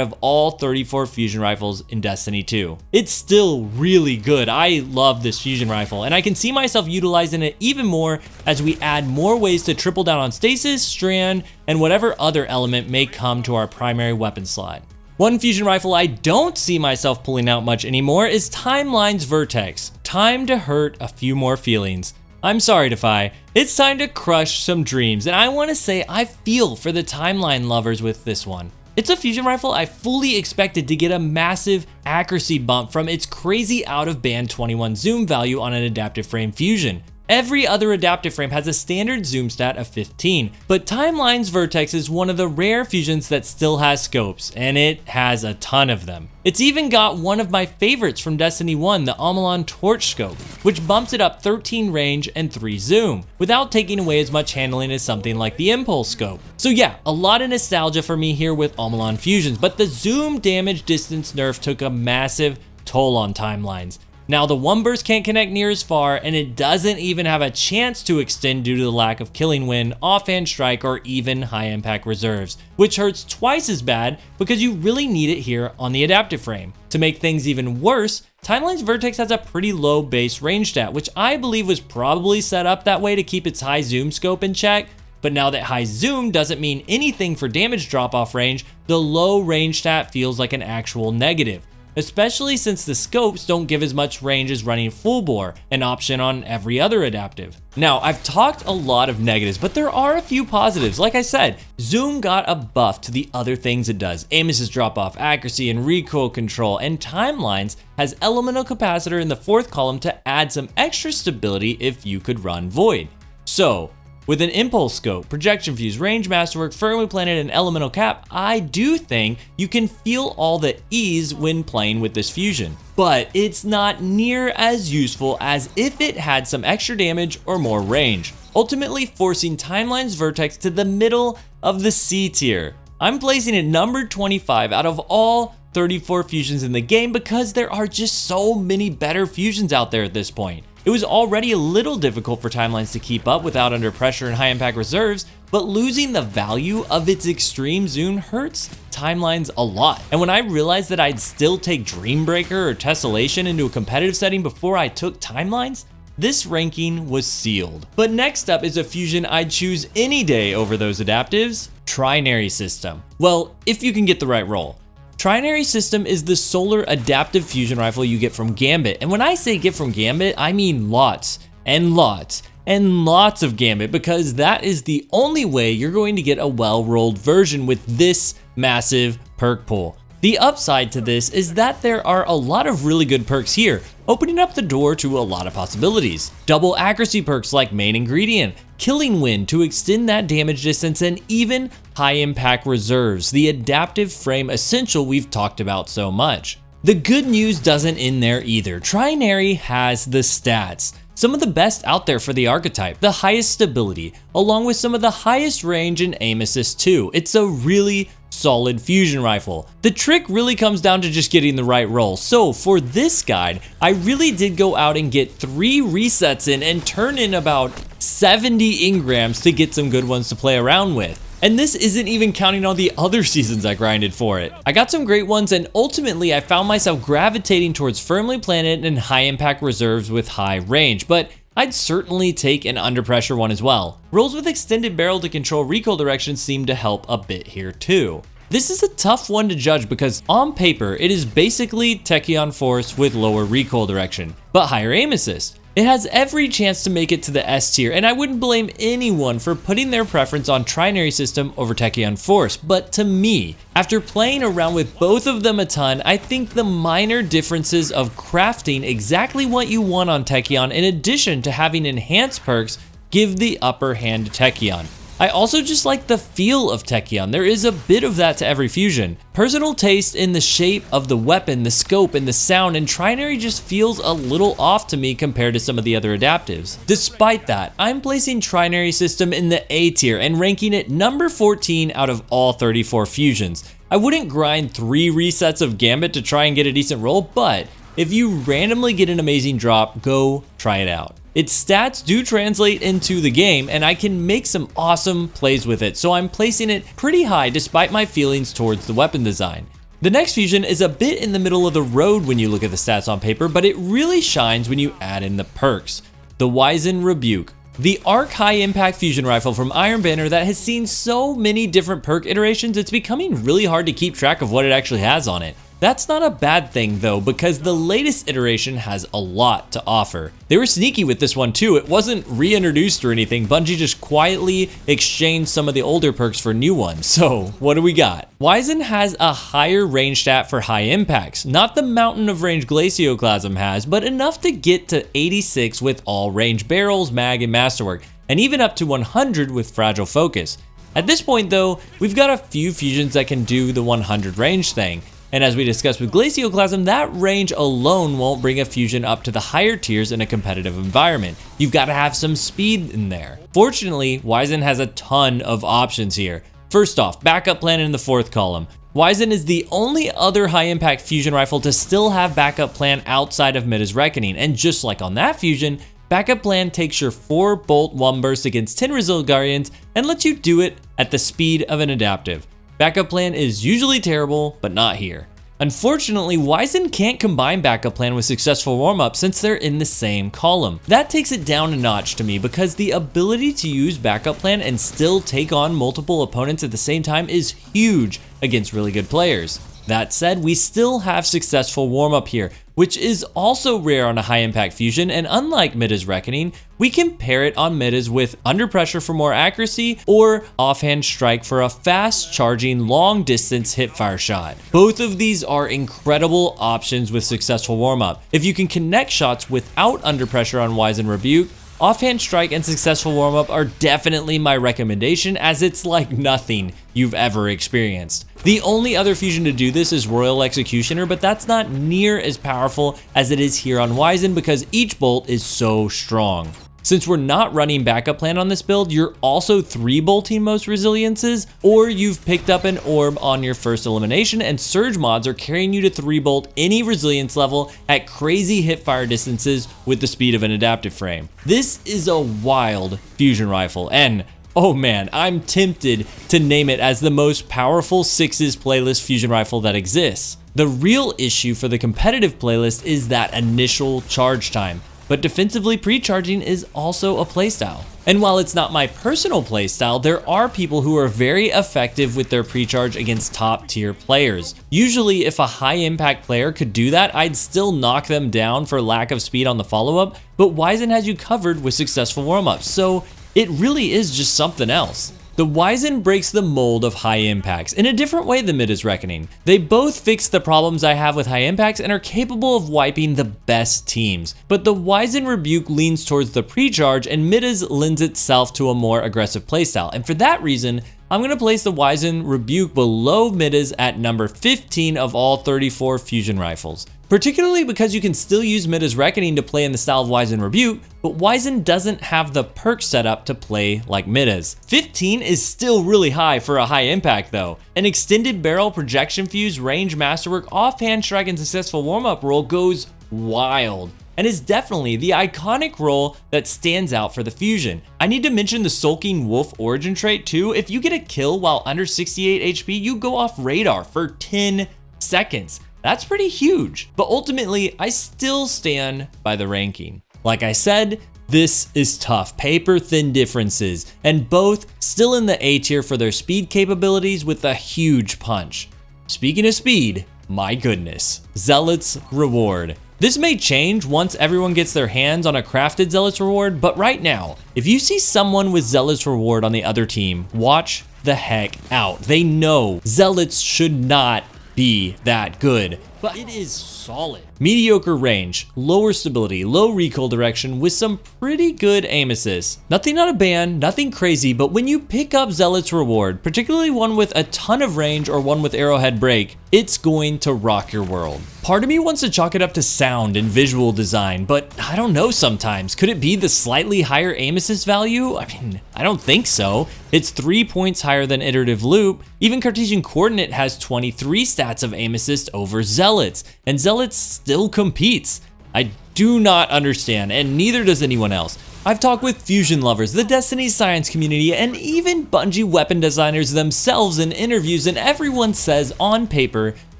of all 34 fusion rifles in Destiny 2. It's still really good. I love this fusion rifle, and I can see myself utilizing it even more as we add more ways to triple down on stasis, strand, and whatever other element may come to our primary weapon slot. One fusion rifle I don't see myself pulling out much anymore is Timeline's Vertex. Time to hurt a few more feelings. I'm sorry, Defy. It's time to crush some dreams, and I want to say I feel for the Timeline lovers with this one. It's a fusion rifle I fully expected to get a massive accuracy bump from its crazy out-of-band 21 zoom value on an adaptive frame fusion. Every other adaptive frame has a standard zoom stat of 15, but Timeline's Vertex is one of the rare fusions that still has scopes, and it has a ton of them. It's even got one of my favorites from Destiny 1, the Amalon Torch scope, which bumps it up 13 range and 3 zoom, without taking away as much handling as something like the Impulse scope. So yeah, a lot of nostalgia for me here with Amalon fusions, but the zoom damage distance nerf took a massive toll on Timelines. Now the one burst can't connect near as far, and it doesn't even have a chance to extend due to the lack of killing wind, offhand strike, or even high impact reserves, which hurts twice as bad because you really need it here on the adaptive frame. To make things even worse, Timeline's Vertex has a pretty low base range stat, which I believe was probably set up that way to keep its high zoom scope in check, but now that high zoom doesn't mean anything for damage drop off range, the low range stat feels like an actual negative. Especially since the scopes don't give as much range as running full bore, an option on every other adaptive. Now, I've talked a lot of negatives, but there are a few positives. Like I said, zoom got a buff to the other things it does. Amos's drop off accuracy and recoil control, and Timelines has elemental capacitor in the 4th column to add some extra stability if you could run void. So, with an impulse scope, projection fuse, range masterwork, firmly planted, and elemental cap, I do think you can feel all the ease when playing with this fusion. But it's not near as useful as if it had some extra damage or more range, ultimately forcing Timeline's Vertex to the middle of the C tier. I'm placing it number 25 out of all 34 fusions in the game because there are just so many better fusions out there at this point. It was already a little difficult for Timelines to keep up without under pressure and high impact reserves, but losing the value of its extreme zoom hurts Timelines a lot. And when I realized that I'd still take Dreambreaker or Tessellation into a competitive setting before I took Timelines, this ranking was sealed. But next up is a fusion I'd choose any day over those adaptives, Trinary System. Well, if you can get the right roll. Trinary System is the solar adaptive fusion rifle you get from Gambit, and when I say get from Gambit, I mean lots and lots and lots of Gambit, because that is the only way you're going to get a well-rolled version with this massive perk pool. The upside to this is that there are a lot of really good perks here, opening up the door to a lot of possibilities. Double accuracy perks like main ingredient, killing wind to extend that damage distance, and even high impact reserves, the adaptive frame essential we've talked about so much. The good news doesn't end there either. Trinary has the stats. Some of the best out there for the archetype, the highest stability, along with some of the highest range and aim assist too. It's a really solid fusion rifle. The trick really comes down to just getting the right roll. So for this guide, I really did go out and get 3 resets in and turn in about 70 engrams to get some good ones to play around with. And this isn't even counting all the other seasons I grinded for it. I got some great ones, and ultimately I found myself gravitating towards firmly planted and high impact reserves with high range, but I'd certainly take an under pressure one as well. Rolls with extended barrel to control recoil direction seem to help a bit here too. This is a tough one to judge because on paper it is basically Techeun Force with lower recoil direction, but higher aim assist. It has every chance to make it to the S tier, and I wouldn't blame anyone for putting their preference on Trinary System over Techeun Force, but to me, after playing around with both of them a ton, I think the minor differences of crafting exactly what you want on Techeun in addition to having enhanced perks give the upper hand to Techeun. I also just like the feel of Techeun. There is a bit of that to every fusion. Personal taste in the shape of the weapon, the scope, and the sound, and Trinary just feels a little off to me compared to some of the other adaptives. Despite that, I'm placing Trinary System in the A tier and ranking it number 14 out of all 34 fusions. I wouldn't grind 3 resets of Gambit to try and get a decent roll, but if you randomly get an amazing drop, go try it out. Its stats do translate into the game, and I can make some awesome plays with it, so I'm placing it pretty high despite my feelings towards the weapon design. The next fusion is a bit in the middle of the road when you look at the stats on paper, but it really shines when you add in the perks. The Wizened Rebuke, the arc high impact fusion rifle from Iron Banner that has seen so many different perk iterations, it's becoming really hard to keep track of what it actually has on it. That's not a bad thing though, because the latest iteration has a lot to offer. They were sneaky with this one too. It wasn't reintroduced or anything. Bungie just quietly exchanged some of the older perks for new ones. So what do we got? Wizened has a higher range stat for high impacts. Not the mountain of range Glacioclasm has, but enough to get to 86 with all range barrels, mag, and masterwork, and even up to 100 with fragile focus. At this point though, we've got a few fusions that can do the 100 range thing. And as we discussed with Glacioclasm, that range alone won't bring a fusion up to the higher tiers in a competitive environment. You've got to have some speed in there. Fortunately, Wizened has a ton of options here. First off, backup plan in the 4th column. Wizened is the only other high impact fusion rifle to still have backup plan outside of Midha's Reckoning, and just like on that fusion, backup plan takes your 4 bolt 1 burst against 10 Resilient Guardians and lets you do it at the speed of an adaptive. Backup plan is usually terrible, but not here. Unfortunately, Wizened can't combine backup plan with successful warm-up since they're in the same column. That takes it down a notch to me because the ability to use backup plan and still take on multiple opponents at the same time is huge against really good players. That said, we still have successful warm-up here, which is also rare on a high impact fusion, and unlike Midha's Reckoning, we can pair it on Midha's with Under Pressure for more accuracy or Offhand Strike for a fast charging long distance hipfire shot. Both of these are incredible options with successful warm-up. If you can connect shots without Under Pressure on Wizened Rebuke, Offhand Strike and successful warm-up are definitely my recommendation, as it's like nothing you've ever experienced. The only other fusion to do this is Royal Executioner, but that's not near as powerful as it is here on Wizened because each bolt is so strong. Since we're not running backup plan on this build, you're also 3-bolting most resiliences, or you've picked up an orb on your first elimination, and surge mods are carrying you to 3-bolt any resilience level at crazy hipfire distances with the speed of an adaptive frame. This is a wild fusion rifle, and oh man, I'm tempted to name it as the most powerful 6s playlist fusion rifle that exists. The real issue for the competitive playlist is that initial charge time. But defensively pre-charging is also a playstyle. And while it's not my personal playstyle, there are people who are very effective with their pre-charge against top tier players. Usually if a high impact player could do that, I'd still knock them down for lack of speed on the follow-up, but Wizened has you covered with successful warm-ups, so it really is just something else. The Wizened breaks the mold of high impacts in a different way than Midha's Reckoning. They both fix the problems I have with high impacts and are capable of wiping the best teams. But the Wizened Rebuke leans towards the pre-charge and Midha's lends itself to a more aggressive playstyle. And for that reason, I'm going to place the Wizened Rebuke below Midha's at number 15 of all 34 fusion rifles. Particularly because you can still use Midha's Reckoning to play in the style of Wizened Rebuke, but Wizened doesn't have the perk setup to play like Midha's. 15 is still really high for a high impact though. An extended barrel, projection fuse, range masterwork, offhand strike, and successful warm-up roll goes wild, and is definitely the iconic role that stands out for the fusion. I need to mention the Sulking Wolf origin trait too. If you get a kill while under 68 HP, you go off radar for 10 seconds. That's pretty huge, but ultimately I still stand by the ranking. Like I said, this is tough, paper thin differences, and both still in the A tier for their speed capabilities with a huge punch. Speaking of speed, my goodness, Zealot's Reward. This may change once everyone gets their hands on a crafted Zealot's Reward, but right now, if you see someone with Zealot's Reward on the other team, watch the heck out. They know Zealots should not be that good, but it is solid. Mediocre range, lower stability, low recoil direction with some pretty good aim assist. Nothing out of band, nothing crazy, but when you pick up Zealot's Reward, particularly one with a ton of range or one with arrowhead break, it's going to rock your world. Part of me wants to chalk it up to sound and visual design, but I don't know sometimes. Could it be the slightly higher aim assist value? I mean, I don't think so. It's 3 points higher than Iterative Loop. Even Cartesian Coordinate has 23 stats of aim assist over Zealots, and Zealots still competes. I do not understand, and neither does anyone else. I've talked with fusion lovers, the Destiny science community, and even Bungie weapon designers themselves in interviews, and everyone says on paper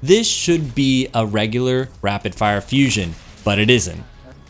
this should be a regular rapid fire fusion, but it isn't.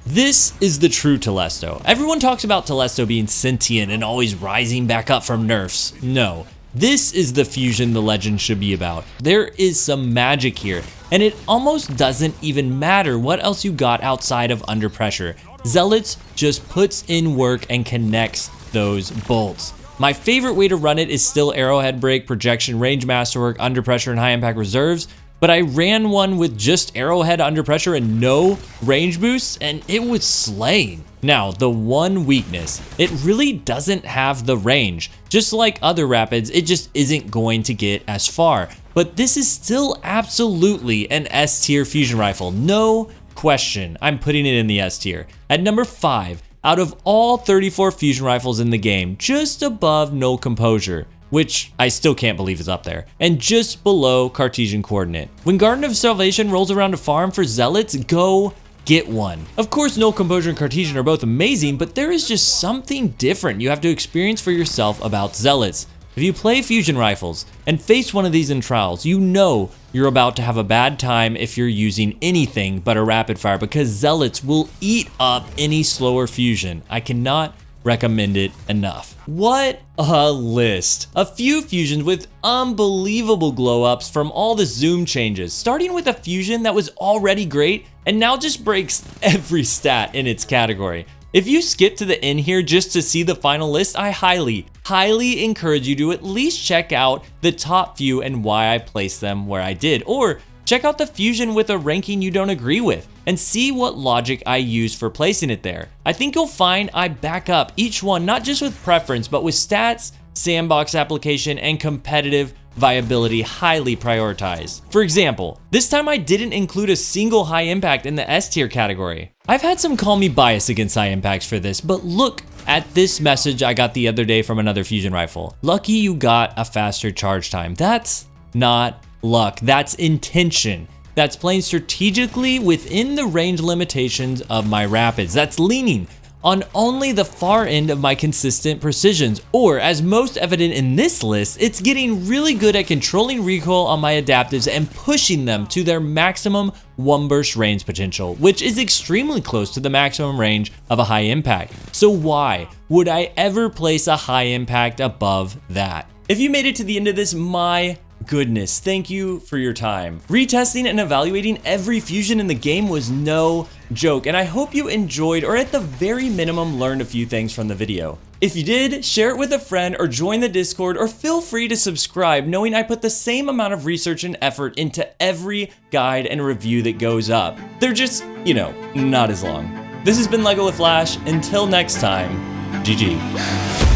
This is the true Telesto. Everyone talks about Telesto being sentient and always rising back up from nerfs. No, this is the fusion the legend should be about. There is some magic here, and it almost doesn't even matter what else you got outside of under pressure. Zealots just puts in work and connects those bolts. My favorite way to run it is still arrowhead break, projection, range masterwork, under pressure, and high impact reserves. But I ran one with just arrowhead under pressure and no range boosts, and it was slaying. Now, the one weakness, it really doesn't have the range. Just like other rapids, it just isn't going to get as far. But this is still absolutely an S tier fusion rifle, no question. I'm putting it in the S tier. At number 5, out of all 34 fusion rifles in the game, just above Null Composure, which I still can't believe is up there, and just below Cartesian Coordinate. When Garden of Salvation rolls around a farm for Zealots, go get one. Of course, Null Composure and Cartesian are both amazing, but there is just something different you have to experience for yourself about Zealots. If you play fusion rifles and face one of these in trials, you know you're about to have a bad time if you're using anything but a rapid fire, because Zealots will eat up any slower fusion. I cannot recommend it enough. What a list. A few fusions with unbelievable glow ups from all the zoom changes, starting with a fusion that was already great and now just breaks every stat in its category. If you skip to the end here just to see the final list, I highly encourage you to at least check out the top few and why I placed them where I did, or check out the fusion with a ranking you don't agree with and see what logic I use for placing it there. I think you'll find I back up each one not just with preference, but with stats, sandbox application, and competitive viability highly prioritized. For example, this time I didn't include a single high impact in the S tier category. I've had some call me biased against high impacts for this, but look at this message I got the other day from another fusion rifle. Lucky you got a faster charge time. That's not luck, that's intention. That's playing strategically within the range limitations of my rapids. That's leaning on only the far end of my consistent precisions, or as most evident in this list, it's getting really good at controlling recoil on my adaptives and pushing them to their maximum one burst range potential, which is extremely close to the maximum range of a high impact. So why would I ever place a high impact above that? If you made it to the end of this, my goodness, thank you for your time. Retesting and evaluating every fusion in the game was no joke, and I hope you enjoyed, or at the very minimum learned a few things from the video. If you did, share it with a friend or join the Discord, or feel free to subscribe, knowing I put the same amount of research and effort into every guide and review that goes up. They're just, you know, not as long. This has been LEGO with Flash. Until next time, GG.